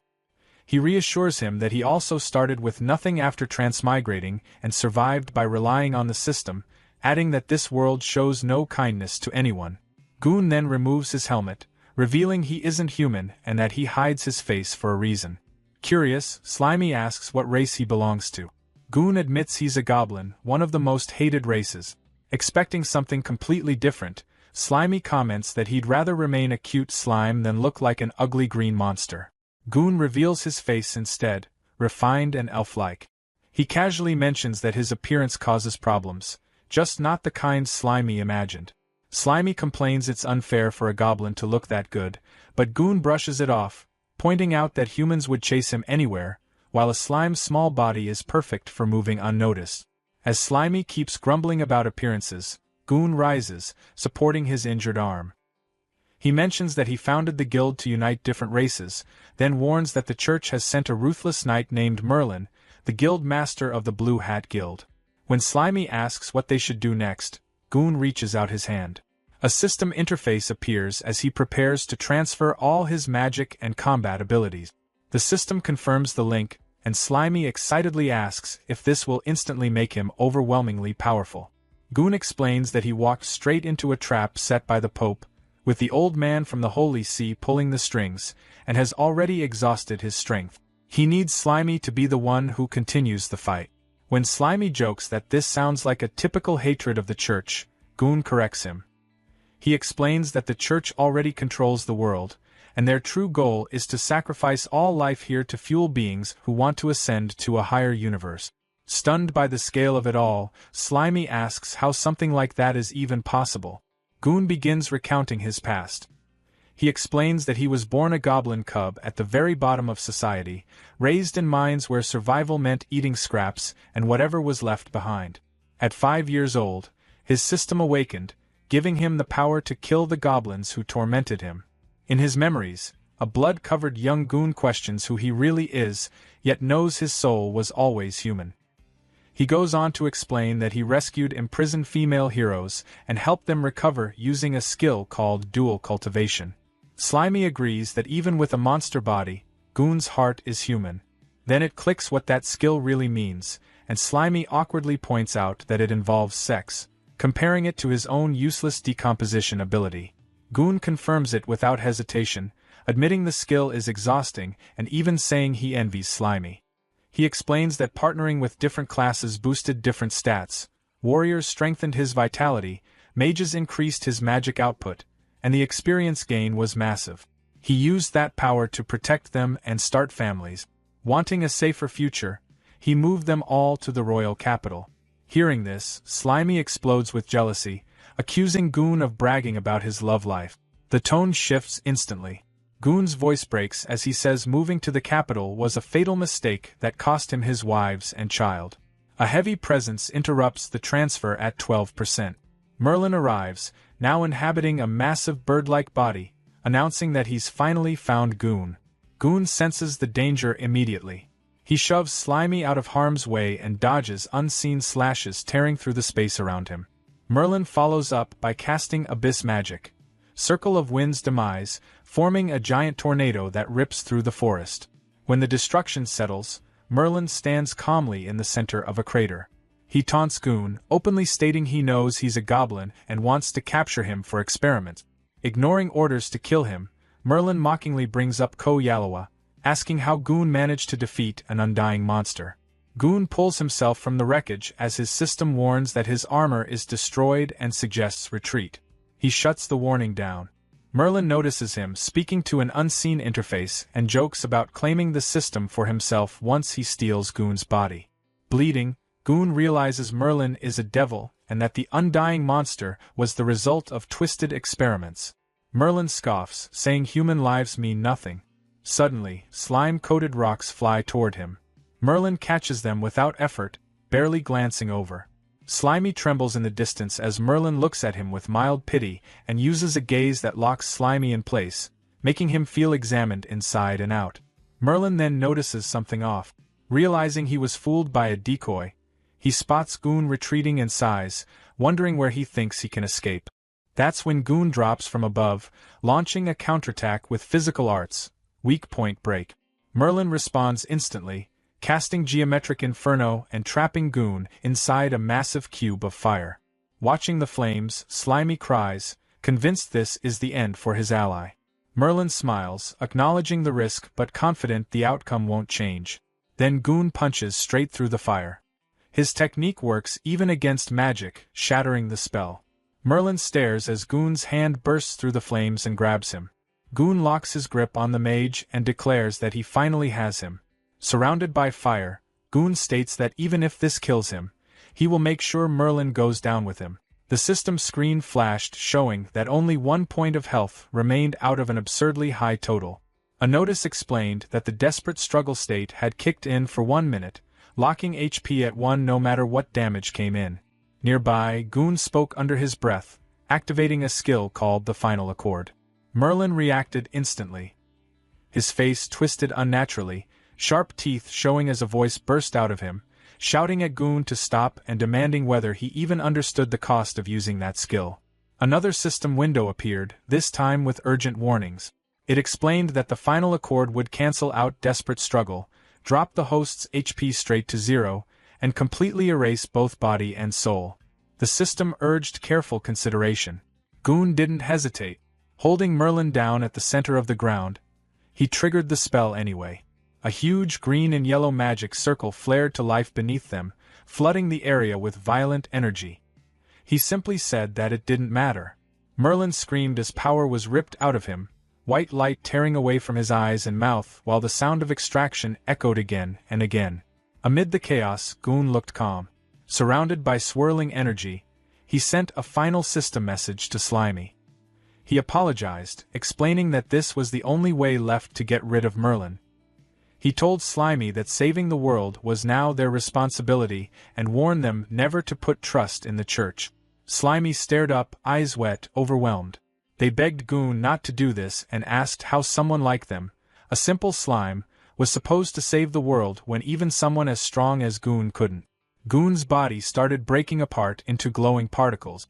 He reassures him that he also started with nothing after transmigrating and survived by relying on the system, adding that this world shows no kindness to anyone. Goon then removes his helmet, revealing he isn't human and that he hides his face for a reason. Curious, Slimy asks what race he belongs to. Goon admits he's a goblin, one of the most hated races. Expecting something completely different, Slimy comments that he'd rather remain a cute slime than look like an ugly green monster. Goon reveals his face instead, refined and elf-like. He casually mentions that his appearance causes problems, just not the kind Slimy imagined. Slimy complains it's unfair for a goblin to look that good, but Goon brushes it off, pointing out that humans would chase him anywhere, while a slime's small body is perfect for moving unnoticed. As Slimy keeps grumbling about appearances, Goon rises, supporting his injured arm. He mentions that he founded the guild to unite different races, then warns that the church has sent a ruthless knight named Merlin, the guild master of the Blue Hat Guild. When Slimy asks what they should do next, Goon reaches out his hand. A system interface appears as he prepares to transfer all his magic and combat abilities. The system confirms the link, and Slimy excitedly asks if this will instantly make him overwhelmingly powerful. Goon explains that he walked straight into a trap set by the Pope, with the old man from the Holy See pulling the strings, and has already exhausted his strength. He needs Slimy to be the one who continues the fight. When Slimy jokes that this sounds like a typical hatred of the church, Goon corrects him. He explains that the church already controls the world, and their true goal is to sacrifice all life here to fuel beings who want to ascend to a higher universe. Stunned by the scale of it all, Slimy asks how something like that is even possible. Goon begins recounting his past. He explains that he was born a goblin cub at the very bottom of society, raised in mines where survival meant eating scraps and whatever was left behind. At 5 years old, his system awakened, giving him the power to kill the goblins who tormented him. In his memories, a blood-covered young Goon questions who he really is, yet knows his soul was always human. He goes on to explain that he rescued imprisoned female heroes and helped them recover using a skill called dual cultivation. Slimy agrees that even with a monster body, Goon's heart is human. Then it clicks what that skill really means, and Slimy awkwardly points out that it involves sex, comparing it to his own useless decomposition ability. Goon confirms it without hesitation, admitting the skill is exhausting and even saying he envies Slimy. He explains that partnering with different classes boosted different stats, warriors strengthened his vitality, mages increased his magic output, and the experience gain was massive. He used that power to protect them and start families. Wanting a safer future, he moved them all to the royal capital. Hearing this, Slimy explodes with jealousy, accusing Goon of bragging about his love life. The tone shifts instantly. Goon's voice breaks as he says moving to the capital was a fatal mistake that cost him his wives and child. A heavy presence interrupts the transfer at 12%. Merlin arrives, now inhabiting a massive bird-like body, announcing that he's finally found Goon. Goon senses the danger immediately. He shoves Slimy out of harm's way and dodges unseen slashes tearing through the space around him. Merlin follows up by casting Abyss Magic, Circle of Wind's demise, forming a giant tornado that rips through the forest. When the destruction settles, Merlin stands calmly in the center of a crater. He taunts Goon, openly stating he knows he's a goblin and wants to capture him for experiments. Ignoring orders to kill him, Merlin mockingly brings up Yahello, asking how Goon managed to defeat an undying monster. Goon pulls himself from the wreckage as his system warns that his armor is destroyed and suggests retreat. He shuts the warning down. Merlin notices him speaking to an unseen interface and jokes about claiming the system for himself once he steals Goon's body. Bleeding, Goon realizes Merlin is a devil and that the undying monster was the result of twisted experiments. Merlin scoffs, saying human lives mean nothing. Suddenly, slime-coated rocks fly toward him. Merlin catches them without effort, barely glancing over. Slimy trembles in the distance as Merlin looks at him with mild pity and uses a gaze that locks Slimy in place, making him feel examined inside and out. Merlin then notices something off. Realizing he was fooled by a decoy, he spots Goon retreating in size, wondering where he thinks he can escape. That's when Goon drops from above, launching a counterattack with physical arts, Weak Point Break. Merlin responds instantly, casting Geometric Inferno and trapping Goon inside a massive cube of fire. Watching the flames, Slimy cries, convinced this is the end for his ally. Merlin smiles, acknowledging the risk but confident the outcome won't change. Then Goon punches straight through the fire. His technique works even against magic, shattering the spell. Merlin stares as Goon's hand bursts through the flames and grabs him. Goon locks his grip on the mage and declares that he finally has him. Surrounded by fire, Goon states that even if this kills him, he will make sure Merlin goes down with him. The system screen flashed showing that only 1 point of health remained out of an absurdly high total. A notice explained that the desperate struggle state had kicked in for 1 minute, locking HP at 1 no matter what damage came in. Nearby, Goon spoke under his breath, activating a skill called the Final Accord. Merlin reacted instantly. His face twisted unnaturally, sharp teeth showing as a voice burst out of him, shouting at Goon to stop and demanding whether he even understood the cost of using that skill. Another system window appeared, this time with urgent warnings. It explained that the Final Accord would cancel out desperate struggle, drop the host's HP straight to 0, and completely erase both body and soul. The system urged careful consideration. Goon didn't hesitate. Holding Merlin down at the center of the ground, he triggered the spell anyway. A huge green and yellow magic circle flared to life beneath them, flooding the area with violent energy. He simply said that it didn't matter. Merlin screamed as power was ripped out of him, white light tearing away from his eyes and mouth while the sound of extraction echoed again and again. Amid the chaos, Goon looked calm. Surrounded by swirling energy, he sent a final system message to Slimy. He apologized, explaining that this was the only way left to get rid of Merlin. He told Slimy that saving the world was now their responsibility and warned them never to put trust in the church. Slimy stared up, eyes wet, overwhelmed. They begged Goon not to do this and asked how someone like them, a simple slime, was supposed to save the world when even someone as strong as Goon couldn't. Goon's body started breaking apart into glowing particles.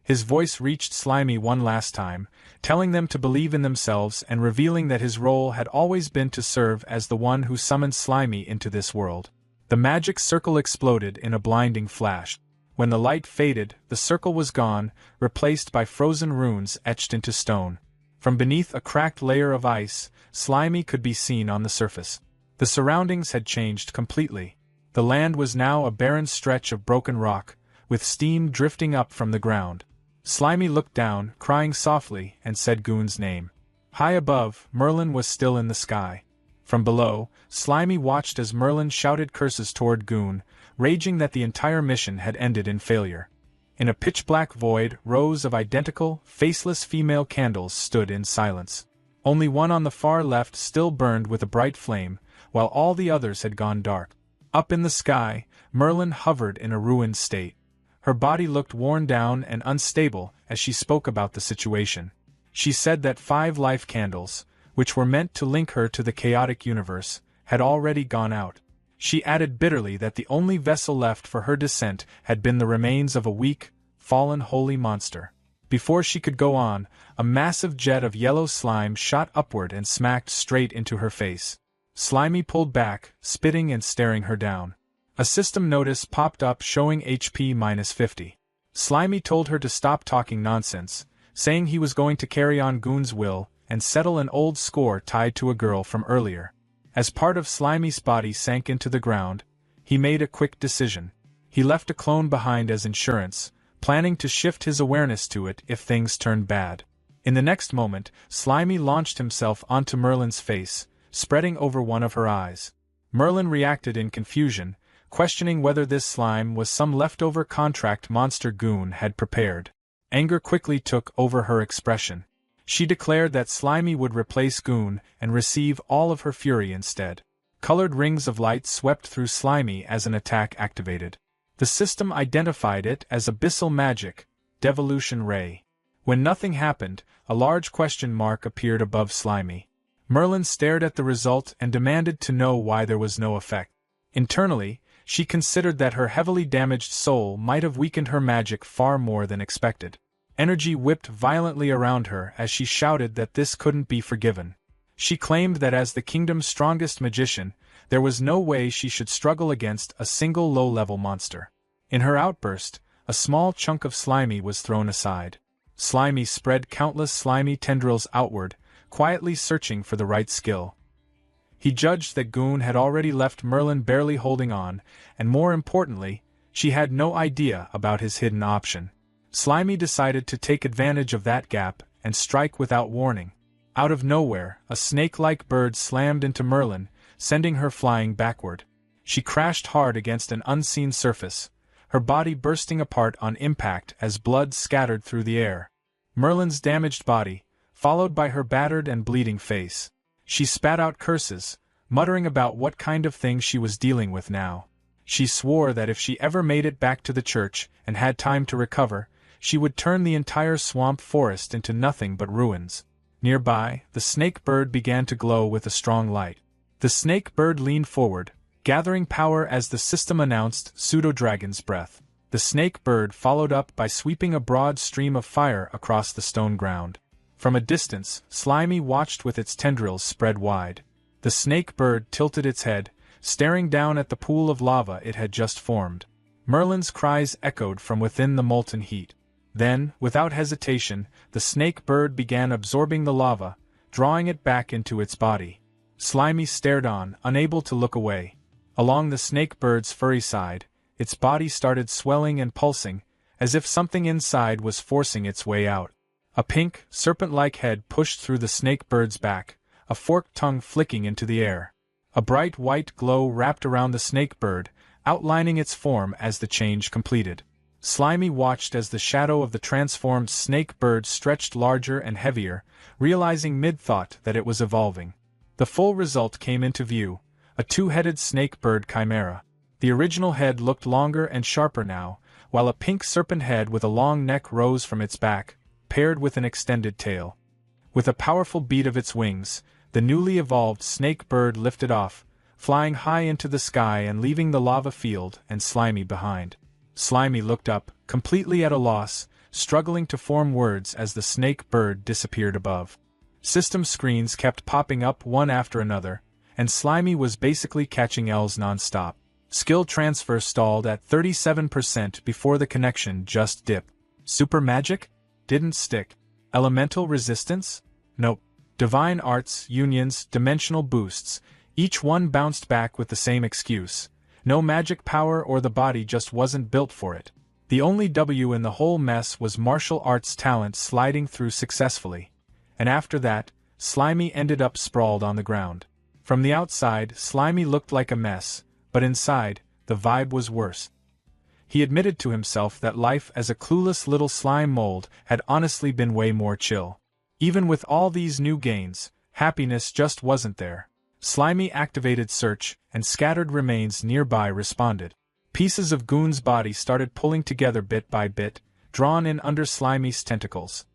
His voice reached Slimy one last time, telling them to believe in themselves and revealing that his role had always been to serve as the one who summoned Slimy into this world. The magic circle exploded in a blinding flash. When the light faded, the circle was gone, replaced by frozen runes etched into stone. From beneath a cracked layer of ice, Slimy could be seen on the surface. The surroundings had changed completely. The land was now a barren stretch of broken rock, with steam drifting up from the ground. Slimy looked down, crying softly, and said Goon's name. High above, Merlin was still in the sky. From below, Slimy watched as Merlin shouted curses toward Goon, raging that the entire mission had ended in failure. In a pitch-black void, rows of identical, faceless female candles stood in silence. Only one on the far left still burned with a bright flame, while all the others had gone dark. Up in the sky, Merlin hovered in a ruined state. Her body looked worn down and unstable as she spoke about the situation. She said that 5 life candles, which were meant to link her to the chaotic universe, had already gone out. She added bitterly that the only vessel left for her descent had been the remains of a weak, fallen holy monster. Before she could go on, a massive jet of yellow slime shot upward and smacked straight into her face. Slimy pulled back, spitting and staring her down. A system notice popped up showing HP -50. Slimy told her to stop talking nonsense, saying he was going to carry on Goon's will and settle an old score tied to a girl from earlier. As part of Slimy's body sank into the ground, he made a quick decision. He left a clone behind as insurance, planning to shift his awareness to it if things turned bad. In the next moment, Slimy launched himself onto Merlin's face, spreading over one of her eyes. Merlin reacted in confusion, questioning whether this slime was some leftover contract monster Goon had prepared. Anger quickly took over her expression. She declared that Slimy would replace Goon and receive all of her fury instead. Colored rings of light swept through Slimy as an attack activated. The system identified it as abyssal magic, devolution ray. When nothing happened, a large question mark appeared above Slimy. Merlin stared at the result and demanded to know why there was no effect. Internally, she considered that her heavily damaged soul might have weakened her magic far more than expected. Energy whipped violently around her as she shouted that this couldn't be forgiven. She claimed that as the kingdom's strongest magician, there was no way she should struggle against a single low-level monster. In her outburst, a small chunk of Slimy was thrown aside. Slimy spread countless slimy tendrils outward, quietly searching for the right skill. He judged that Goon had already left Merlin barely holding on, and more importantly, she had no idea about his hidden option. Slimy decided to take advantage of that gap and strike without warning. Out of nowhere, a snake-like bird slammed into Merlin, sending her flying backward. She crashed hard against an unseen surface, her body bursting apart on impact as blood scattered through the air. Merlin's damaged body, followed by her battered and bleeding face. She spat out curses, muttering about what kind of thing she was dealing with now. She swore that if she ever made it back to the church and had time to recover, she would turn the entire swamp forest into nothing but ruins. Nearby, the snake bird began to glow with a strong light. The snake bird leaned forward, gathering power as the system announced pseudo-dragon's breath. The snake bird followed up by sweeping a broad stream of fire across the stone ground. From a distance, Slimy watched with its tendrils spread wide. The snake bird tilted its head, staring down at the pool of lava it had just formed. Merlin's cries echoed from within the molten heat. Then, without hesitation, the snake bird began absorbing the lava, drawing it back into its body. Slimy stared on, unable to look away. Along the snake bird's furry side, its body started swelling and pulsing, as if something inside was forcing its way out. A pink, serpent-like head pushed through the snake bird's back, a forked tongue flicking into the air. A bright white glow wrapped around the snake bird, outlining its form as the change completed. Slimy watched as the shadow of the transformed snake bird stretched larger and heavier, realizing mid-thought that it was evolving. The full result came into view, a two-headed snake bird chimera. The original head looked longer and sharper now, while a pink serpent head with a long neck rose from its back, paired with an extended tail. With a powerful beat of its wings, the newly evolved snake bird lifted off, flying high into the sky and leaving the lava field and Slimy behind. Slimy looked up, completely at a loss, struggling to form words as the snake bird disappeared above. System screens kept popping up one after another, and Slimy was basically catching L's non-stop. Skill transfer stalled at 37% before the connection just dipped. Super magic? Didn't stick. Elemental resistance? Nope. Divine arts, unions, dimensional boosts, each one bounced back with the same excuse. No magic power or the body just wasn't built for it. The only W in the whole mess was martial arts talent sliding through successfully. And after that, Slimy ended up sprawled on the ground. From the outside, Slimy looked like a mess, but inside, the vibe was worse. He admitted to himself that life as a clueless little slime mold had honestly been way more chill. Even with all these new gains, happiness just wasn't there. Slimy activated search, and scattered remains nearby responded. Pieces of Goon's body started pulling together bit by bit, drawn in under Slimy's tentacles.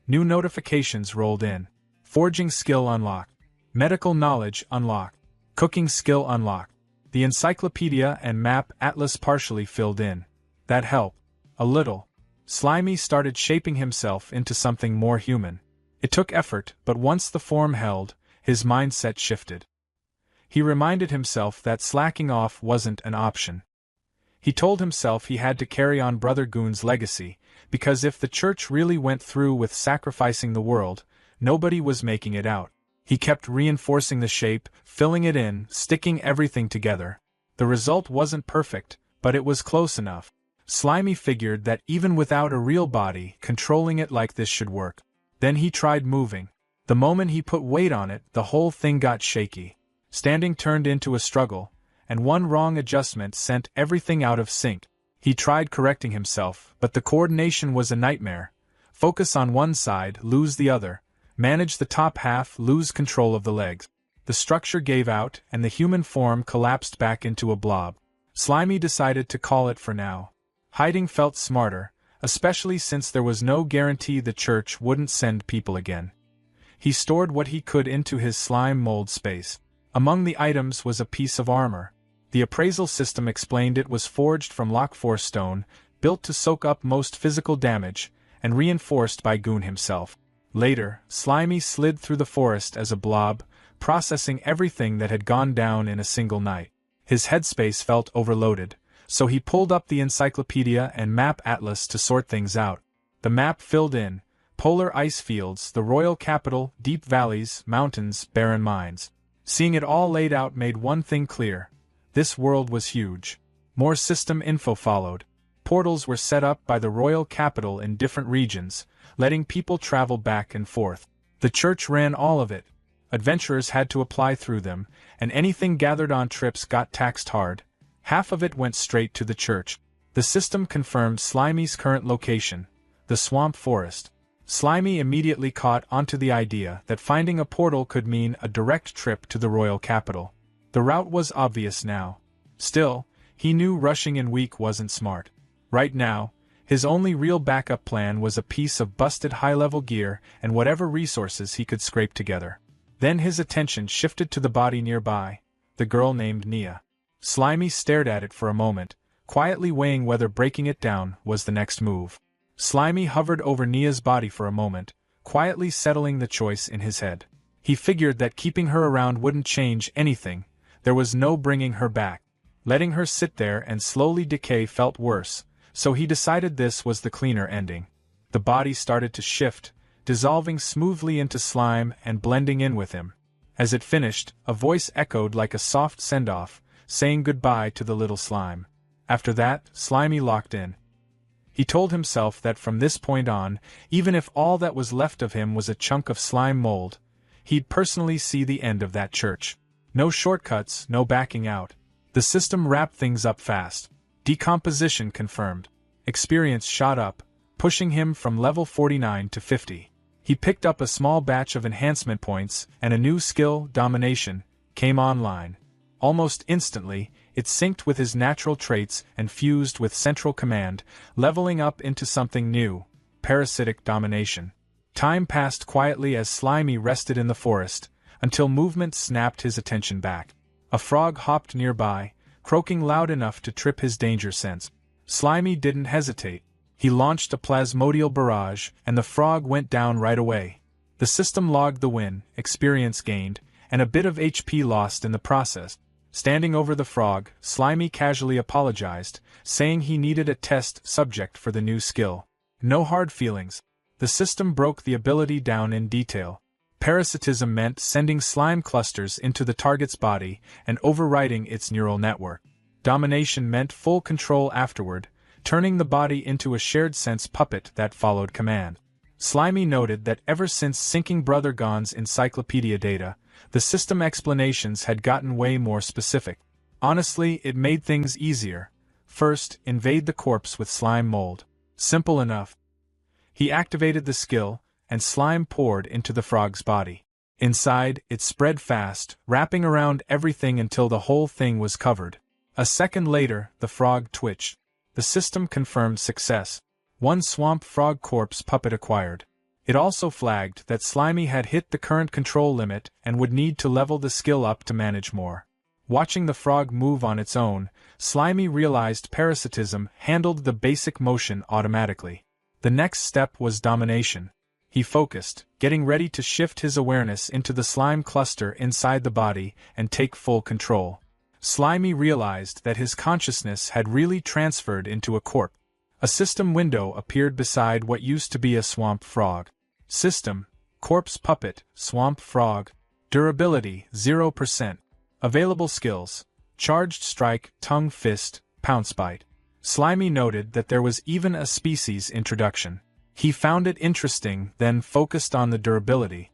New notifications rolled in. Forging skill unlocked. Medical knowledge unlocked. Cooking skill unlocked. The encyclopedia and map atlas partially filled in. That helped. A little. Slimy started shaping himself into something more human. It took effort, but once the form held, his mindset shifted. He reminded himself that slacking off wasn't an option. He told himself he had to carry on Brother Goon's legacy, because if the church really went through with sacrificing the world, nobody was making it out. He kept reinforcing the shape, filling it in, sticking everything together. The result wasn't perfect, but it was close enough. Slimy figured that even without a real body, controlling it like this should work. Then he tried moving. The moment he put weight on it, the whole thing got shaky. Standing turned into a struggle, and one wrong adjustment sent everything out of sync. He tried correcting himself, but the coordination was a nightmare. Focus on one side, lose the other. Manage the top half, lose control of the legs. The structure gave out, and the human form collapsed back into a blob. Slimy decided to call it for now. Hiding felt smarter, especially since there was no guarantee the church wouldn't send people again. He stored what he could into his slime mold space. Among the items was a piece of armor. The appraisal system explained it was forged from Lockforce stone, built to soak up most physical damage, and reinforced by Goon himself. Later, Slimy slid through the forest as a blob, processing everything that had gone down in a single night. His headspace felt overloaded, so he pulled up the encyclopedia and map atlas to sort things out. The map filled in polar ice fields, the royal capital, deep valleys, mountains, barren mines. Seeing it all laid out made one thing clear. This world was huge. More system info followed. Portals were set up by the royal capital in different regions, letting people travel back and forth. The church ran all of it. Adventurers had to apply through them, and anything gathered on trips got taxed hard. Half of it went straight to the church. The system confirmed Slimy's current location, the swamp forest. Slimy immediately caught onto the idea that finding a portal could mean a direct trip to the royal capital. The route was obvious now. Still, he knew rushing in weak wasn't smart. Right now, his only real backup plan was a piece of busted high-level gear and whatever resources he could scrape together. Then his attention shifted to the body nearby, the girl named Nia. Slimy stared at it for a moment, quietly weighing whether breaking it down was the next move. Slimy hovered over Nia's body for a moment, quietly settling the choice in his head. He figured that keeping her around wouldn't change anything. There was no bringing her back. Letting her sit there and slowly decay felt worse, so he decided this was the cleaner ending. The body started to shift, dissolving smoothly into slime and blending in with him. As it finished, a voice echoed like a soft send-off, saying goodbye to the little slime. After that, Slimy locked in. He told himself that from this point on, even if all that was left of him was a chunk of slime mold, he'd personally see the end of that church. No shortcuts, no backing out. The system wrapped things up fast. Decomposition confirmed. Experience shot up, pushing him from level 49 to 50. He picked up a small batch of enhancement points, and a new skill, Domination, came online. Almost instantly, it synced with his natural traits and fused with Central Command, leveling up into something new, Parasitic Domination. Time passed quietly as Slimy rested in the forest, until movement snapped his attention back. A frog hopped nearby, croaking loud enough to trip his danger sense. Slimy didn't hesitate. He launched a plasmodial barrage, and the frog went down right away. The system logged the win, experience gained, and a bit of HP lost in the process. Standing over the frog, Slimy casually apologized, saying he needed a test subject for the new skill. No hard feelings. The system broke the ability down in detail. Parasitism meant sending slime clusters into the target's body and overriding its neural network. Domination meant full control afterward, turning the body into a shared sense puppet that followed command. Slimy noted that ever since syncing Brother Gon's encyclopedia data, the system explanations had gotten way more specific. Honestly, it made things easier. First, invade the corpse with slime mold. Simple enough. He activated the skill, and slime poured into the frog's body. Inside, it spread fast, wrapping around everything until the whole thing was covered. A second later, the frog twitched. The system confirmed success. One swamp frog corpse puppet acquired. It also flagged that Slimy had hit the current control limit and would need to level the skill up to manage more. Watching the frog move on its own, Slimy realized parasitism handled the basic motion automatically. The next step was domination. He focused, getting ready to shift his awareness into the slime cluster inside the body and take full control. Slimy realized that his consciousness had really transferred into a corpse. A system window appeared beside what used to be a swamp frog. System, Corpse Puppet, Swamp Frog. Durability, 0%. Available skills, Charged Strike, Tongue Fist, Pounce Bite. Slimy noted that there was even a species introduction. He found it interesting, then focused on the durability.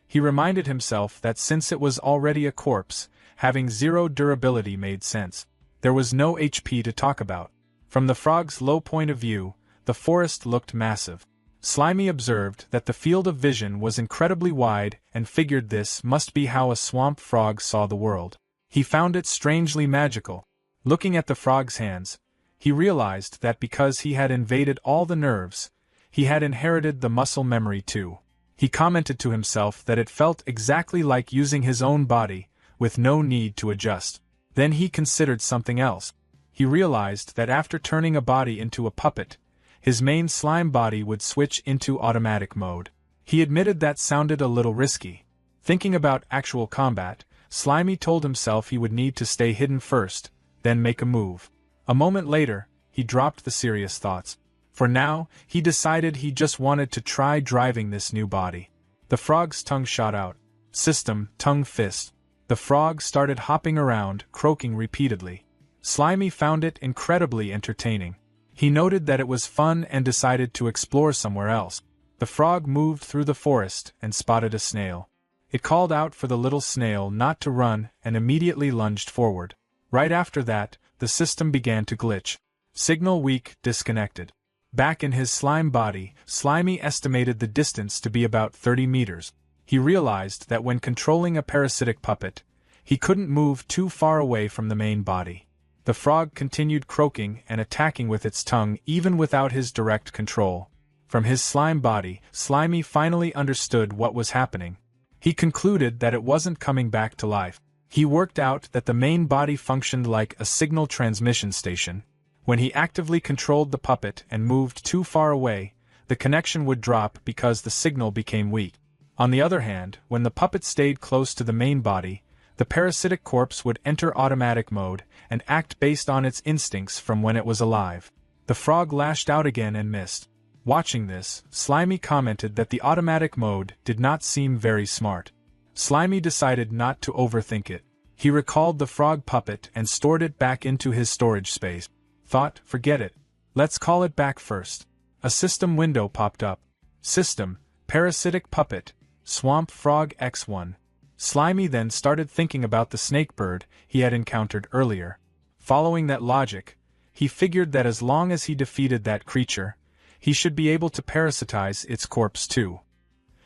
He reminded himself that since it was already a corpse, having 0 durability made sense. There was no HP to talk about. From the frog's low point of view, the forest looked massive. Slimy observed that the field of vision was incredibly wide and figured this must be how a swamp frog saw the world. He found it strangely magical. Looking at the frog's hands, he realized that because he had invaded all the nerves, he had inherited the muscle memory too. He commented to himself that it felt exactly like using his own body, with no need to adjust. Then he considered something else. He realized that after turning a body into a puppet, his main slime body would switch into automatic mode. He admitted that sounded a little risky. Thinking about actual combat, Slimy told himself he would need to stay hidden first, then make a move. A moment later, he dropped the serious thoughts. For now, he decided he just wanted to try driving this new body. The frog's tongue shot out. System, Tongue Fist. The The frog started hopping around, croaking repeatedly. Slimy found it incredibly entertaining. He noted that it was fun and decided to explore somewhere else. The frog moved through the forest and spotted a snail. It called out for the little snail not to run and immediately lunged forward. Right after that, the system began to glitch. Signal weak, disconnected. Back in his slime body, Slimy estimated the distance to be about 30 meters. He realized that when controlling a parasitic puppet, he couldn't move too far away from the main body. The frog continued croaking and attacking with its tongue even without his direct control. From his slime body, Slimy finally understood what was happening. He concluded that it wasn't coming back to life. He worked out that the main body functioned like a signal transmission station. When he actively controlled the puppet and moved too far away, the connection would drop because the signal became weak. On the other hand, when the puppet stayed close to the main body, the parasitic corpse would enter automatic mode and act based on its instincts from when it was alive. The frog lashed out again and missed. Watching this, Slimy commented that the automatic mode did not seem very smart. Slimy decided not to overthink it. He recalled the frog puppet and stored it back into his storage space. Thought, forget it. Let's call it back first. A system window popped up. System, Parasitic Puppet, Swamp Frog X1. Slimy then started thinking about the snake bird he had encountered earlier. Following that logic, he figured that as long as he defeated that creature, he should be able to parasitize its corpse too.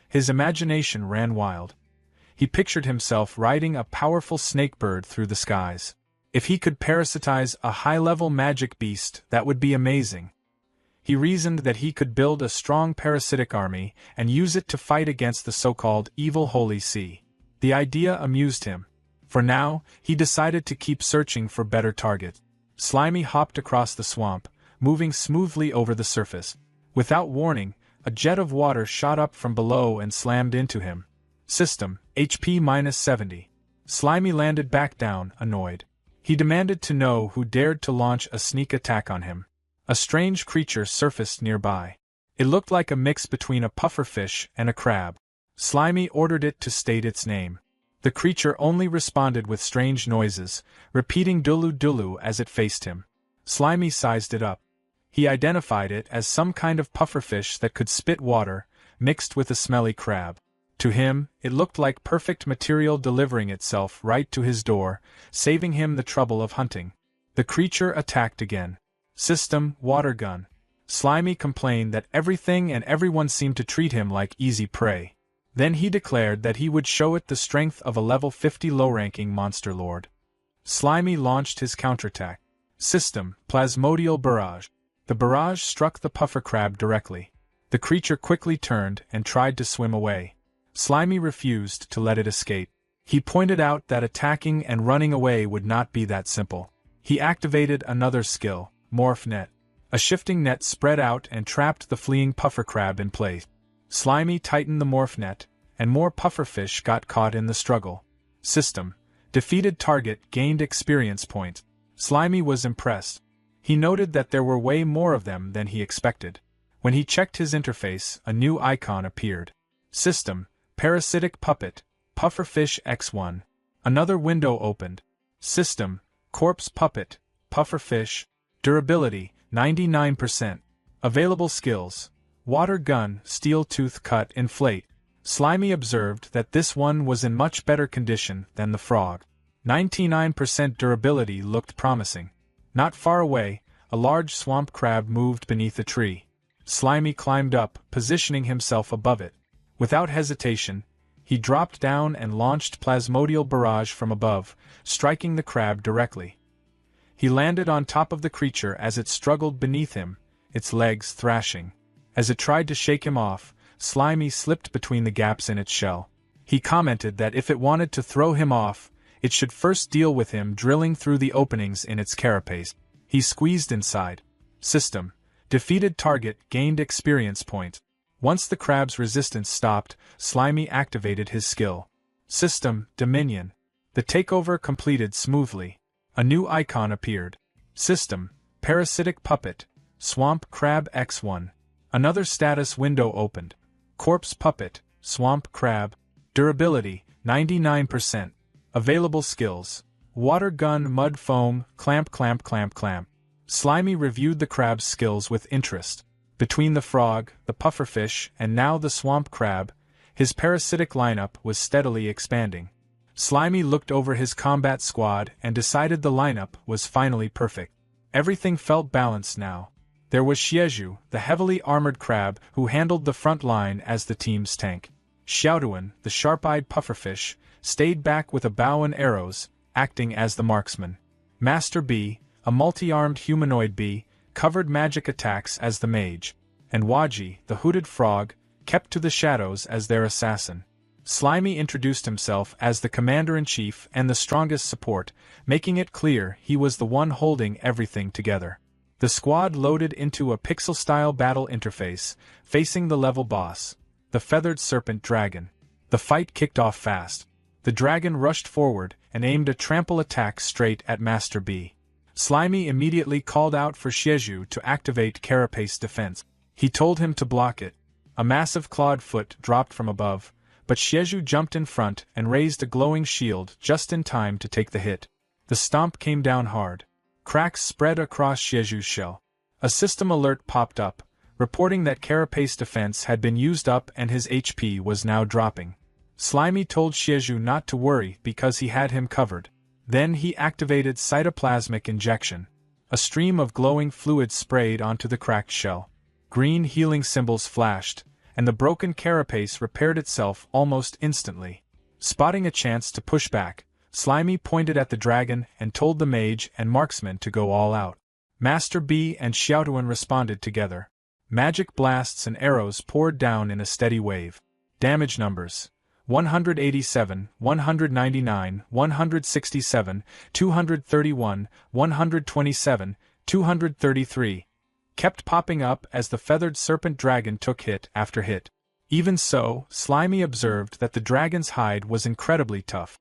His imagination ran wild. He pictured himself riding a powerful snake bird through the skies. If he could parasitize a high-level magic beast, that would be amazing. He reasoned that he could build a strong parasitic army and use it to fight against the so-called evil Holy See. The idea amused him. For now, he decided to keep searching for better targets. Slimy hopped across the swamp, moving smoothly over the surface. Without warning, a jet of water shot up from below and slammed into him. System, HP-70. Slimy landed back down, annoyed. He demanded to know who dared to launch a sneak attack on him. A strange creature surfaced nearby. It looked like a mix between a pufferfish and a crab. Slimy ordered it to state its name. The creature only responded with strange noises, repeating dulu dulu as it faced him. Slimy sized it up. He identified it as some kind of pufferfish that could spit water, mixed with a smelly crab. To him, it looked like perfect material delivering itself right to his door, saving him the trouble of hunting. The creature attacked again. System, Water Gun. Slimy complained that everything and everyone seemed to treat him like easy prey. Then he declared that he would show it the strength of a level 50 low-ranking monster lord. Slimy launched his counterattack. System, Plasmodial Barrage. The barrage struck the puffer crab directly. The creature quickly turned and tried to swim away. Slimy refused to let it escape. He pointed out that attacking and running away would not be that simple. He activated another skill, Morph Net. A shifting net spread out and trapped the fleeing puffer crab in place. Slimy tightened the morph net, and more pufferfish got caught in the struggle. System. Defeated target gained experience points. Slimy was impressed. He noted that there were way more of them than he expected. When he checked his interface, a new icon appeared. System. Parasitic Puppet, Pufferfish X1. Another window opened. System. Corpse Puppet, Pufferfish. Durability, 99%. Available skills. Water Gun, Steel Tooth Cut, Inflate. Slimy observed that this one was in much better condition than the frog. 99% durability looked promising. Not far away, a large swamp crab moved beneath a tree. Slimy climbed up, positioning himself above it. Without hesitation, he dropped down and launched Plasmodial Barrage from above, striking the crab directly. He landed on top of the creature as it struggled beneath him, its legs thrashing. As it tried to shake him off, Slimy slipped between the gaps in its shell. He commented that if it wanted to throw him off, it should first deal with him drilling through the openings in its carapace. He squeezed inside. System. Defeated target gained experience point. Once the crab's resistance stopped, Slimy activated his skill. System. Dominion. The takeover completed smoothly. A new icon appeared. System. Parasitic Puppet, Swamp Crab X1. Another status window opened. Corpse Puppet, Swamp Crab. Durability, 99%. Available skills: Water Gun, Mud Foam, Clamp Clamp Clamp Clamp. Slimy reviewed the crab's skills with interest. Between the frog, the pufferfish, and now the swamp crab, his parasitic lineup was steadily expanding. Slimy looked over his combat squad and decided the lineup was finally perfect. Everything felt balanced now. There was Shieju, the heavily armored crab who handled the front line as the team's tank. Xiaoduan, the sharp-eyed pufferfish, stayed back with a bow and arrows, acting as the marksman. Master B, a multi-armed humanoid bee, covered magic attacks as the mage, and Waji, the hooded frog, kept to the shadows as their assassin. Slimy introduced himself as the commander-in-chief and the strongest support, making it clear he was the one holding everything together. The squad loaded into a pixel-style battle interface, facing the level boss, the feathered serpent dragon. The fight kicked off fast. The dragon rushed forward and aimed a trample attack straight at Master B. Slimy immediately called out for Shieju to activate Carapace defense. He told him to block it. A massive clawed foot dropped from above, but Shieju jumped in front and raised a glowing shield just in time to take the hit. The stomp came down hard. Cracks spread across Shieju's shell. A system alert popped up, reporting that Carapace defense had been used up and his HP was now dropping. Slimy told Shieju not to worry because he had him covered. Then he activated cytoplasmic injection. A stream of glowing fluid sprayed onto the cracked shell. Green healing symbols flashed, and the broken carapace repaired itself almost instantly. Spotting a chance to push back, Slimy pointed at the dragon and told the mage and marksman to go all out. Master B and Xiaoduan responded together. Magic blasts and arrows poured down in a steady wave. Damage numbers: 187, 199, 167, 231, 127, 233. Kept popping up as the feathered serpent dragon took hit after hit. Even so, Slimy observed that the dragon's hide was incredibly tough.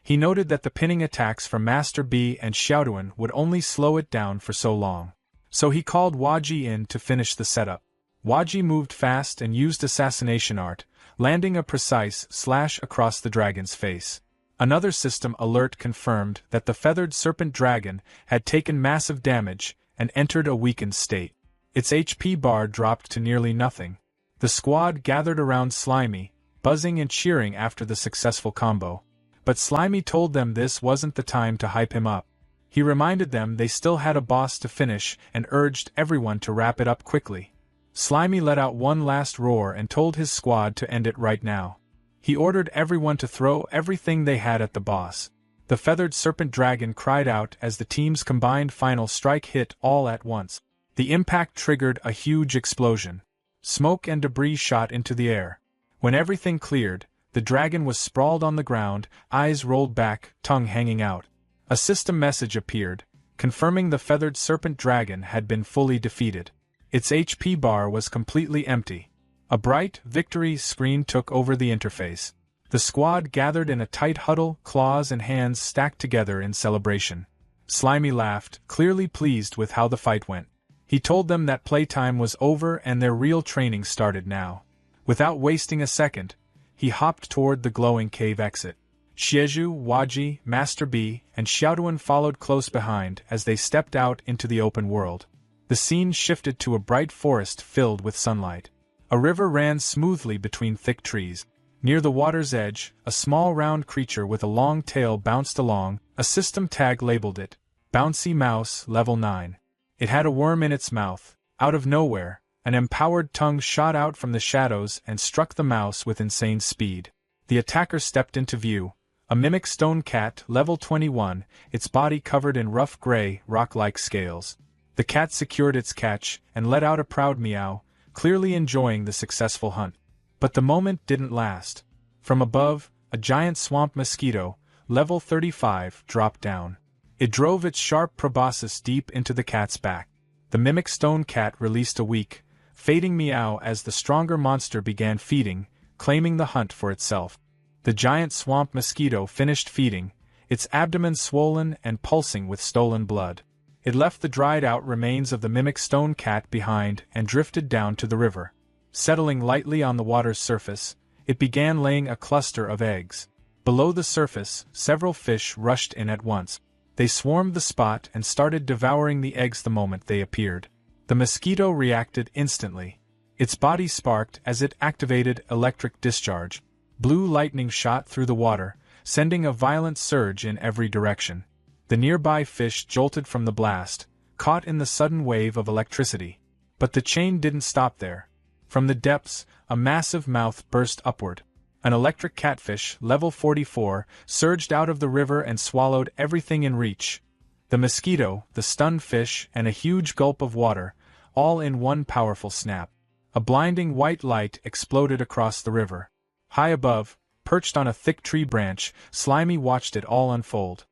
He noted that the pinning attacks from Master B and Xiaoduan would only slow it down for so long. So he called Waji in to finish the setup. Waji moved fast and used assassination art, landing a precise slash across the dragon's face. Another system alert confirmed that the feathered serpent dragon had taken massive damage and entered a weakened state. Its HP bar dropped to nearly nothing. The squad gathered around Slimy, buzzing and cheering after the successful combo. But Slimy told them this wasn't the time to hype him up. He reminded them they still had a boss to finish and urged everyone to wrap it up quickly. Slimy let out one last roar and told his squad to end it right now. He ordered everyone to throw everything they had at the boss. The feathered serpent dragon cried out as the team's combined final strike hit all at once. The impact triggered a huge explosion. Smoke and debris shot into the air. When everything cleared, the dragon was sprawled on the ground, eyes rolled back, tongue hanging out. A system message appeared, confirming the feathered serpent dragon had been fully defeated. Its HP bar was completely empty. A bright victory screen took over the interface. The squad gathered in a tight huddle, claws and hands stacked together in celebration. Slimy laughed, clearly pleased with how the fight went. He told them that playtime was over and their real training started now. Without wasting a second, he hopped toward the glowing cave exit. Shieju, Waji, Master B, and Xiaoduan followed close behind as they stepped out into the open world. The scene shifted to a bright forest filled with sunlight. A river ran smoothly between thick trees. Near the water's edge, a small round creature with a long tail bounced along. A system tag labeled it, Bouncy Mouse, Level 9. It had a worm in its mouth. Out of nowhere, an empowered tongue shot out from the shadows and struck the mouse with insane speed. The attacker stepped into view. A mimic stone cat, Level 21, its body covered in rough gray, rock-like scales. The cat secured its catch and let out a proud meow, clearly enjoying the successful hunt. But the moment didn't last. From above, a giant swamp mosquito, Level 35, dropped down. It drove its sharp proboscis deep into the cat's back. The mimic stone cat released a weak, fading meow as the stronger monster began feeding, claiming the hunt for itself. The giant swamp mosquito finished feeding, its abdomen swollen and pulsing with stolen blood. It left the dried-out remains of the mimic stone cat behind and drifted down to the river. Settling lightly on the water's surface, it began laying a cluster of eggs. Below the surface, several fish rushed in at once. They swarmed the spot and started devouring the eggs the moment they appeared. The mosquito reacted instantly. Its body sparked as it activated electric discharge. Blue lightning shot through the water, sending a violent surge in every direction. The nearby fish jolted from the blast, caught in the sudden wave of electricity. But the chain didn't stop there. From the depths, a massive mouth burst upward. An electric catfish, level 44, surged out of the river and swallowed everything in reach. The mosquito, the stunned fish, and a huge gulp of water, all in one powerful snap. A blinding white light exploded across the river. High above, perched on a thick tree branch, Slimy watched it all unfold.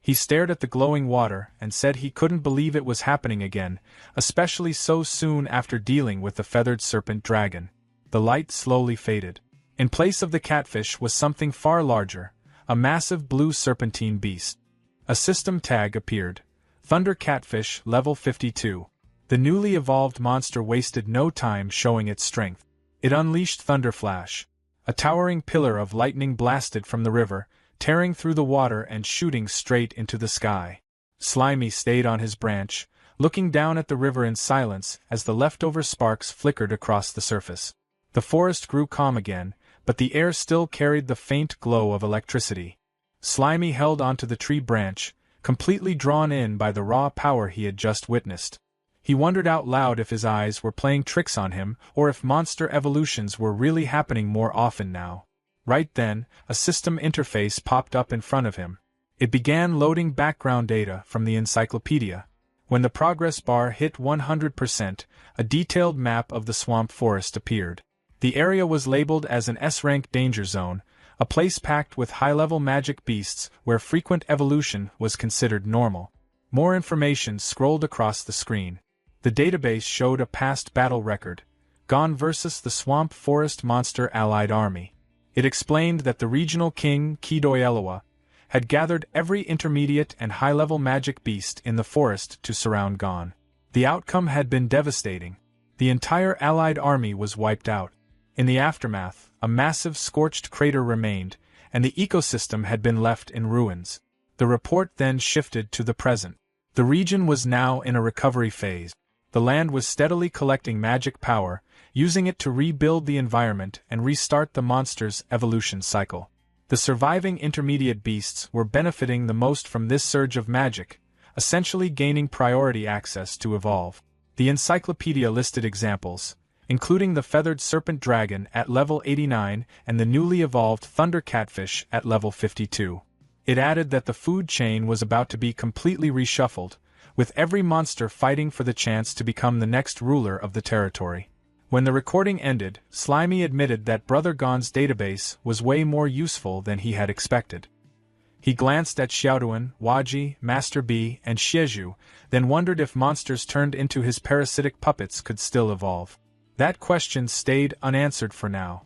He stared at the glowing water and said he couldn't believe it was happening again, especially so soon after dealing with the feathered serpent dragon. The light slowly faded. In place of the catfish was something far larger, a massive blue serpentine beast. A system tag appeared. Thunder Catfish, level 52. The newly evolved monster wasted no time showing its strength. It unleashed Thunder Flash. A towering pillar of lightning blasted from the river, tearing through the water and shooting straight into the sky. Slimy stayed on his branch, looking down at the river in silence as the leftover sparks flickered across the surface. The forest grew calm again, but the air still carried the faint glow of electricity. Slimy held onto the tree branch, completely drawn in by the raw power he had just witnessed. He wondered out loud if his eyes were playing tricks on him or if monster evolutions were really happening more often now. Right then, a system interface popped up in front of him. It began loading background data from the encyclopedia. When the progress bar hit 100%, a detailed map of the swamp forest appeared. The area was labeled as an S-rank danger zone, a place packed with high-level magic beasts where frequent evolution was considered normal. More information scrolled across the screen. The database showed a past battle record, Gon versus the Swamp Forest Monster Allied Army. It explained that the regional king, Yahello, had gathered every intermediate and high-level magic beast in the forest to surround Gon. The outcome had been devastating. The entire Allied army was wiped out. In the aftermath, a massive scorched crater remained, and the ecosystem had been left in ruins. The report then shifted to the present. The region was now in a recovery phase. The land was steadily collecting magic power, using it to rebuild the environment and restart the monster's evolution cycle. The surviving intermediate beasts were benefiting the most from this surge of magic, essentially gaining priority access to evolve. The encyclopedia listed examples, including the feathered serpent dragon at level 89 and the newly evolved thunder catfish at level 52. It added that the food chain was about to be completely reshuffled, with every monster fighting for the chance to become the next ruler of the territory. When the recording ended, Slimy admitted that Brother Gon's database was way more useful than he had expected. He glanced at Xiaoduan, Waji, Master B, and Xieju, then wondered if monsters turned into his parasitic puppets could still evolve. That question stayed unanswered for now.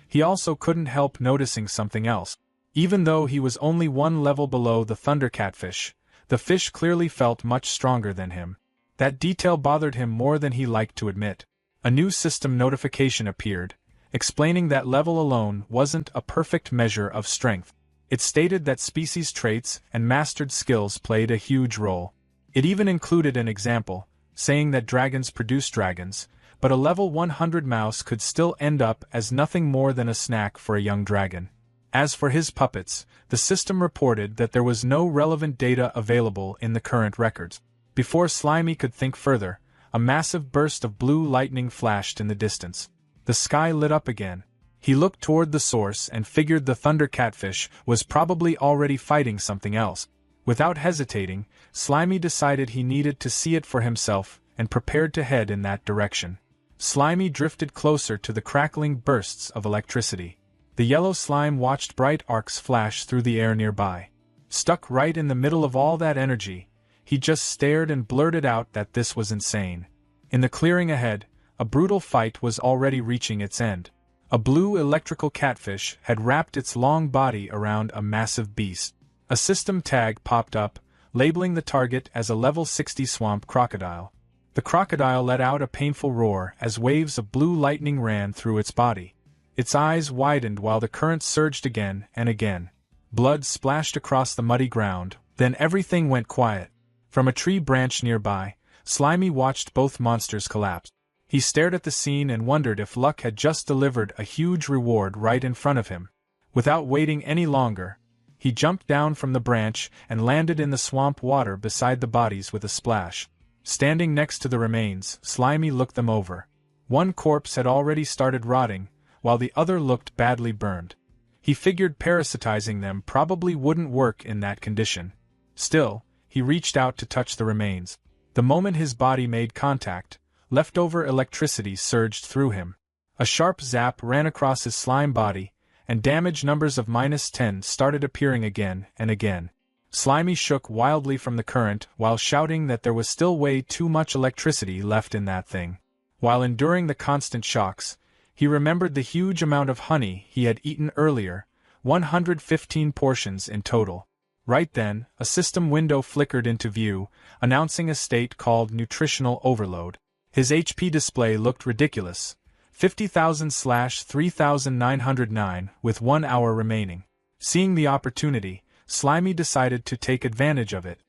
He also couldn't help noticing something else. Even though he was only one level below the thunder catfish, the fish clearly felt much stronger than him. That detail bothered him more than he liked to admit. A new system notification appeared, explaining that level alone wasn't a perfect measure of strength. It stated that species traits and mastered skills played a huge role. It even included an example, saying that dragons produce dragons, but a level 100 mouse could still end up as nothing more than a snack for a young dragon. As for his puppets, the system reported that there was no relevant data available in the current records. Before Slimy could think further, a massive burst of blue lightning flashed in the distance. The sky lit up again. He looked toward the source and figured the thunder catfish was probably already fighting something else. Without hesitating, Slimy decided he needed to see it for himself and prepared to head in that direction. Slimy drifted closer to the crackling bursts of electricity. The yellow slime watched bright arcs flash through the air nearby. Stuck right in the middle of all that energy, he just stared and blurted out that this was insane. In the clearing ahead, a brutal fight was already reaching its end. A blue electrical catfish had wrapped its long body around a massive beast. A system tag popped up, labeling the target as a level 60 swamp crocodile. The crocodile let out a painful roar as waves of blue lightning ran through its body. Its eyes widened while the current surged again and again. Blood splashed across the muddy ground, then everything went quiet. From a tree branch nearby, Slimy watched both monsters collapse. He stared at the scene and wondered if luck had just delivered a huge reward right in front of him. Without waiting any longer, he jumped down from the branch and landed in the swamp water beside the bodies with a splash. Standing next to the remains, Slimy looked them over. One corpse had already started rotting, while the other looked badly burned. He figured parasitizing them probably wouldn't work in that condition. Still, he reached out to touch the remains. The moment his body made contact, leftover electricity surged through him. A sharp zap ran across his slime body, and damage numbers of -10 started appearing again and again. Slimy shook wildly from the current while shouting that there was still way too much electricity left in that thing. While enduring the constant shocks, he remembered the huge amount of honey he had eaten earlier, 115 portions in total. Right then, a system window flickered into view, announcing a state called nutritional overload. His HP display looked ridiculous, 50,000/3,909 with 1 hour remaining. Seeing the opportunity, Slimy decided to take advantage of it.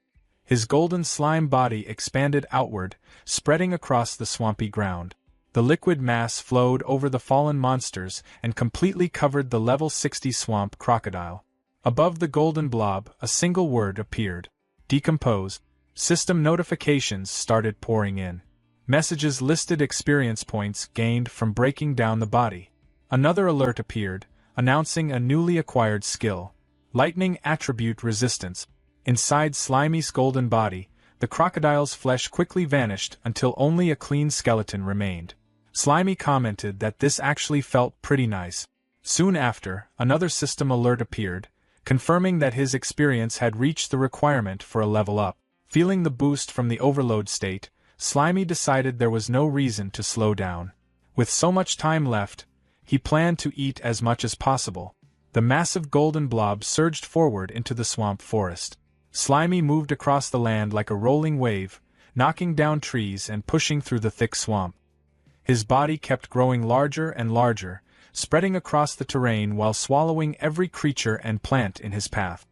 His golden slime body expanded outward, spreading across the swampy ground. The liquid mass flowed over the fallen monsters and completely covered the level 60 swamp crocodile. Above the golden blob, a single word appeared. Decompose. System notifications started pouring in. Messages listed experience points gained from breaking down the body. Another alert appeared, announcing a newly acquired skill. Lightning attribute resistance. Inside Slimy's golden body, the crocodile's flesh quickly vanished until only a clean skeleton remained. Slimy commented that this actually felt pretty nice. Soon after, another system alert appeared, confirming that his experience had reached the requirement for a level up. Feeling the boost from the overload state, Slimy decided there was no reason to slow down. With so much time left, he planned to eat as much as possible. The massive golden blob surged forward into the swamp forest. Slimy moved across the land like a rolling wave, knocking down trees and pushing through the thick swamp. His body kept growing larger and larger, spreading across the terrain while swallowing every creature and plant in his path.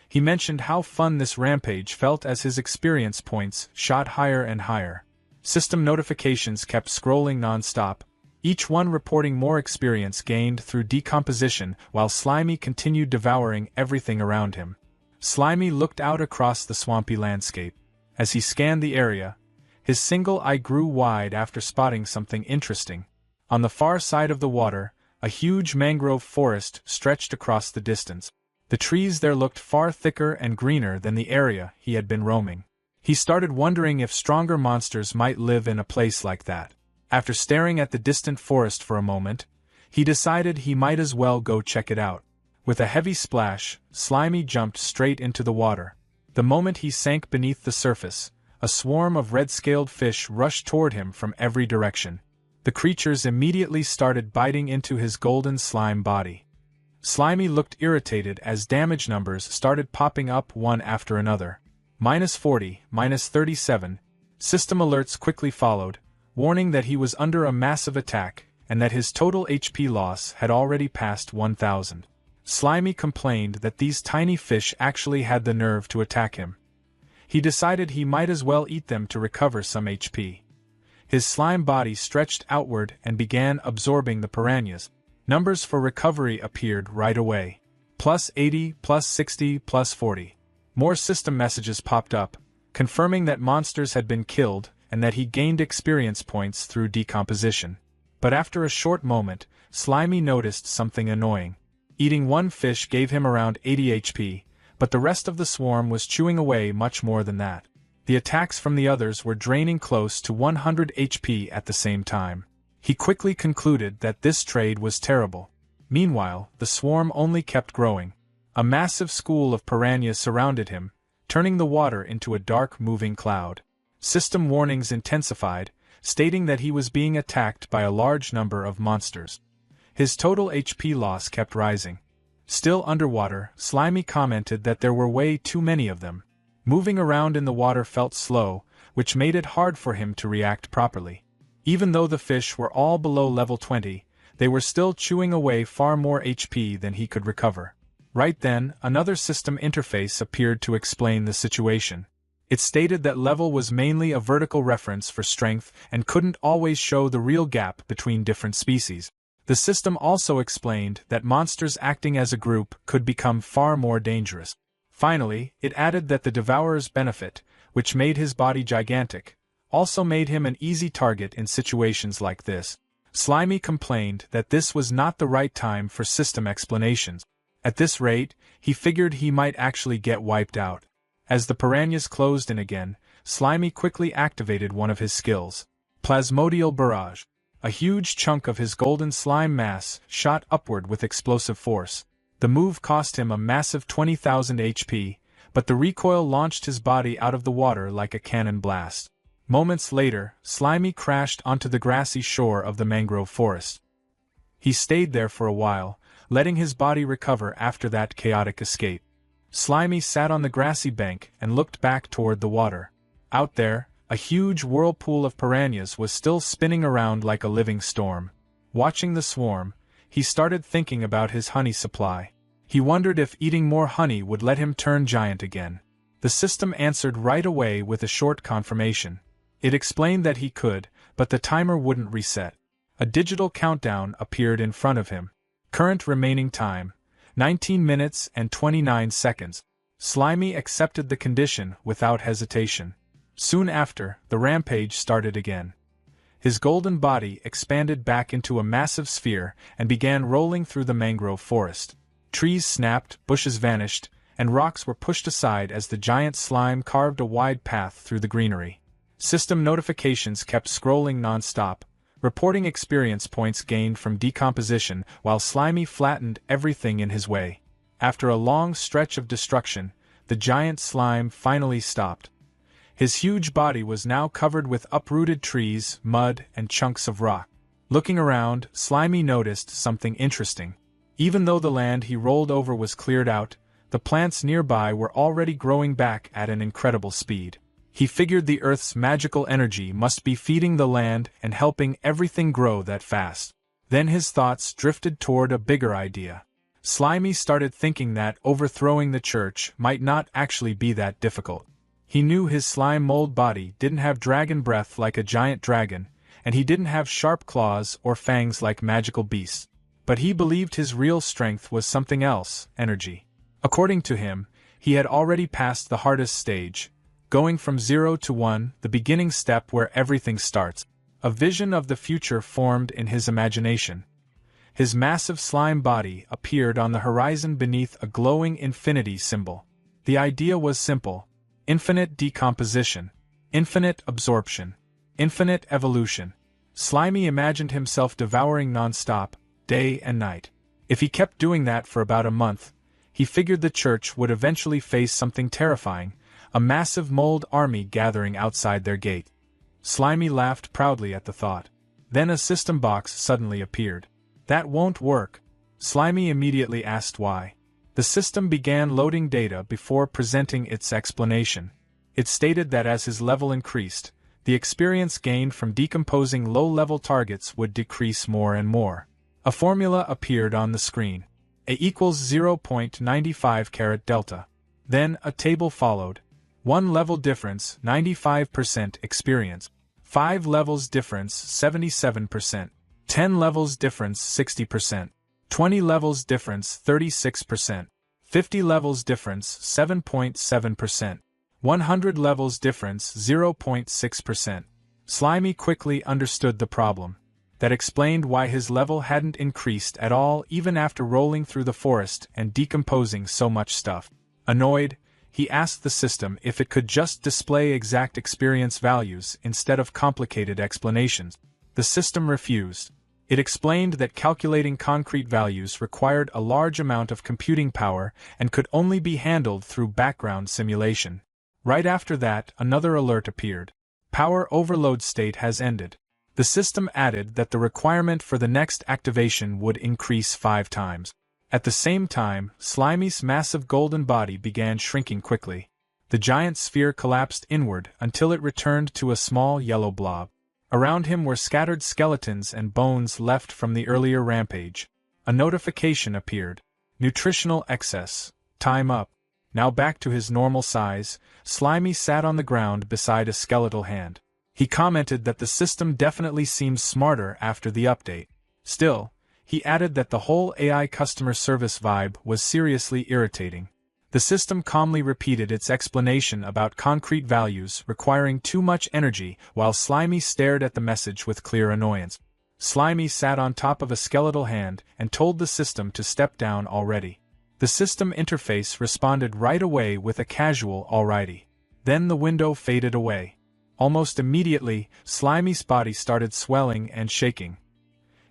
He mentioned how fun this rampage felt as his experience points shot higher and higher. System notifications kept scrolling non-stop, each one reporting more experience gained through decomposition while Slimy continued devouring everything around him. Slimy looked out across the swampy landscape. As he scanned the area, his single eye grew wide after spotting something interesting. On the far side of the water, a huge mangrove forest stretched across the distance. The trees there looked far thicker and greener than the area he had been roaming. He started wondering if stronger monsters might live in a place like that. After staring at the distant forest for a moment, he decided he might as well go check it out. With a heavy splash, Slimy jumped straight into the water. The moment he sank beneath the surface, a swarm of red-scaled fish rushed toward him from every direction. The creatures immediately started biting into his golden slime body. Slimy looked irritated as damage numbers started popping up one after another. -40, -37. System alerts quickly followed, warning that he was under a massive attack and that his total HP loss had already passed 1,000. Slimy complained that these tiny fish actually had the nerve to attack him. He decided he might as well eat them to recover some HP. His slime body stretched outward and began absorbing the piranhas. Numbers for recovery appeared right away. +80, +60, +40. More system messages popped up, confirming that monsters had been killed and that he gained experience points through decomposition. But after a short moment, Slimy noticed something annoying. Eating one fish gave him around 80 HP, but the rest of the swarm was chewing away much more than that. The attacks from the others were draining close to 100 HP at the same time. He quickly concluded that this trade was terrible. Meanwhile, the swarm only kept growing. A massive school of piranhas surrounded him, turning the water into a dark moving cloud. System warnings intensified, stating that he was being attacked by a large number of monsters. His total HP loss kept rising. Still underwater, Slimy commented that there were way too many of them. Moving around in the water felt slow, which made it hard for him to react properly. Even though the fish were all below level 20, They were still chewing away far more HP than he could recover. Right then, another system interface appeared to explain the situation. It stated that level was mainly a vertical reference for strength and couldn't always show the real gap between different species. The system also explained that monsters acting as a group could become far more dangerous. Finally, it added that the Devourer's benefit, which made his body gigantic, also made him an easy target in situations like this. Slimy complained that this was not the right time for system explanations. At this rate, he figured he might actually get wiped out. As the piranhas closed in again, Slimy quickly activated one of his skills. Plasmodial Barrage. A huge chunk of his golden slime mass shot upward with explosive force. The move cost him a massive 20,000 HP, but the recoil launched his body out of the water like a cannon blast. Moments later, Slimy crashed onto the grassy shore of the mangrove forest. He stayed there for a while, letting his body recover after that chaotic escape. Slimy sat on the grassy bank and looked back toward the water. Out there, a huge whirlpool of piranhas was still spinning around like a living storm. Watching the swarm, he started thinking about his honey supply. He wondered if eating more honey would let him turn giant again. The system answered right away with a short confirmation. It explained that he could, but the timer wouldn't reset. A digital countdown appeared in front of him. Current remaining time, 19 minutes and 29 seconds. Slimy accepted the condition without hesitation. Soon after, the rampage started again. His golden body expanded back into a massive sphere and began rolling through the mangrove forest. Trees snapped, bushes vanished, and rocks were pushed aside as the giant slime carved a wide path through the greenery. System notifications kept scrolling non-stop, reporting experience points gained from decomposition while Slimy flattened everything in his way. After a long stretch of destruction, the giant slime finally stopped. His huge body was now covered with uprooted trees, mud, and chunks of rock. Looking around, Slimy noticed something interesting. Even though the land he rolled over was cleared out, the plants nearby were already growing back at an incredible speed. He figured the Earth's magical energy must be feeding the land and helping everything grow that fast. Then his thoughts drifted toward a bigger idea. Slimy started thinking that overthrowing the church might not actually be that difficult. He knew his slime mold body didn't have dragon breath like a giant dragon, and he didn't have sharp claws or fangs like magical beasts. But he believed his real strength was something else, energy. According to him, he had already passed the hardest stage, going from 0 to 1, the beginning step where everything starts. A vision of the future formed in his imagination. His massive slime body appeared on the horizon beneath a glowing infinity symbol. The idea was simple: infinite decomposition, infinite absorption, infinite evolution. Slimy imagined himself devouring non-stop, day and night. If he kept doing that for about a month, he figured the church would eventually face something terrifying, a massive mold army gathering outside their gate. Slimy laughed proudly at the thought. Then a system box suddenly appeared. "That won't work." Slimy immediately asked why. The system began loading data before presenting its explanation. It stated that as his level increased, the experience gained from decomposing low-level targets would decrease more and more. A formula appeared on the screen. A equals 0.95 carat delta. Then a table followed. 1 level difference, 95% experience. 5 levels difference, 77%. 10 levels difference, 60%. 20 levels difference, 36%. 50 levels difference, 7.7%. 100 levels difference, 0.6%. Slimy quickly understood the problem. That explained why his level hadn't increased at all even after rolling through the forest and decomposing so much stuff. Annoyed, he asked the system if it could just display exact experience values instead of complicated explanations. The system refused. It explained that calculating concrete values required a large amount of computing power and could only be handled through background simulation. Right after that, another alert appeared. Power overload state has ended. The system added that the requirement for the next activation would increase 5 times. At the same time, Slimy's massive golden body began shrinking quickly. The giant sphere collapsed inward until it returned to a small yellow blob. Around him were scattered skeletons and bones left from the earlier rampage. A notification appeared. Nutritional excess. Time up. Now back to his normal size, Slimy sat on the ground beside a skeletal hand. He commented that the system definitely seems smarter after the update. Still, he added that the whole AI customer service vibe was seriously irritating. The system calmly repeated its explanation about concrete values requiring too much energy while Slimy stared at the message with clear annoyance. Slimy sat on top of a skeletal hand and told the system to step down already. The system interface responded right away with a casual alrighty. Then the window faded away. Almost immediately, Slimy's body started swelling and shaking.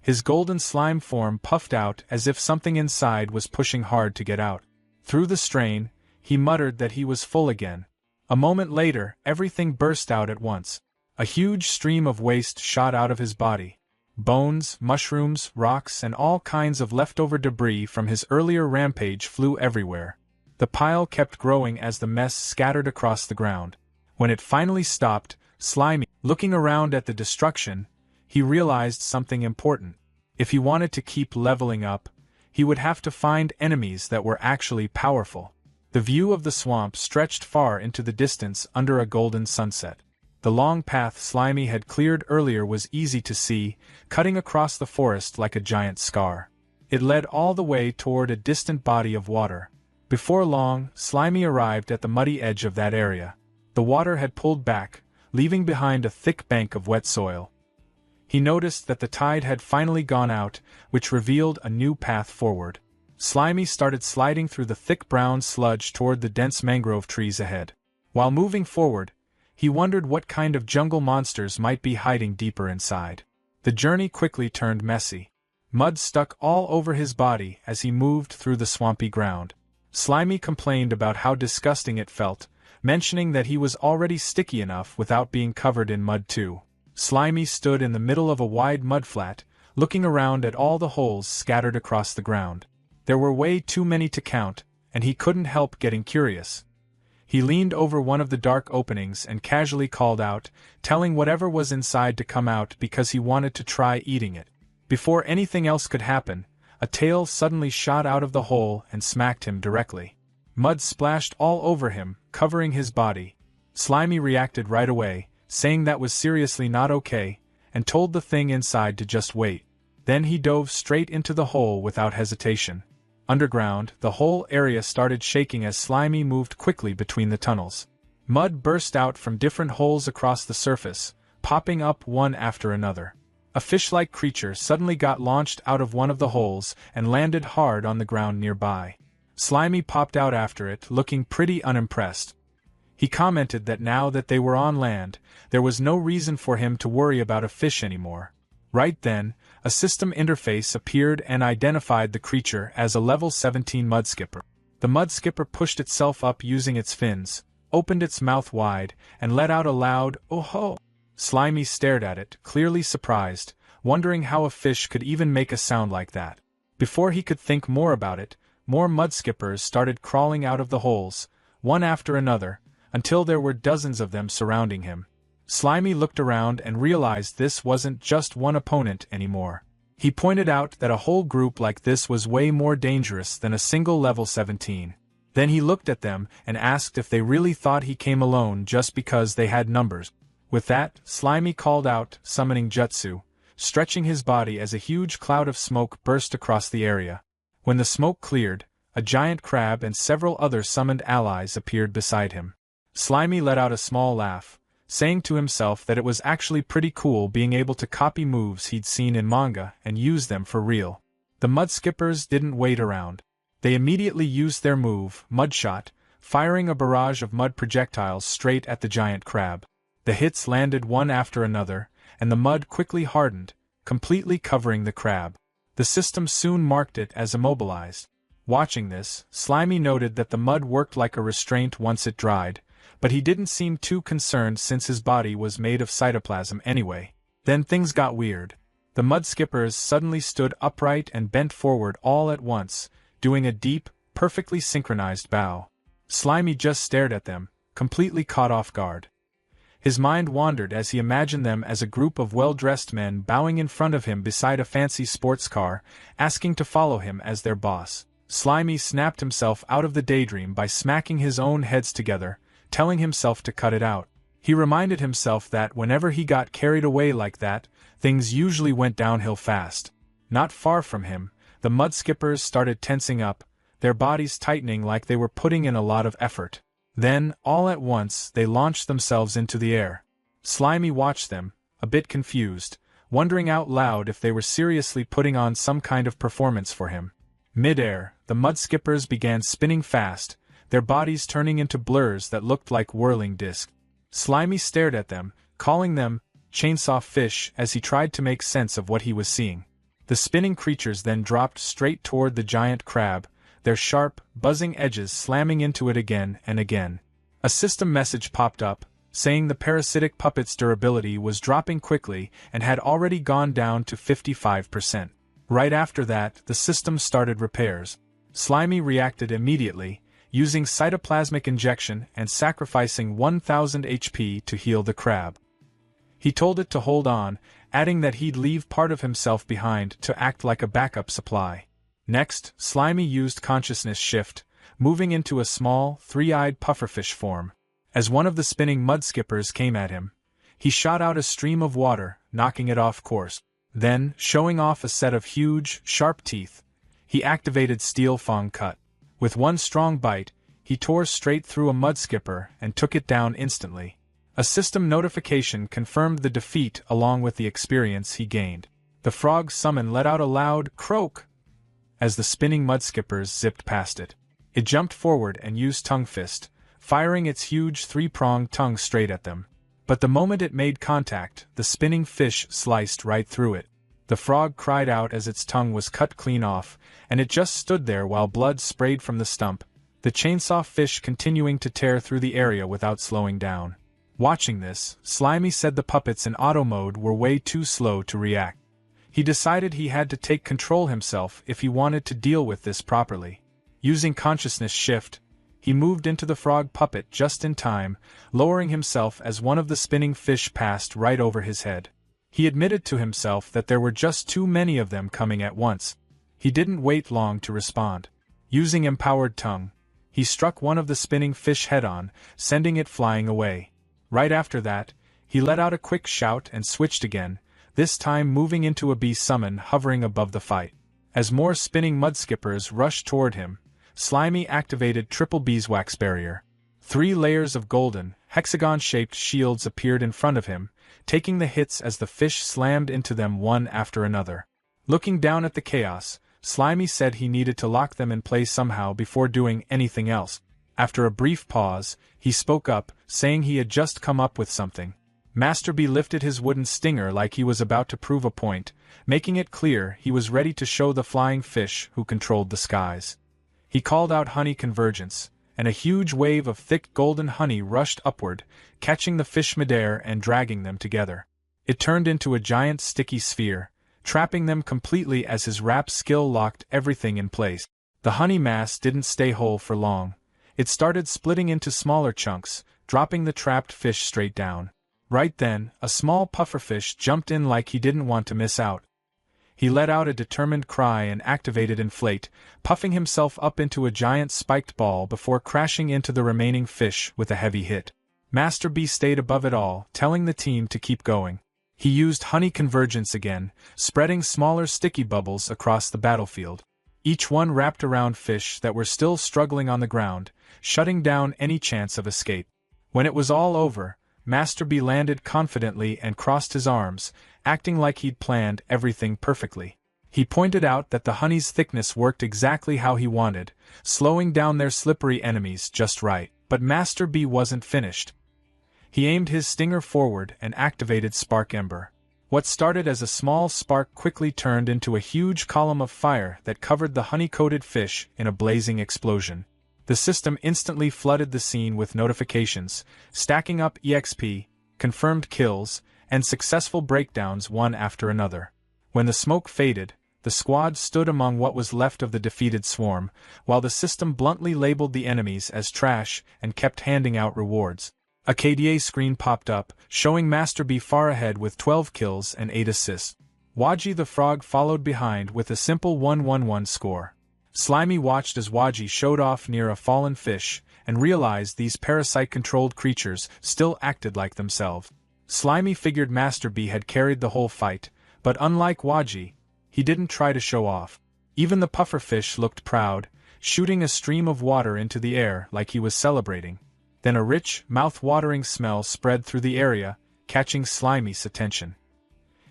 His golden slime form puffed out as if something inside was pushing hard to get out. Through the strain, he muttered that he was full again. A moment later, everything burst out at once. A huge stream of waste shot out of his body. Bones, mushrooms, rocks, and all kinds of leftover debris from his earlier rampage flew everywhere. The pile kept growing as the mess scattered across the ground. When it finally stopped, Slimy, looking around at the destruction, he realized something important. If he wanted to keep leveling up, he would have to find enemies that were actually powerful. The view of the swamp stretched far into the distance under a golden sunset. The long path Slimy had cleared earlier was easy to see, cutting across the forest like a giant scar. It led all the way toward a distant body of water. Before long, Slimy arrived at the muddy edge of that area. The water had pulled back, leaving behind a thick bank of wet soil. He noticed that the tide had finally gone out, which revealed a new path forward. Slimy started sliding through the thick brown sludge toward the dense mangrove trees ahead. While moving forward, he wondered what kind of jungle monsters might be hiding deeper inside. The journey quickly turned messy. Mud stuck all over his body as he moved through the swampy ground. Slimy complained about how disgusting it felt, mentioning that he was already sticky enough without being covered in mud too. Slimy stood in the middle of a wide mudflat, looking around at all the holes scattered across the ground. There were way too many to count, and he couldn't help getting curious. He leaned over one of the dark openings and casually called out, telling whatever was inside to come out because he wanted to try eating it. Before anything else could happen, a tail suddenly shot out of the hole and smacked him directly. Mud splashed all over him, covering his body. Slimy reacted right away, saying that was seriously not okay, and told the thing inside to just wait. Then he dove straight into the hole without hesitation. Underground, the whole area started shaking as Slimy moved quickly between the tunnels. Mud burst out from different holes across the surface, popping up one after another. A fish-like creature suddenly got launched out of one of the holes and landed hard on the ground nearby. Slimy popped out after it, looking pretty unimpressed. He commented that now that they were on land, there was no reason for him to worry about a fish anymore. Right then, a system interface appeared and identified the creature as a level 17 mudskipper. The mudskipper pushed itself up using its fins, opened its mouth wide, and let out a loud "oh-ho." Slimy stared at it, clearly surprised, wondering how a fish could even make a sound like that. Before he could think more about it, more mudskippers started crawling out of the holes, one after another, until there were dozens of them surrounding him. Slimy looked around and realized this wasn't just one opponent anymore. He pointed out that a whole group like this was way more dangerous than a single level 17. Then he looked at them and asked if they really thought he came alone just because they had numbers. With that, Slimy called out, summoning Jutsu, stretching his body as a huge cloud of smoke burst across the area. When the smoke cleared, a giant crab and several other summoned allies appeared beside him. Slimy let out a small laugh, saying to himself that it was actually pretty cool being able to copy moves he'd seen in manga and use them for real. The mudskippers didn't wait around. They immediately used their move, Mudshot, firing a barrage of mud projectiles straight at the giant crab. The hits landed one after another, and the mud quickly hardened, completely covering the crab. The system soon marked it as immobilized. Watching this, Slimy noted that the mud worked like a restraint once it dried, but he didn't seem too concerned since his body was made of cytoplasm anyway. Then things got weird. The mudskippers suddenly stood upright and bent forward all at once, doing a deep, perfectly synchronized bow. Slimy just stared at them, completely caught off guard. His mind wandered as he imagined them as a group of well-dressed men bowing in front of him beside a fancy sports car, asking to follow him as their boss. Slimy snapped himself out of the daydream by smacking his own heads together, telling himself to cut it out. He reminded himself that whenever he got carried away like that, things usually went downhill fast. Not far from him, the mudskippers started tensing up, their bodies tightening like they were putting in a lot of effort. Then, all at once, they launched themselves into the air. Slimy watched them, a bit confused, wondering out loud if they were seriously putting on some kind of performance for him. Mid-air, the mudskippers began spinning fast, their bodies turning into blurs that looked like whirling discs. Slimy stared at them, calling them chainsaw fish as he tried to make sense of what he was seeing. The spinning creatures then dropped straight toward the giant crab, their sharp, buzzing edges slamming into it again and again. A system message popped up, saying the parasitic puppet's durability was dropping quickly and had already gone down to 55%. Right after that, the system started repairs. Slimy reacted immediately, using cytoplasmic injection and sacrificing 1000 HP to heal the crab. He told it to hold on, adding that he'd leave part of himself behind to act like a backup supply. Next, Slimy used consciousness shift, moving into a small, three-eyed pufferfish form. As one of the spinning mudskippers came at him, he shot out a stream of water, knocking it off course. Then, showing off a set of huge, sharp teeth, he activated Steel Fang Cut. With one strong bite, he tore straight through a mudskipper and took it down instantly. A system notification confirmed the defeat along with the experience he gained. The frog summon let out a loud croak as the spinning mudskippers zipped past it. It jumped forward and used Tongue Fist, firing its huge three-pronged tongue straight at them. But the moment it made contact, the spinning fish sliced right through it. The frog cried out as its tongue was cut clean off, and it just stood there while blood sprayed from the stump, the chainsaw fish continuing to tear through the area without slowing down. Watching this, Slimy said the puppets in auto mode were way too slow to react. He decided he had to take control himself if he wanted to deal with this properly. Using consciousness shift, he moved into the frog puppet just in time, lowering himself as one of the spinning fish passed right over his head. He admitted to himself that there were just too many of them coming at once. He didn't wait long to respond. Using empowered tongue, he struck one of the spinning fish head-on, sending it flying away. Right after that, he let out a quick shout and switched again, this time moving into a bee summon hovering above the fight. As more spinning mudskippers rushed toward him, Slimy activated triple beeswax barrier. 3 layers of golden, hexagon-shaped shields appeared in front of him, taking the hits as the fish slammed into them one after another. Looking down at the chaos, Slimy said he needed to lock them in place somehow before doing anything else. After a brief pause, he spoke up, saying he had just come up with something. Master Bee lifted his wooden stinger like he was about to prove a point, making it clear he was ready to show the flying fish who controlled the skies. He called out honey convergence, and a huge wave of thick golden honey rushed upward, catching the fish midair and dragging them together. It turned into a giant sticky sphere, trapping them completely as his rap skill locked everything in place. The honey mass didn't stay whole for long. It started splitting into smaller chunks, dropping the trapped fish straight down. Right then, a small pufferfish jumped in like he didn't want to miss out. He let out a determined cry and activated Inflate, puffing himself up into a giant spiked ball before crashing into the remaining fish with a heavy hit. Master Bee stayed above it all, telling the team to keep going. He used honey convergence again, spreading smaller sticky bubbles across the battlefield. Each one wrapped around fish that were still struggling on the ground, shutting down any chance of escape. When it was all over, Master Bee landed confidently and crossed his arms, acting like he'd planned everything perfectly. He pointed out that the honey's thickness worked exactly how he wanted, slowing down their slippery enemies just right. But Master Bee wasn't finished. He aimed his stinger forward and activated Spark Ember. What started as a small spark quickly turned into a huge column of fire that covered the honey-coated fish in a blazing explosion. The system instantly flooded the scene with notifications, stacking up EXP, confirmed kills, and successful breakdowns one after another. When the smoke faded, the squad stood among what was left of the defeated swarm, while the system bluntly labeled the enemies as trash and kept handing out rewards. A KDA screen popped up, showing Master B far ahead with 12 kills and 8 assists. Waji the Frog followed behind with a simple 1-1-1 score. Slimy watched as Waji showed off near a fallen fish, and realized these parasite-controlled creatures still acted like themselves. Slimy figured Master B had carried the whole fight, but unlike Waji, he didn't try to show off. Even the pufferfish looked proud, shooting a stream of water into the air like he was celebrating. Then a rich, mouth-watering smell spread through the area, catching Slimy's attention.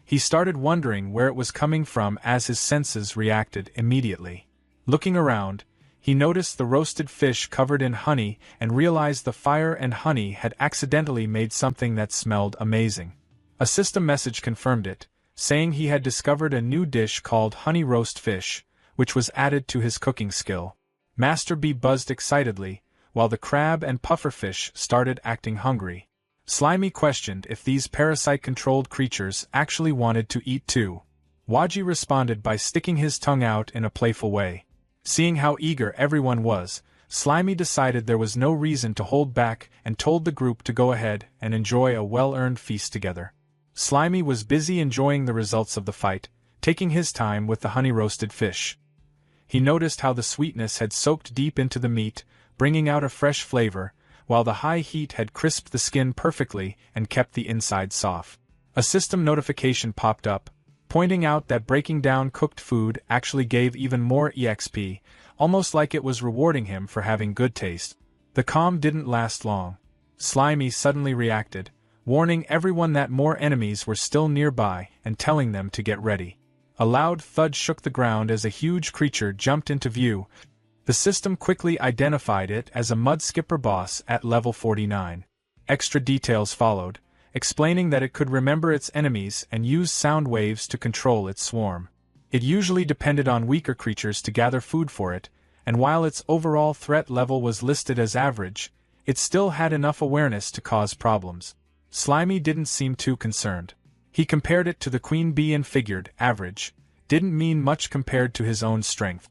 He started wondering where it was coming from as his senses reacted immediately. Looking around, he noticed the roasted fish covered in honey and realized the fire and honey had accidentally made something that smelled amazing. A system message confirmed it, saying he had discovered a new dish called honey roast fish, which was added to his cooking skill. Master B buzzed excitedly, while the crab and pufferfish started acting hungry. Slimy questioned if these parasite-controlled creatures actually wanted to eat too. Waji responded by sticking his tongue out in a playful way. Seeing how eager everyone was, Slimy decided there was no reason to hold back and told the group to go ahead and enjoy a well-earned feast together. Slimy was busy enjoying the results of the fight, taking his time with the honey-roasted fish. He noticed how the sweetness had soaked deep into the meat, bringing out a fresh flavor, while the high heat had crisped the skin perfectly and kept the inside soft. A system notification popped up, pointing out that breaking down cooked food actually gave even more EXP, almost like it was rewarding him for having good taste. The calm didn't last long. Slimy suddenly reacted, warning everyone that more enemies were still nearby and telling them to get ready. A loud thud shook the ground as a huge creature jumped into view. The system quickly identified it as a mud skipper boss at level 49. Extra details followed, explaining that it could remember its enemies and use sound waves to control its swarm. It usually depended on weaker creatures to gather food for it, and while its overall threat level was listed as average, it still had enough awareness to cause problems. Slimy didn't seem too concerned. He compared it to the queen bee and figured average didn't mean much compared to his own strength.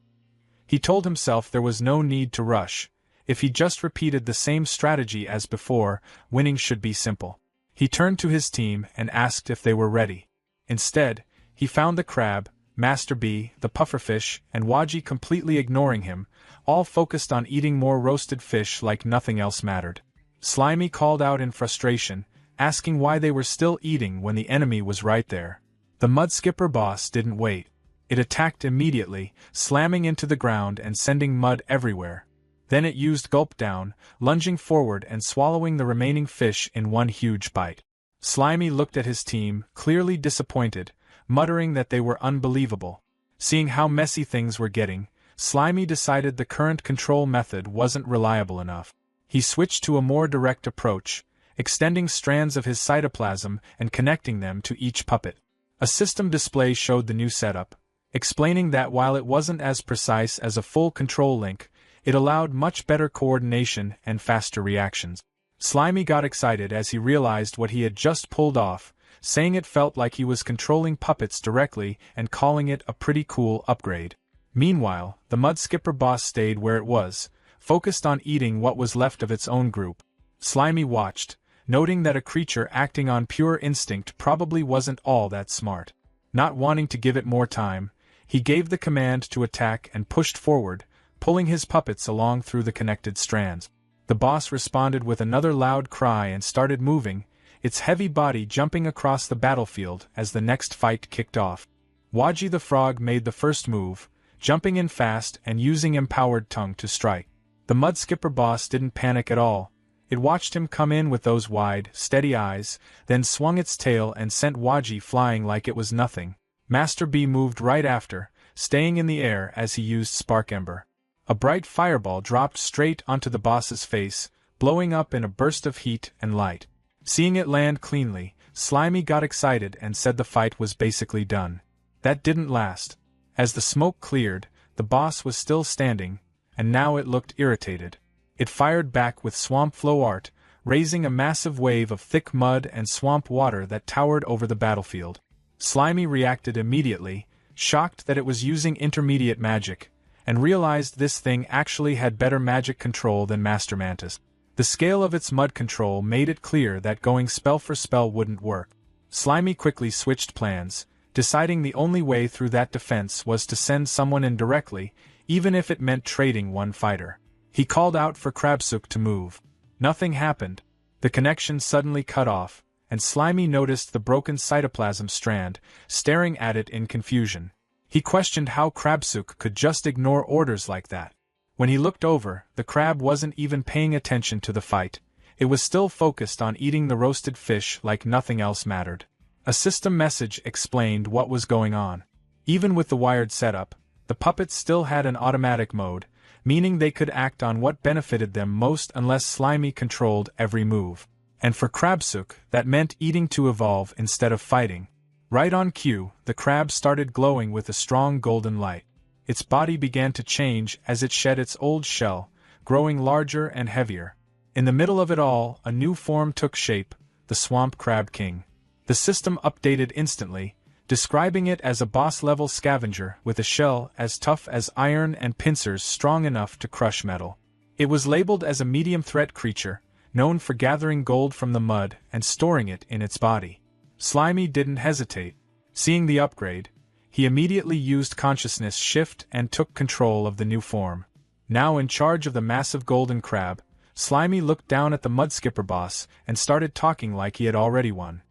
He told himself there was no need to rush. If he just repeated the same strategy as before, winning should be simple. He turned to his team and asked if they were ready. Instead, he found the crab, Master B, the pufferfish, and Waji completely ignoring him, all focused on eating more roasted fish like nothing else mattered. Slimy called out in frustration, asking why they were still eating when the enemy was right there. The mudskipper boss didn't wait. It attacked immediately, slamming into the ground and sending mud everywhere. Then it used Gulp Down, lunging forward and swallowing the remaining fish in one huge bite. Slimy looked at his team, clearly disappointed, muttering that they were unbelievable. Seeing how messy things were getting, Slimy decided the current control method wasn't reliable enough. He switched to a more direct approach, extending strands of his cytoplasm and connecting them to each puppet. A system display showed the new setup, explaining that while it wasn't as precise as a full control link, it allowed much better coordination and faster reactions. Slimy got excited as he realized what he had just pulled off, saying it felt like he was controlling puppets directly and calling it a pretty cool upgrade. Meanwhile, the mudskipper boss stayed where it was, focused on eating what was left of its own group. Slimy watched, noting that a creature acting on pure instinct probably wasn't all that smart. Not wanting to give it more time, he gave the command to attack and pushed forward, pulling his puppets along through the connected strands. The boss responded with another loud cry and started moving, its heavy body jumping across the battlefield as the next fight kicked off. Waji the frog made the first move, jumping in fast and using empowered tongue to strike. The mudskipper boss didn't panic at all. It watched him come in with those wide, steady eyes, then swung its tail and sent Waji flying like it was nothing. Master B moved right after, staying in the air as he used Spark Ember. A bright fireball dropped straight onto the boss's face, blowing up in a burst of heat and light. Seeing it land cleanly, Slimy got excited and said the fight was basically done. That didn't last. As the smoke cleared, the boss was still standing, and now it looked irritated. It fired back with swamp flow art, raising a massive wave of thick mud and swamp water that towered over the battlefield. Slimy reacted immediately, shocked that it was using intermediate magic, and realized this thing actually had better magic control than Master Mantis. The scale of its mud control made it clear that going spell for spell wouldn't work. Slimy quickly switched plans, deciding the only way through that defense was to send someone in directly, even if it meant trading one fighter. He called out for Krabsuk to move. Nothing happened. The connection suddenly cut off, and Slimy noticed the broken cytoplasm strand, staring at it in confusion. He questioned how Krabsuk could just ignore orders like that. When he looked over, the crab wasn't even paying attention to the fight. It was still focused on eating the roasted fish like nothing else mattered. A system message explained what was going on. Even with the wired setup, the puppets still had an automatic mode, meaning they could act on what benefited them most unless Slimy controlled every move. And for Krabsuk, that meant eating to evolve instead of fighting. Right on cue, the crab started glowing with a strong golden light. Its body began to change as it shed its old shell, growing larger and heavier. In the middle of it all, a new form took shape, the Swamp Crab King. The system updated instantly, describing it as a boss-level scavenger with a shell as tough as iron and pincers strong enough to crush metal. It was labeled as a medium-threat creature, known for gathering gold from the mud and storing it in its body. Slimy didn't hesitate. Seeing the upgrade, he immediately used consciousness shift and took control of the new form. Now in charge of the massive golden crab, Slimy looked down at the Mudskipper boss and started talking like he had already won.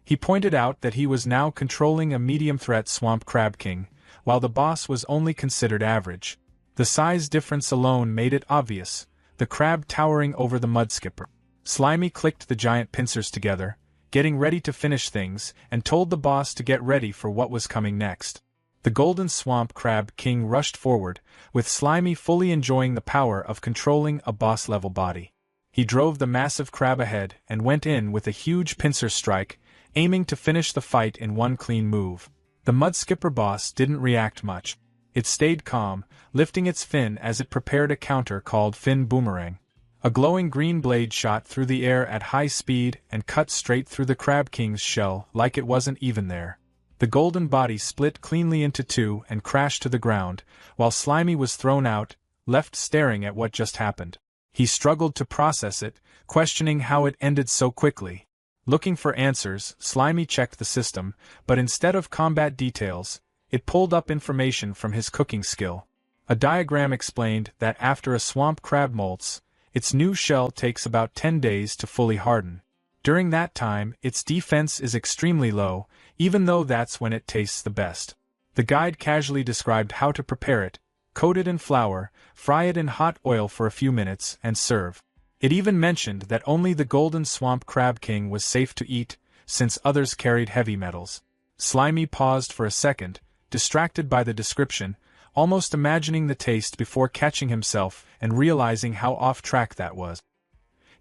He pointed out that he was now controlling a medium-threat Swamp Crab King, while the boss was only considered average. The size difference alone made it obvious, the crab towering over the Mudskipper. Slimy clicked the giant pincers together, getting ready to finish things, and told the boss to get ready for what was coming next. The Golden Swamp Crab King rushed forward, with Slimy fully enjoying the power of controlling a boss-level body. He drove the massive crab ahead and went in with a huge pincer strike, aiming to finish the fight in one clean move. The Mudskipper boss didn't react much. It stayed calm, lifting its fin as it prepared a counter called Fin Boomerang. A glowing green blade shot through the air at high speed and cut straight through the Crab King's shell like it wasn't even there. The golden body split cleanly into two and crashed to the ground, while Slimy was thrown out, left staring at what just happened. He struggled to process it, questioning how it ended so quickly. Looking for answers, Slimy checked the system, but instead of combat details, it pulled up information from his cooking skill. A diagram explained that after a swamp crab molts, its new shell takes about 10 days to fully harden. During that time, its defense is extremely low, even though that's when it tastes the best. The guide casually described how to prepare it: coat it in flour, fry it in hot oil for a few minutes, and serve. It even mentioned that only the Golden Swamp Crab King was safe to eat, since others carried heavy metals. Slimy paused for a second, distracted by the description, almost imagining the taste before catching himself and realizing how off-track that was.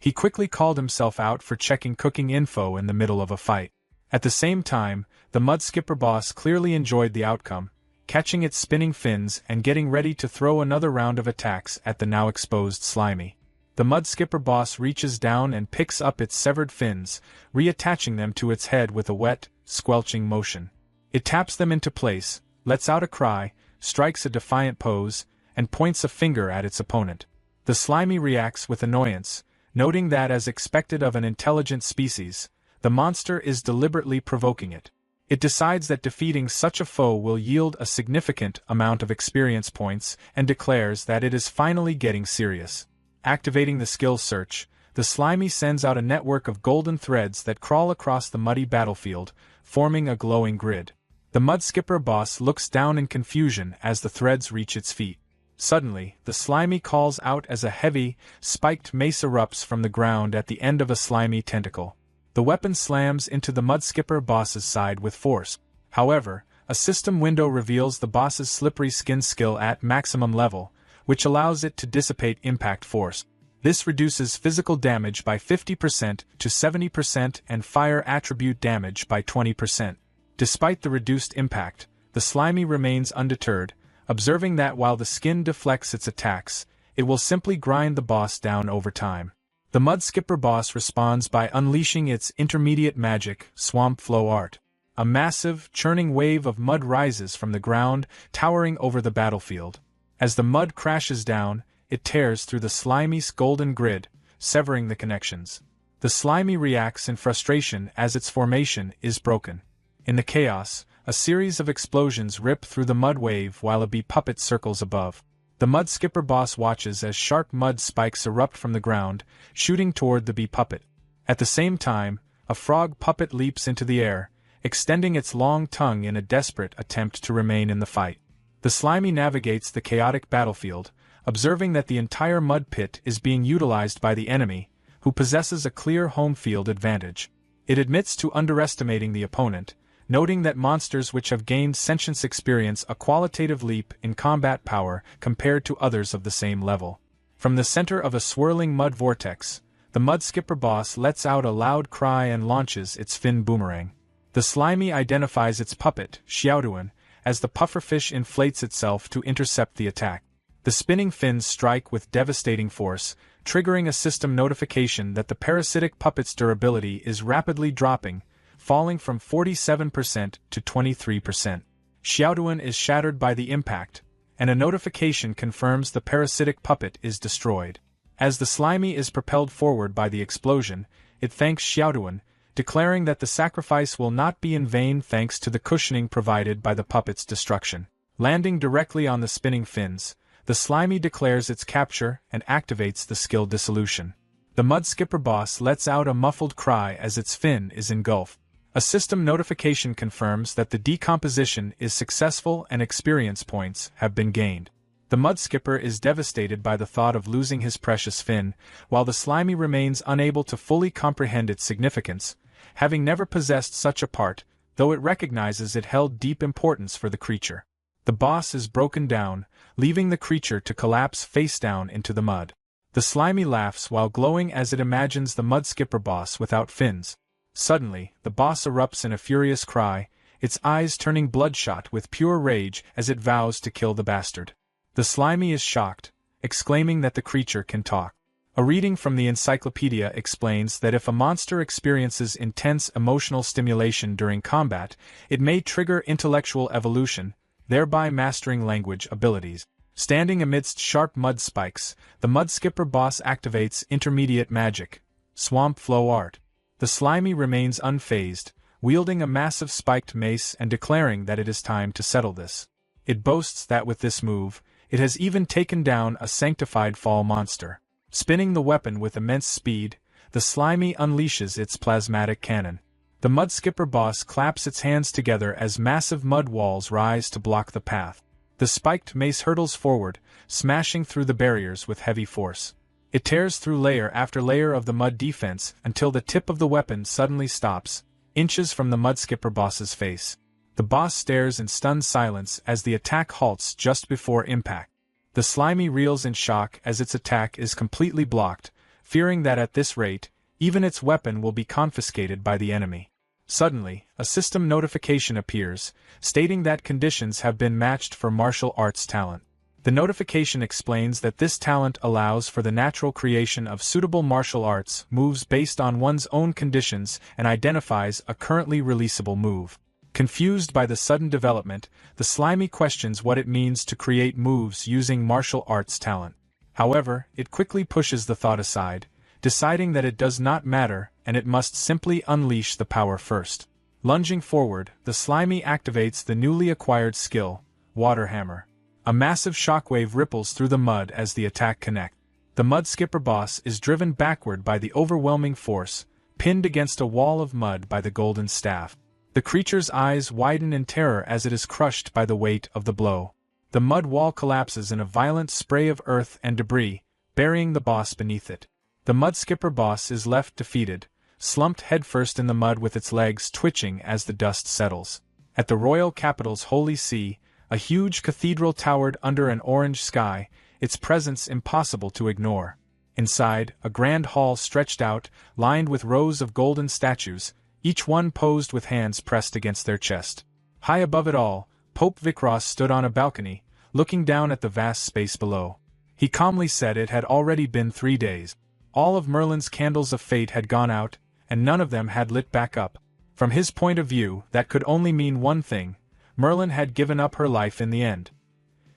He quickly called himself out for checking cooking info in the middle of a fight. At the same time, the Mudskipper boss clearly enjoyed the outcome, catching its spinning fins and getting ready to throw another round of attacks at the now exposed Slimy. The Mudskipper boss reaches down and picks up its severed fins, reattaching them to its head with a wet, squelching motion. It taps them into place, lets out a cry, strikes a defiant pose, and points a finger at its opponent. The Slimy reacts with annoyance, noting that as expected of an intelligent species, the monster is deliberately provoking it. It decides that defeating such a foe will yield a significant amount of experience points and declares that it is finally getting serious. Activating the skill search, the Slimy sends out a network of golden threads that crawl across the muddy battlefield, forming a glowing grid. The Mudskipper boss looks down in confusion as the threads reach its feet. Suddenly, the Slimy calls out as a heavy, spiked mace erupts from the ground at the end of a slimy tentacle. The weapon slams into the Mudskipper boss's side with force. However, a system window reveals the boss's slippery skin skill at maximum level, which allows it to dissipate impact force. This reduces physical damage by 50% to 70% and fire attribute damage by 20%. Despite the reduced impact, the Slimy remains undeterred, observing that while the skin deflects its attacks, it will simply grind the boss down over time. The Mudskipper boss responds by unleashing its intermediate magic, Swamp Flow Art. A massive, churning wave of mud rises from the ground, towering over the battlefield. As the mud crashes down, it tears through the Slimy's golden grid, severing the connections. The slimy reacts in frustration as its formation is broken. In the chaos, a series of explosions rip through the mud wave while a bee puppet circles above. The mud skipper boss watches as sharp mud spikes erupt from the ground, shooting toward the bee puppet. At the same time, a frog puppet leaps into the air, extending its long tongue in a desperate attempt to remain in the fight. The slimy navigates the chaotic battlefield, observing that the entire mud pit is being utilized by the enemy, who possesses a clear home field advantage. It admits to underestimating the opponent, noting that monsters which have gained sentience experience a qualitative leap in combat power compared to others of the same level. From the center of a swirling mud vortex, the mud skipper boss lets out a loud cry and launches its fin boomerang. The slimy identifies its puppet, Xiaoduan, as the pufferfish inflates itself to intercept the attack. The spinning fins strike with devastating force, triggering a system notification that the parasitic puppet's durability is rapidly dropping, falling from 47% to 23%. Xiaoduan is shattered by the impact, and a notification confirms the parasitic puppet is destroyed. As the slimy is propelled forward by the explosion, it thanks Xiaoduan, declaring that the sacrifice will not be in vain thanks to the cushioning provided by the puppet's destruction. Landing directly on the spinning fins, the slimy declares its capture and activates the skill dissolution. The mud skipper boss lets out a muffled cry as its fin is engulfed. A system notification confirms that the decomposition is successful and experience points have been gained. The mud skipper is devastated by the thought of losing his precious fin, while the slimy remains unable to fully comprehend its significance, having never possessed such a part, though it recognizes it held deep importance for the creature. The boss is broken down, leaving the creature to collapse face down into the mud. The slimy laughs while glowing as it imagines the mud skipper boss without fins. Suddenly, the boss erupts in a furious cry, its eyes turning bloodshot with pure rage as it vows to kill the bastard. The slimy is shocked, exclaiming that the creature can talk. A reading from the encyclopedia explains that if a monster experiences intense emotional stimulation during combat, it may trigger intellectual evolution, thereby mastering language abilities. Standing amidst sharp mud spikes, the mud skipper boss activates intermediate magic, swamp flow art. The slimy remains unfazed, wielding a massive spiked mace and declaring that it is time to settle this. It boasts that with this move, it has even taken down a sanctified fall monster. Spinning the weapon with immense speed, the slimy unleashes its plasmatic cannon. The mud skipper boss claps its hands together as massive mud walls rise to block the path. The spiked mace hurtles forward, smashing through the barriers with heavy force. It tears through layer after layer of the mud defense until the tip of the weapon suddenly stops, inches from the mud skipper boss's face. The boss stares in stunned silence as the attack halts just before impact. The slimy reels in shock as its attack is completely blocked, fearing that at this rate, even its weapon will be confiscated by the enemy. Suddenly, a system notification appears, stating that conditions have been matched for martial arts talent. The notification explains that this talent allows for the natural creation of suitable martial arts moves based on one's own conditions and identifies a currently releasable move. Confused by the sudden development, the slimy questions what it means to create moves using martial arts talent. However, it quickly pushes the thought aside, deciding that it does not matter and it must simply unleash the power first. Lunging forward, the slimy activates the newly acquired skill, Water Hammer. A massive shockwave ripples through the mud as the attack connects. The mud skipper boss is driven backward by the overwhelming force, pinned against a wall of mud by the golden staff. The creature's eyes widen in terror as it is crushed by the weight of the blow. The mud wall collapses in a violent spray of earth and debris, burying the boss beneath it. The mud skipper boss is left defeated, slumped headfirst in the mud with its legs twitching as the dust settles. At the royal capital's holy see, a huge cathedral towered under an orange sky, its presence impossible to ignore. Inside, a grand hall stretched out, lined with rows of golden statues, each one posed with hands pressed against their chest. High above it all, Pope Vikros stood on a balcony, looking down at the vast space below. He calmly said it had already been 3 days. All of Merlin's candles of fate had gone out, and none of them had lit back up. From his point of view, that could only mean one thing: Merlin had given up her life in the end.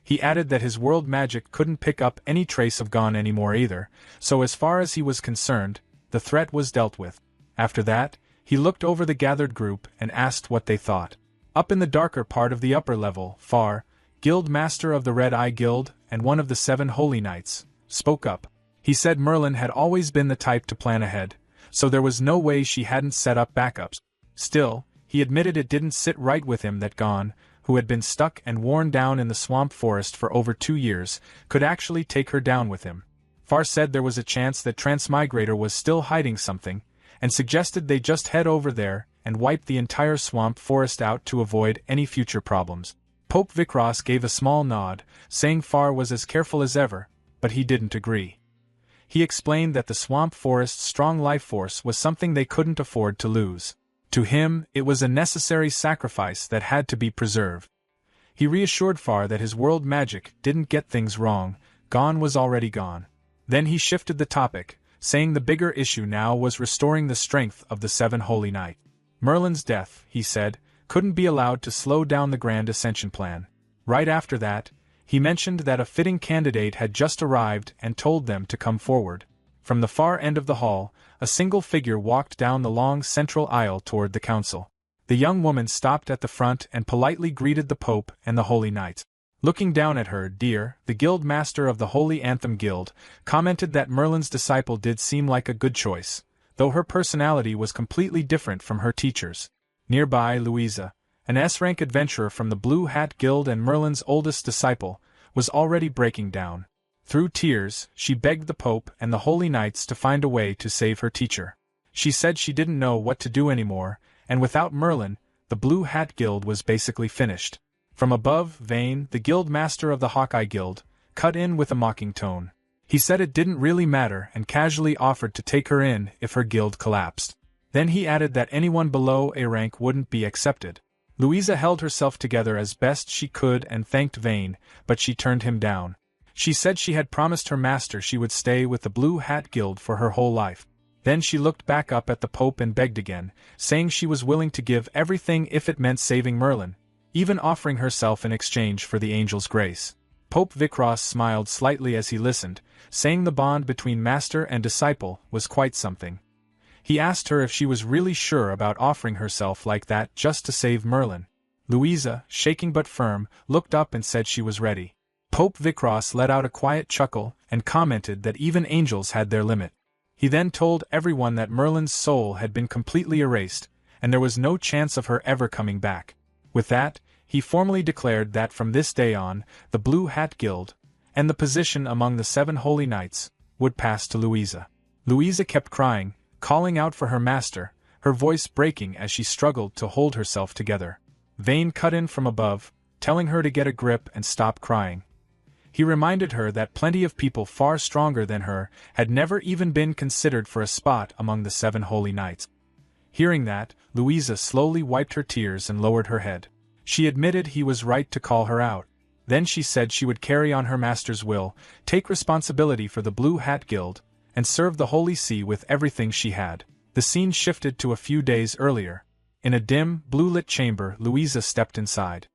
He added that his world magic couldn't pick up any trace of Gon anymore either, so as far as he was concerned, the threat was dealt with. After that, he looked over the gathered group and asked what they thought. Up in the darker part of the upper level, Far, Guild Master of the Red Eye Guild and one of the 7 Holy Knights, spoke up. He said Merlin had always been the type to plan ahead, so there was no way she hadn't set up backups. Still, he admitted it didn't sit right with him that Gon, who had been stuck and worn down in the swamp forest for over 2 years, could actually take her down with him. Far said there was a chance that Transmigrator was still hiding something, and suggested they just head over there and wipe the entire swamp forest out to avoid any future problems. Pope Vikros gave a small nod, saying Far was as careful as ever, but he didn't agree. He explained that the swamp forest's strong life force was something they couldn't afford to lose. To him, it was a necessary sacrifice that had to be preserved. He reassured Far that his world magic didn't get things wrong, Gon was already gone. Then he shifted the topic, saying the bigger issue now was restoring the strength of the 7 Holy Knights. Merlin's death, he said, couldn't be allowed to slow down the Grand Ascension plan. Right after that, he mentioned that a fitting candidate had just arrived and told them to come forward. From the far end of the hall, a single figure walked down the long central aisle toward the council. The young woman stopped at the front and politely greeted the Pope and the Holy Knights. Looking down at her, Dear, the Guild Master of the Holy Anthem Guild, commented that Merlin's disciple did seem like a good choice, though her personality was completely different from her teacher's. Nearby, Louisa, an S-rank adventurer from the Blue Hat Guild and Merlin's oldest disciple, was already breaking down. Through tears, she begged the Pope and the Holy Knights to find a way to save her teacher. She said she didn't know what to do anymore, and without Merlin, the Blue Hat Guild was basically finished. From above, Vane, the Guild Master of the Hawkeye Guild, cut in with a mocking tone. He said it didn't really matter and casually offered to take her in if her guild collapsed. Then he added that anyone below A rank wouldn't be accepted. Louisa held herself together as best she could and thanked Vane, but she turned him down. She said she had promised her master she would stay with the Blue Hat Guild for her whole life. Then she looked back up at the Pope and begged again, saying she was willing to give everything if it meant saving Merlin, even offering herself in exchange for the angel's grace. Pope Vikros smiled slightly as he listened, saying the bond between master and disciple was quite something. He asked her if she was really sure about offering herself like that just to save Merlin. Louisa, shaking but firm, looked up and said she was ready. Pope Vikros let out a quiet chuckle and commented that even angels had their limit. He then told everyone that Merlin's soul had been completely erased, and there was no chance of her ever coming back. With that, he formally declared that from this day on, the Blue Hat Guild, and the position among the 7 Holy Knights, would pass to Louisa. Louisa kept crying, calling out for her master, her voice breaking as she struggled to hold herself together. Vane cut in from above, telling her to get a grip and stop crying. He reminded her that plenty of people far stronger than her had never even been considered for a spot among the 7 Holy Knights. Hearing that, Louisa slowly wiped her tears and lowered her head. She admitted he was right to call her out. Then she said she would carry on her master's will, take responsibility for the Blue Hat Guild, and serve the Holy See with everything she had. The scene shifted to a few days earlier. In a dim, blue-lit chamber, Louisa stepped inside,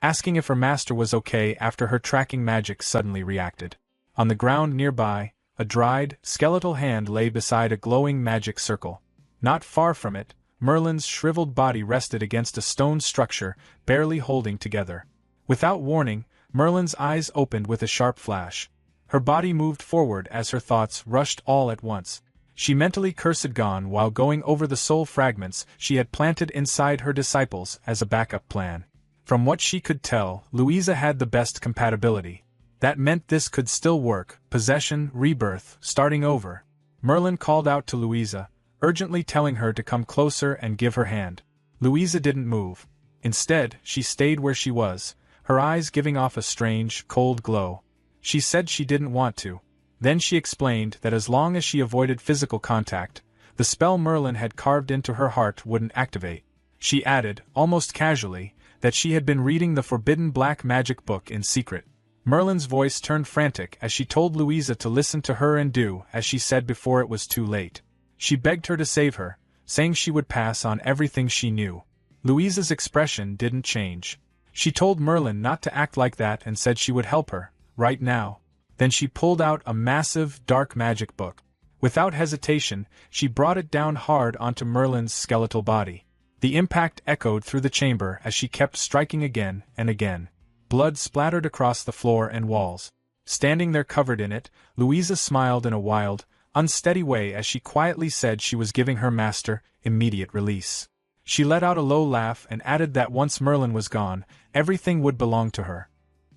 asking if her master was okay after her tracking magic suddenly reacted. On the ground nearby, a dried, skeletal hand lay beside a glowing magic circle. Not far from it, Merlin's shriveled body rested against a stone structure, barely holding together. Without warning, Merlin's eyes opened with a sharp flash. Her body moved forward as her thoughts rushed all at once. She mentally cursed Gon while going over the soul fragments she had planted inside her disciples as a backup plan. From what she could tell, Louisa had the best compatibility. That meant this could still work, possession, rebirth, starting over. Merlin called out to Louisa, urgently telling her to come closer and give her hand. Louisa didn't move. Instead, she stayed where she was, her eyes giving off a strange, cold glow. She said she didn't want to. Then she explained that as long as she avoided physical contact, the spell Merlin had carved into her heart wouldn't activate. She added, almost casually, that she had been reading the forbidden black magic book in secret. Merlin's voice turned frantic as she told Louisa to listen to her and do as she said before it was too late. She begged her to save her, saying she would pass on everything she knew. Louisa's expression didn't change. She told Merlin not to act like that and said she would help her, right now. Then she pulled out a massive, dark magic book. Without hesitation, she brought it down hard onto Merlin's skeletal body. The impact echoed through the chamber as she kept striking again and again. Blood splattered across the floor and walls. Standing there covered in it, Louisa smiled in a wild, unsteady way as she quietly said she was giving her master immediate release. She let out a low laugh and added that once Merlin was gone, everything would belong to her.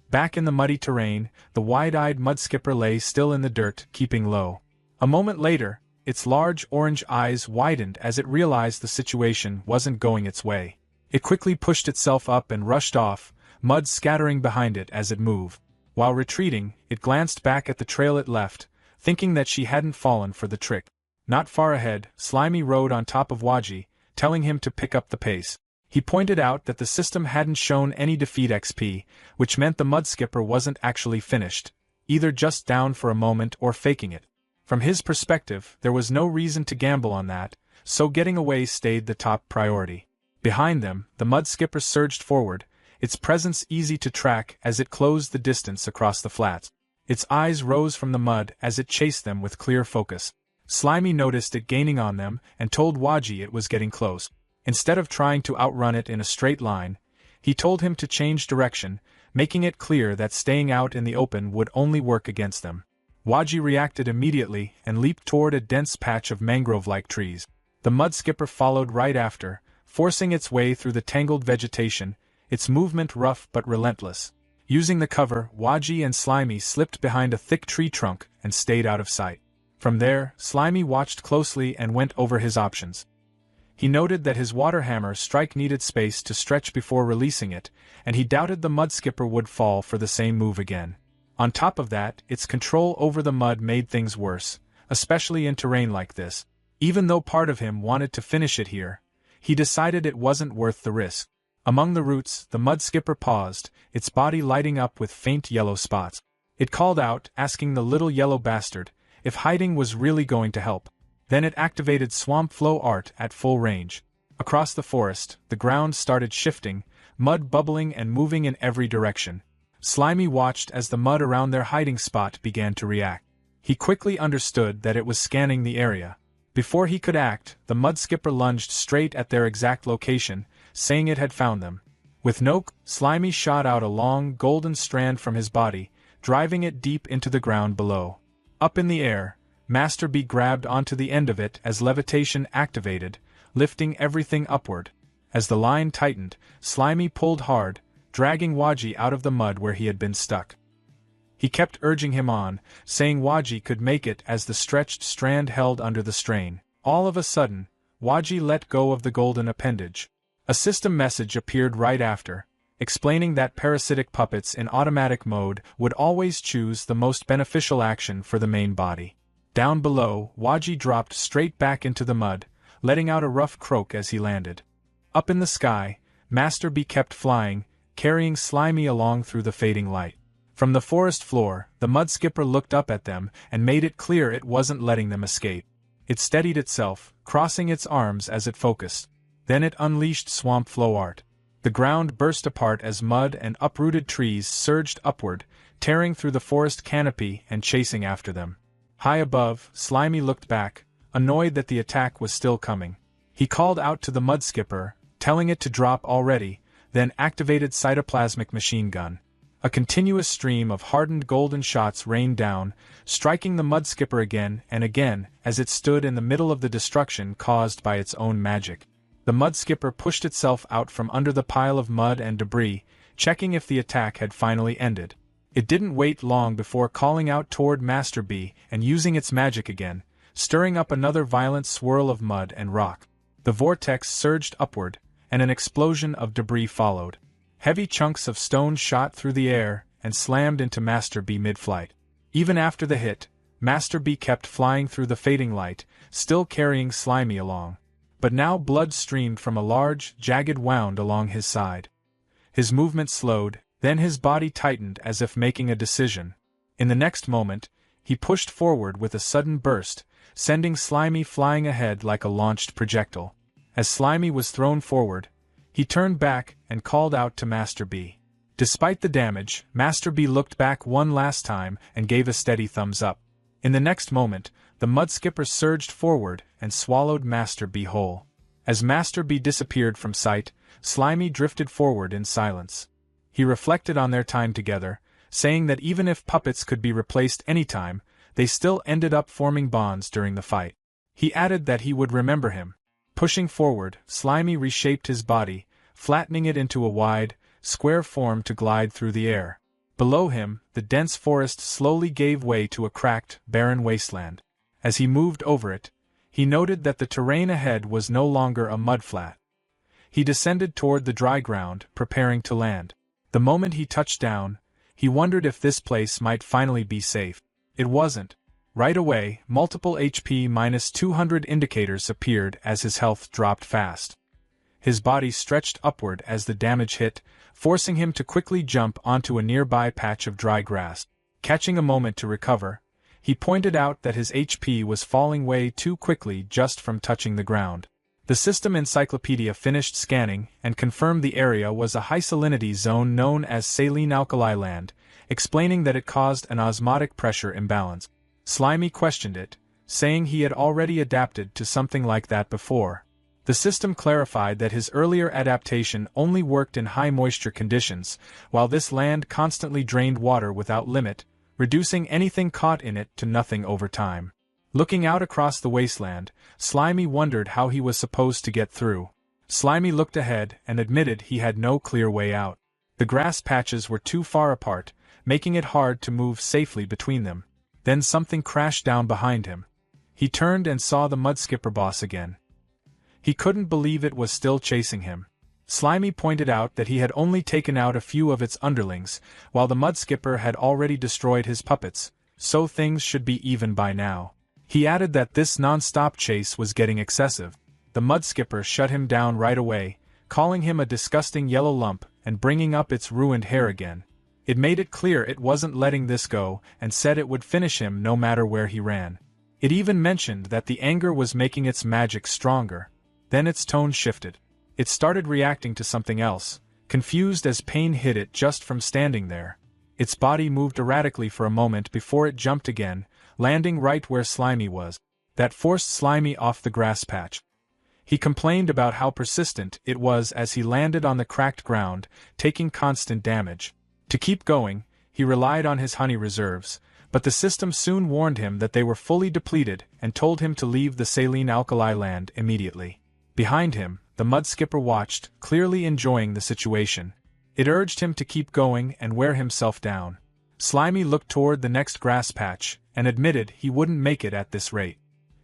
Back in the muddy terrain, the wide-eyed mudskipper lay still in the dirt, keeping low. A moment later, its large orange eyes widened as it realized the situation wasn't going its way. It quickly pushed itself up and rushed off, mud scattering behind it as it moved. While retreating, it glanced back at the trail it left, thinking that she hadn't fallen for the trick. Not far ahead, Slimy rode on top of Waji, telling him to pick up the pace. He pointed out that the system hadn't shown any defeat XP, which meant the mudskipper wasn't actually finished, either just down for a moment or faking it. From his perspective, there was no reason to gamble on that, so getting away stayed the top priority. Behind them, the mudskipper surged forward, its presence easy to track as it closed the distance across the flats. Its eyes rose from the mud as it chased them with clear focus. Slimy noticed it gaining on them and told Waji it was getting close. Instead of trying to outrun it in a straight line, he told him to change direction, making it clear that staying out in the open would only work against them. Waji reacted immediately and leaped toward a dense patch of mangrove-like trees. The mudskipper followed right after, forcing its way through the tangled vegetation, its movement rough but relentless. Using the cover, Waji and Slimy slipped behind a thick tree trunk and stayed out of sight. From there, Slimy watched closely and went over his options. He noted that his water hammer strike needed space to stretch before releasing it, and he doubted the mudskipper would fall for the same move again. On top of that, its control over the mud made things worse, especially in terrain like this. Even though part of him wanted to finish it here, he decided it wasn't worth the risk. Among the roots, the mudskipper paused, its body lighting up with faint yellow spots. It called out, asking the little yellow bastard if hiding was really going to help. Then it activated Swamp Flow Art at full range. Across the forest, the ground started shifting, mud bubbling and moving in every direction. Slimy watched as the mud around their hiding spot began to react. He quickly understood that it was scanning the area. Before he could act, the mudskipper lunged straight at their exact location, saying it had found them. With no Slimy shot out a long, golden strand from his body, driving it deep into the ground below. Up in the air, Master B grabbed onto the end of it as levitation activated, lifting everything upward. As the line tightened, Slimy pulled hard, dragging Waji out of the mud where he had been stuck. He kept urging him on, saying Waji could make it as the stretched strand held under the strain. All of a sudden, Waji let go of the golden appendage. A system message appeared right after, explaining that parasitic puppets in automatic mode would always choose the most beneficial action for the main body. Down below, Waji dropped straight back into the mud, letting out a rough croak as he landed. Up in the sky, Master B kept flying, carrying Slimy along through the fading light. From the forest floor, the mudskipper looked up at them and made it clear it wasn't letting them escape. It steadied itself, crossing its arms as it focused. Then it unleashed Swamp Flow Art. The ground burst apart as mud and uprooted trees surged upward, tearing through the forest canopy and chasing after them. High above, Slimy looked back, annoyed that the attack was still coming. He called out to the mudskipper, telling it to drop already, then activated Cytoplasmic Machine Gun. A continuous stream of hardened golden shots rained down, striking the mudskipper again and again as it stood in the middle of the destruction caused by its own magic. The mudskipper pushed itself out from under the pile of mud and debris, checking if the attack had finally ended. It didn't wait long before calling out toward Master B and using its magic again, stirring up another violent swirl of mud and rock. The vortex surged upward, and an explosion of debris followed. Heavy chunks of stone shot through the air and slammed into Master B mid-flight. Even after the hit, Master B kept flying through the fading light, still carrying Slimy along. But now blood streamed from a large, jagged wound along his side. His movement slowed, then his body tightened as if making a decision. In the next moment, he pushed forward with a sudden burst, sending Slimy flying ahead like a launched projectile. As Slimy was thrown forward, He turned back and called out to Master B. Despite the damage, Master B looked back one last time and gave a steady thumbs up. In the next moment, the mud skipper surged forward and swallowed Master B whole. As Master B disappeared from sight, Slimy drifted forward in silence. He reflected on their time together, saying that even if puppets could be replaced anytime, they still ended up forming bonds during the fight. He added that he would remember him. Pushing forward, Slimy reshaped his body, flattening it into a wide, square form to glide through the air. Below him, the dense forest slowly gave way to a cracked, barren wasteland. As he moved over it, he noted that the terrain ahead was no longer a mudflat. He descended toward the dry ground, preparing to land. The moment he touched down, he wondered if this place might finally be safe. It wasn't. Right away, multiple HP-200 indicators appeared as his health dropped fast. His body stretched upward as the damage hit, forcing him to quickly jump onto a nearby patch of dry grass. Catching a moment to recover, he pointed out that his HP was falling way too quickly just from touching the ground. The system encyclopedia finished scanning and confirmed the area was a high salinity zone known as saline alkali land, explaining that it caused an osmotic pressure imbalance. Slimy questioned it, saying he had already adapted to something like that before. The system clarified that his earlier adaptation only worked in high moisture conditions, while this land constantly drained water without limit, reducing anything caught in it to nothing over time. Looking out across the wasteland, Slimy wondered how he was supposed to get through. Slimy looked ahead and admitted he had no clear way out. The grass patches were too far apart, making it hard to move safely between them. Then something crashed down behind him. He turned and saw the mudskipper boss again. He couldn't believe it was still chasing him. Slimy pointed out that he had only taken out a few of its underlings, while the mudskipper had already destroyed his puppets, so things should be even by now. He added that this non-stop chase was getting excessive. The mudskipper shut him down right away, calling him a disgusting yellow lump and bringing up its ruined hair again. It made it clear it wasn't letting this go and said it would finish him no matter where he ran. It even mentioned that the anger was making its magic stronger. Then its tone shifted. It started reacting to something else, confused as pain hit it just from standing there. Its body moved erratically for a moment before it jumped again, landing right where Slimy was. That forced Slimy off the grass patch. He complained about how persistent it was as he landed on the cracked ground, taking constant damage. To keep going, he relied on his honey reserves, but the system soon warned him that they were fully depleted and told him to leave the saline alkali land immediately. Behind him, the mudskipper watched, clearly enjoying the situation. It urged him to keep going and wear himself down. Slimy looked toward the next grass patch and admitted he wouldn't make it at this rate.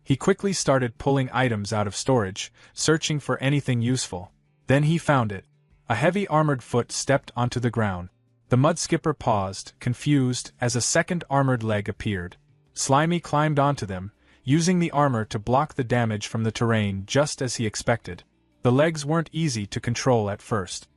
He quickly started pulling items out of storage, searching for anything useful. Then he found it. A heavy armored foot stepped onto the ground. The mudskipper paused, confused, as a second armored leg appeared. Slimy climbed onto them, using the armor to block the damage from the terrain just as he expected. The legs weren't easy to control at first.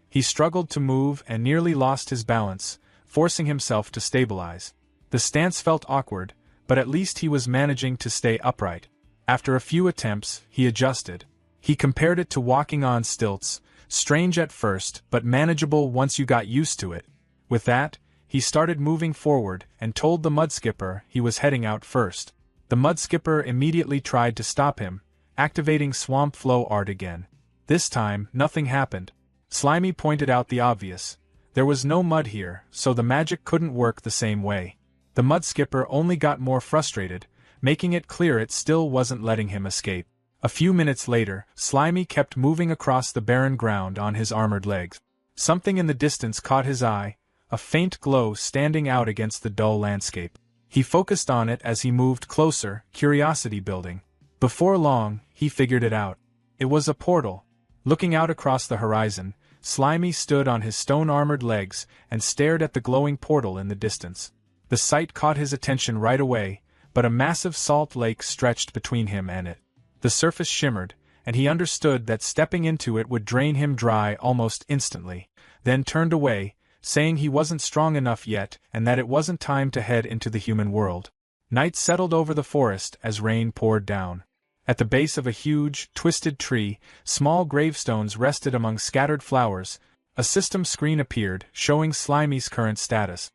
He struggled to move and nearly lost his balance, forcing himself to stabilize. The stance felt awkward, but at least he was managing to stay upright. After a few attempts, he adjusted. He compared it to walking on stilts, strange at first but manageable once you got used to it. With that, he started moving forward and told the mudskipper he was heading out first. The mudskipper immediately tried to stop him, activating swamp flow art again. This time, nothing happened. Slimy pointed out the obvious. There was no mud here, so the magic couldn't work the same way. The mudskipper only got more frustrated, making it clear it still wasn't letting him escape. A few minutes later, Slimy kept moving across the barren ground on his armored legs. Something in the distance caught his eye, a faint glow standing out against the dull landscape. He focused on it as he moved closer, curiosity building. Before long, he figured it out. It was a portal. Looking out across the horizon, Slimy stood on his stone-armored legs and stared at the glowing portal in the distance. The sight caught his attention right away, but a massive salt lake stretched between him and it. The surface shimmered, and he understood that stepping into it would drain him dry almost instantly, then turned away, saying he wasn't strong enough yet and that it wasn't time to head into the human world. Night settled over the forest as rain poured down. At the base of a huge, twisted tree, small gravestones rested among scattered flowers. A system screen appeared, showing Slimy's current status.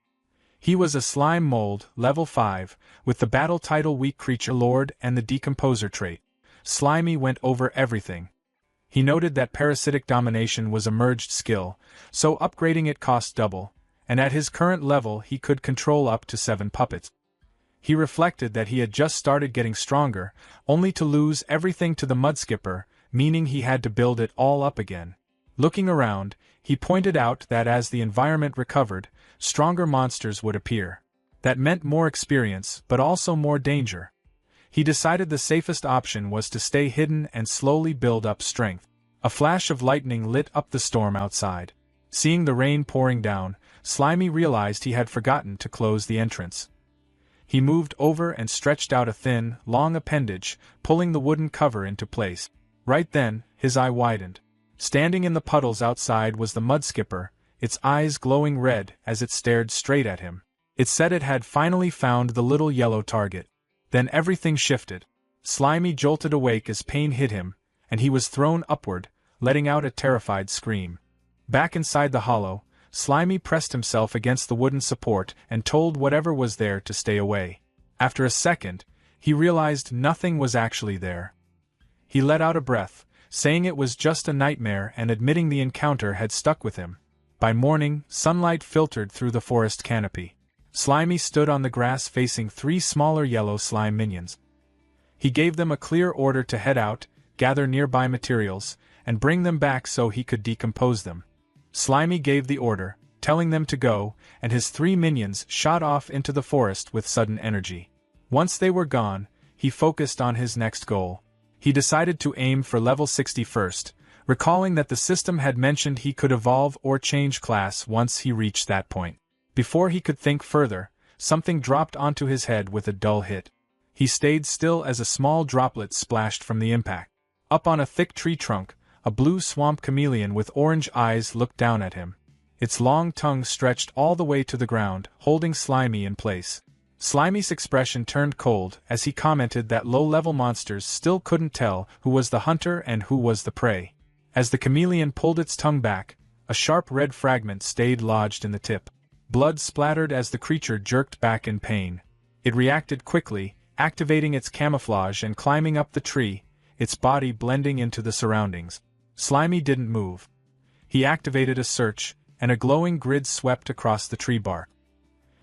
He was a slime mold, level 5, with the battle title Weak Creature Lord and the Decomposer trait. Slimy went over everything. He noted that parasitic domination was a merged skill, so upgrading it cost double, and at his current level he could control up to 7 puppets. He reflected that he had just started getting stronger, only to lose everything to the Mudskipper, meaning he had to build it all up again. Looking around, he pointed out that as the environment recovered, stronger monsters would appear. That meant more experience, but also more danger. He decided the safest option was to stay hidden and slowly build up strength. A flash of lightning lit up the storm outside. Seeing the rain pouring down, Slimy realized he had forgotten to close the entrance. He moved over and stretched out a thin, long appendage, pulling the wooden cover into place. Right then, his eye widened. Standing in the puddles outside was the Mudskipper, its eyes glowing red as it stared straight at him. It said it had finally found the little yellow target. Then everything shifted. Slimy jolted awake as pain hit him, and he was thrown upward, letting out a terrified scream. Back inside the hollow, Slimy pressed himself against the wooden support and told whatever was there to stay away. After a second, he realized nothing was actually there. He let out a breath, saying it was just a nightmare and admitting the encounter had stuck with him. By morning, sunlight filtered through the forest canopy. Slimy stood on the grass facing 3 smaller yellow slime minions. He gave them a clear order to head out, gather nearby materials, and bring them back so he could decompose them. Slimy gave the order, telling them to go, and his 3 minions shot off into the forest with sudden energy. Once they were gone, he focused on his next goal. He decided to aim for level 60 first, recalling that the system had mentioned he could evolve or change class once he reached that point. Before he could think further, something dropped onto his head with a dull hit. He stayed still as a small droplet splashed from the impact. Up on a thick tree trunk, a blue swamp chameleon with orange eyes looked down at him. Its long tongue stretched all the way to the ground, holding Slimy in place. Slimy's expression turned cold as he commented that low-level monsters still couldn't tell who was the hunter and who was the prey. As the chameleon pulled its tongue back, a sharp red fragment stayed lodged in the tip. Blood splattered as the creature jerked back in pain. It reacted quickly, activating its camouflage and climbing up the tree, its body blending into the surroundings. Slimy didn't move. He activated a search, and a glowing grid swept across the tree bark.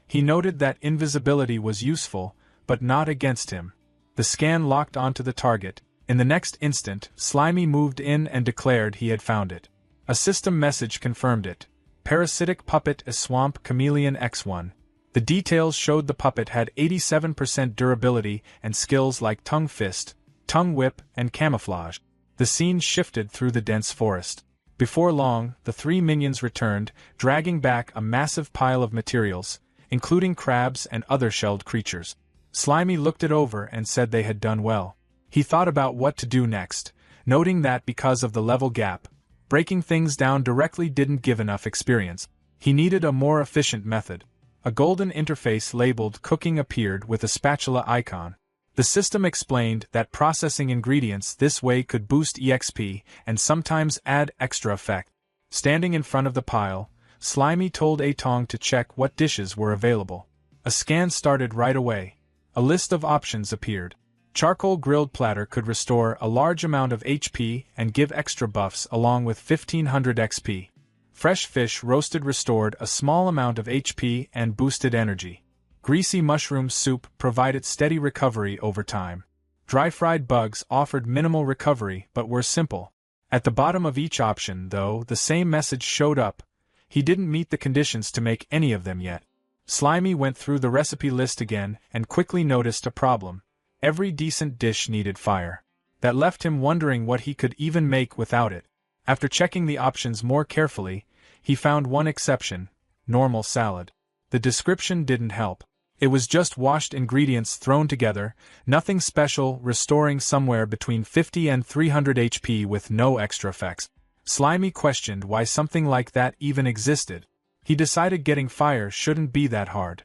He noted that invisibility was useful, but not against him. The scan locked onto the target. In the next instant, Slimy moved in and declared he had found it. A system message confirmed it. Parasitic Puppet a Swamp Chameleon X1. The details showed the puppet had 87% durability and skills like Tongue Fist, Tongue Whip, and Camouflage. The scene shifted through the dense forest. Before long, the 3 minions returned, dragging back a massive pile of materials, including crabs and other shelled creatures. Slimy looked it over and said they had done well. He thought about what to do next, noting that because of the level gap, breaking things down directly didn't give enough experience. He needed a more efficient method. A golden interface labeled Cooking appeared with a spatula icon. The system explained that processing ingredients this way could boost EXP and sometimes add extra effect. Standing in front of the pile, Slimy told Atong to check what dishes were available. A scan started right away. A list of options appeared. Charcoal grilled platter could restore a large amount of HP and give extra buffs along with 1500 XP. Fresh fish roasted restored a small amount of HP and boosted energy. Greasy mushroom soup provided steady recovery over time. Dry-fried bugs offered minimal recovery but were simple. At the bottom of each option, though, the same message showed up. He didn't meet the conditions to make any of them yet. Slimy went through the recipe list again and quickly noticed a problem. Every decent dish needed fire. That left him wondering what he could even make without it. After checking the options more carefully, he found one exception: normal salad. The description didn't help. It was just washed ingredients thrown together, nothing special, restoring somewhere between 50 and 300 HP with no extra effects. Slimy questioned why something like that even existed. He decided getting fire shouldn't be that hard.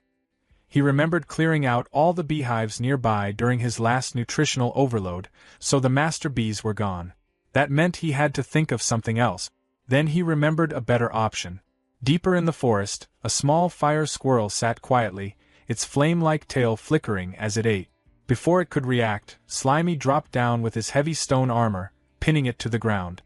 He remembered clearing out all the beehives nearby during his last nutritional overload, so the master bees were gone. That meant he had to think of something else. Then he remembered a better option. Deeper in the forest, a small fire squirrel sat quietly, its flame-like tail flickering as it ate. Before it could react, Slimy dropped down with his heavy stone armor, pinning it to the ground.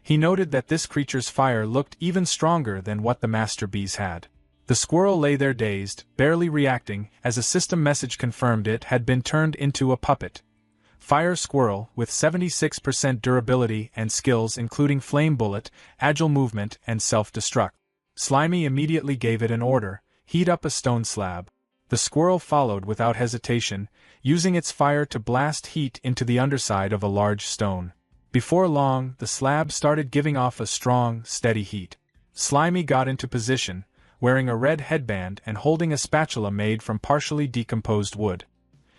He noted that this creature's fire looked even stronger than what the master bees had. The squirrel lay there dazed, barely reacting, as a system message confirmed it had been turned into a puppet. Fire Squirrel, with 76% durability and skills including Flame Bullet, Agile Movement, and Self-Destruct. Slimy immediately gave it an order: heat up a stone slab. The squirrel followed without hesitation, using its fire to blast heat into the underside of a large stone. Before long, the slab started giving off a strong, steady heat. Slimy got into position, wearing a red headband and holding a spatula made from partially decomposed wood.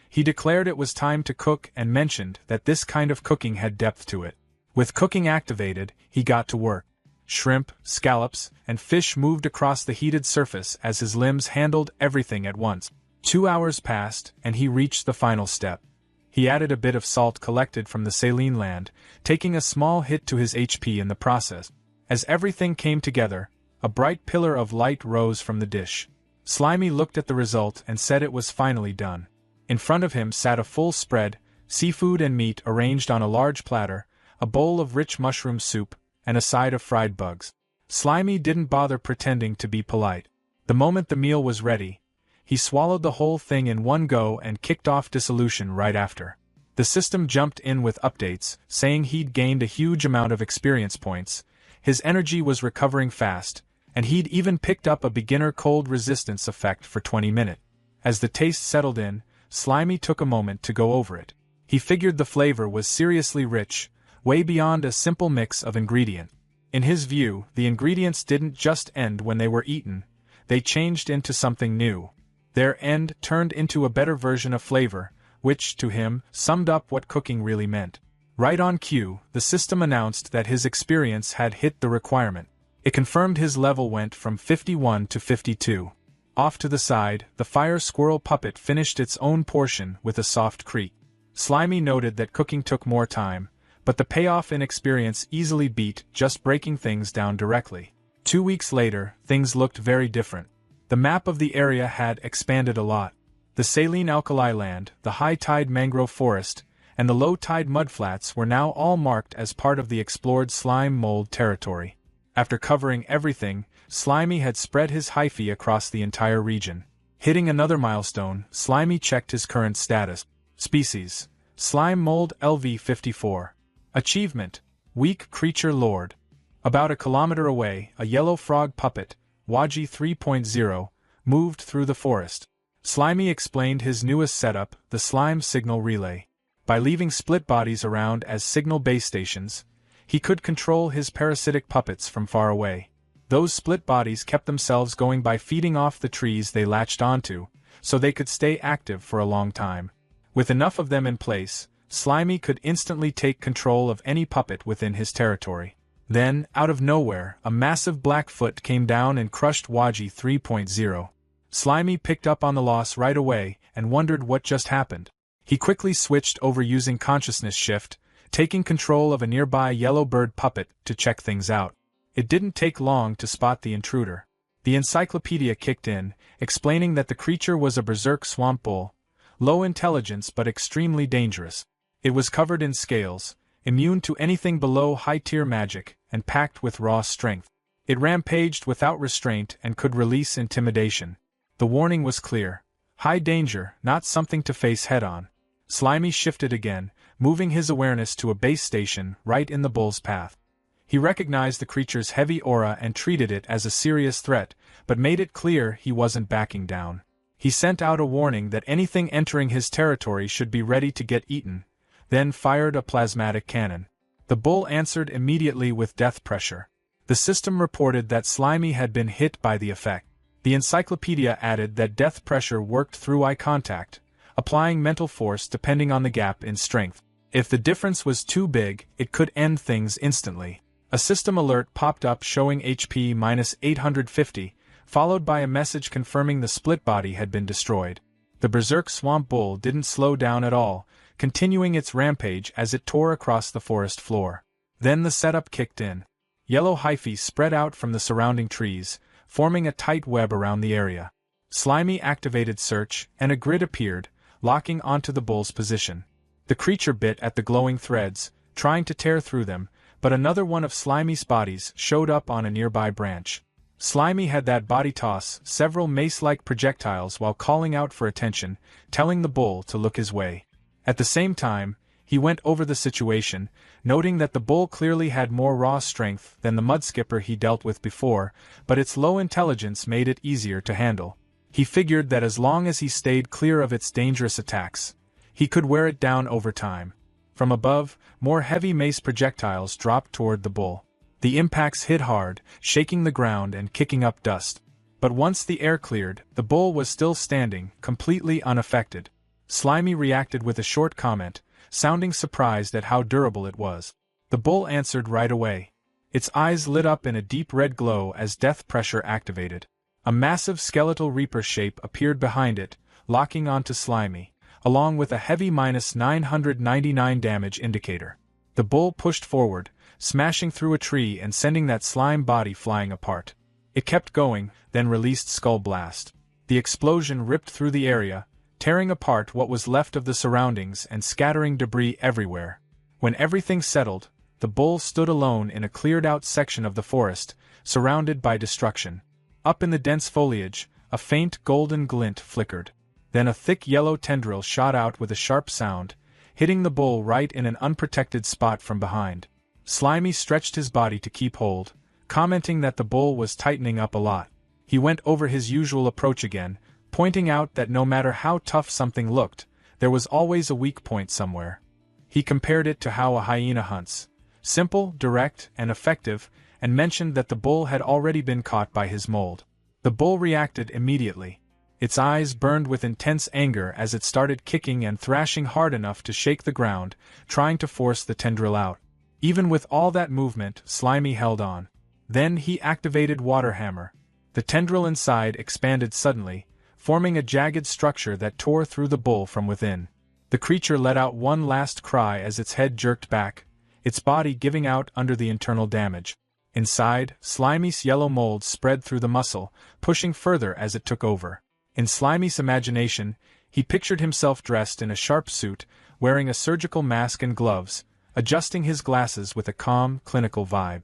He declared it was time to cook and mentioned that this kind of cooking had depth to it. With cooking activated, he got to work. Shrimp, scallops, and fish moved across the heated surface as his limbs handled everything at once. 2 hours passed, and he reached the final step. He added a bit of salt collected from the saline land, taking a small hit to his HP in the process. As everything came together, a bright pillar of light rose from the dish. Slimy looked at the result and said it was finally done. In front of him sat a full spread, seafood and meat arranged on a large platter, a bowl of rich mushroom soup, and a side of fried bugs. Slimy didn't bother pretending to be polite. The moment the meal was ready, he swallowed the whole thing in one go and kicked off dissolution right after. The system jumped in with updates, saying he'd gained a huge amount of experience points, his energy was recovering fast, and he'd even picked up a beginner cold resistance effect for 20 minutes. As the taste settled in, Slimy took a moment to go over it. He figured the flavor was seriously rich, way beyond a simple mix of ingredients. In his view, the ingredients didn't just end when they were eaten, they changed into something new. Their end turned into a better version of flavor, which, to him, summed up what cooking really meant. Right on cue, the system announced that his experience had hit the requirement. It confirmed his level went from 51 to 52. Off to the side, the fire squirrel puppet finished its own portion with a soft creak. Slimy noted that cooking took more time, but the payoff in experience easily beat just breaking things down directly. 2 weeks later, things looked very different. The map of the area had expanded a lot. The saline alkali land, the high-tide mangrove forest, and the low-tide mudflats were now all marked as part of the explored slime mold territory. After covering everything, Slimy had spread his hyphae across the entire region. Hitting another milestone, Slimy checked his current status. Species: Slime Mold LV54. Achievement: Weak Creature Lord. About a kilometer away, a yellow frog puppet, Waji 3.0, moved through the forest. Slimy explained his newest setup, the Slime Signal Relay. By leaving split bodies around as signal base stations, he could control his parasitic puppets from far away. Those split bodies kept themselves going by feeding off the trees they latched onto, so they could stay active for a long time. With enough of them in place, Slimy could instantly take control of any puppet within his territory. Then, out of nowhere, a massive black foot came down and crushed Waji 3.0. Slimy picked up on the loss right away and wondered what just happened. He quickly switched over using consciousness shift, taking control of a nearby yellow bird puppet to check things out. It didn't take long to spot the intruder. The encyclopedia kicked in, explaining that the creature was a berserk swamp bull, low intelligence but extremely dangerous. It was covered in scales, immune to anything below high-tier magic, and packed with raw strength. It rampaged without restraint and could release intimidation. The warning was clear: high danger, not something to face head-on. Slimy shifted again, moving his awareness to a base station right in the bull's path. He recognized the creature's heavy aura and treated it as a serious threat, but made it clear he wasn't backing down. He sent out a warning that anything entering his territory should be ready to get eaten, then fired a plasmatic cannon. The bull answered immediately with death pressure. The system reported that Slimy had been hit by the effect. The encyclopedia added that death pressure worked through eye contact, applying mental force depending on the gap in strength. If the difference was too big, it could end things instantly. A system alert popped up showing HP minus 850, followed by a message confirming the split body had been destroyed. The berserk swamp bull didn't slow down at all, continuing its rampage as it tore across the forest floor. Then the setup kicked in. Yellow hyphae spread out from the surrounding trees, forming a tight web around the area. Slimy activated search, and a grid appeared, locking onto the bull's position. The creature bit at the glowing threads, trying to tear through them, but another one of Slimy's bodies showed up on a nearby branch. Slimy had that body toss several mace-like projectiles while calling out for attention, telling the bull to look his way. At the same time, he went over the situation, noting that the bull clearly had more raw strength than the mudskipper he dealt with before, but its low intelligence made it easier to handle. He figured that as long as he stayed clear of its dangerous attacks, he could wear it down over time. From above, more heavy mace projectiles dropped toward the bull. The impacts hit hard, shaking the ground and kicking up dust. But once the air cleared, the bull was still standing, completely unaffected. Slimy reacted with a short comment, sounding surprised at how durable it was. The bull answered right away. Its eyes lit up in a deep red glow as death pressure activated. A massive skeletal reaper shape appeared behind it, locking onto Slimy, along with a heavy -999 damage indicator. The bull pushed forward, smashing through a tree and sending that slime body flying apart. It kept going, then released Skull Blast. The explosion ripped through the area, tearing apart what was left of the surroundings and scattering debris everywhere. When everything settled, the bull stood alone in a cleared-out section of the forest, surrounded by destruction. Up in the dense foliage, a faint golden glint flickered. Then a thick yellow tendril shot out with a sharp sound, hitting the bull right in an unprotected spot from behind. Slimy stretched his body to keep hold, commenting that the bull was tightening up a lot. He went over his usual approach again, pointing out that no matter how tough something looked, there was always a weak point somewhere. He compared it to how a hyena hunts. Simple, direct, and effective, and mentioned that the bull had already been caught by his mold. The bull reacted immediately. Its eyes burned with intense anger as it started kicking and thrashing hard enough to shake the ground, trying to force the tendril out. Even with all that movement, Slimy held on. Then he activated Water Hammer. The tendril inside expanded suddenly, forming a jagged structure that tore through the bull from within. The creature let out one last cry as its head jerked back, its body giving out under the internal damage. Inside, Slimy's yellow mold spread through the muscle, pushing further as it took over. In Slimy's imagination, he pictured himself dressed in a sharp suit, wearing a surgical mask and gloves, adjusting his glasses with a calm, clinical vibe.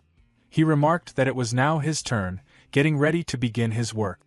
He remarked that it was now his turn, getting ready to begin his work.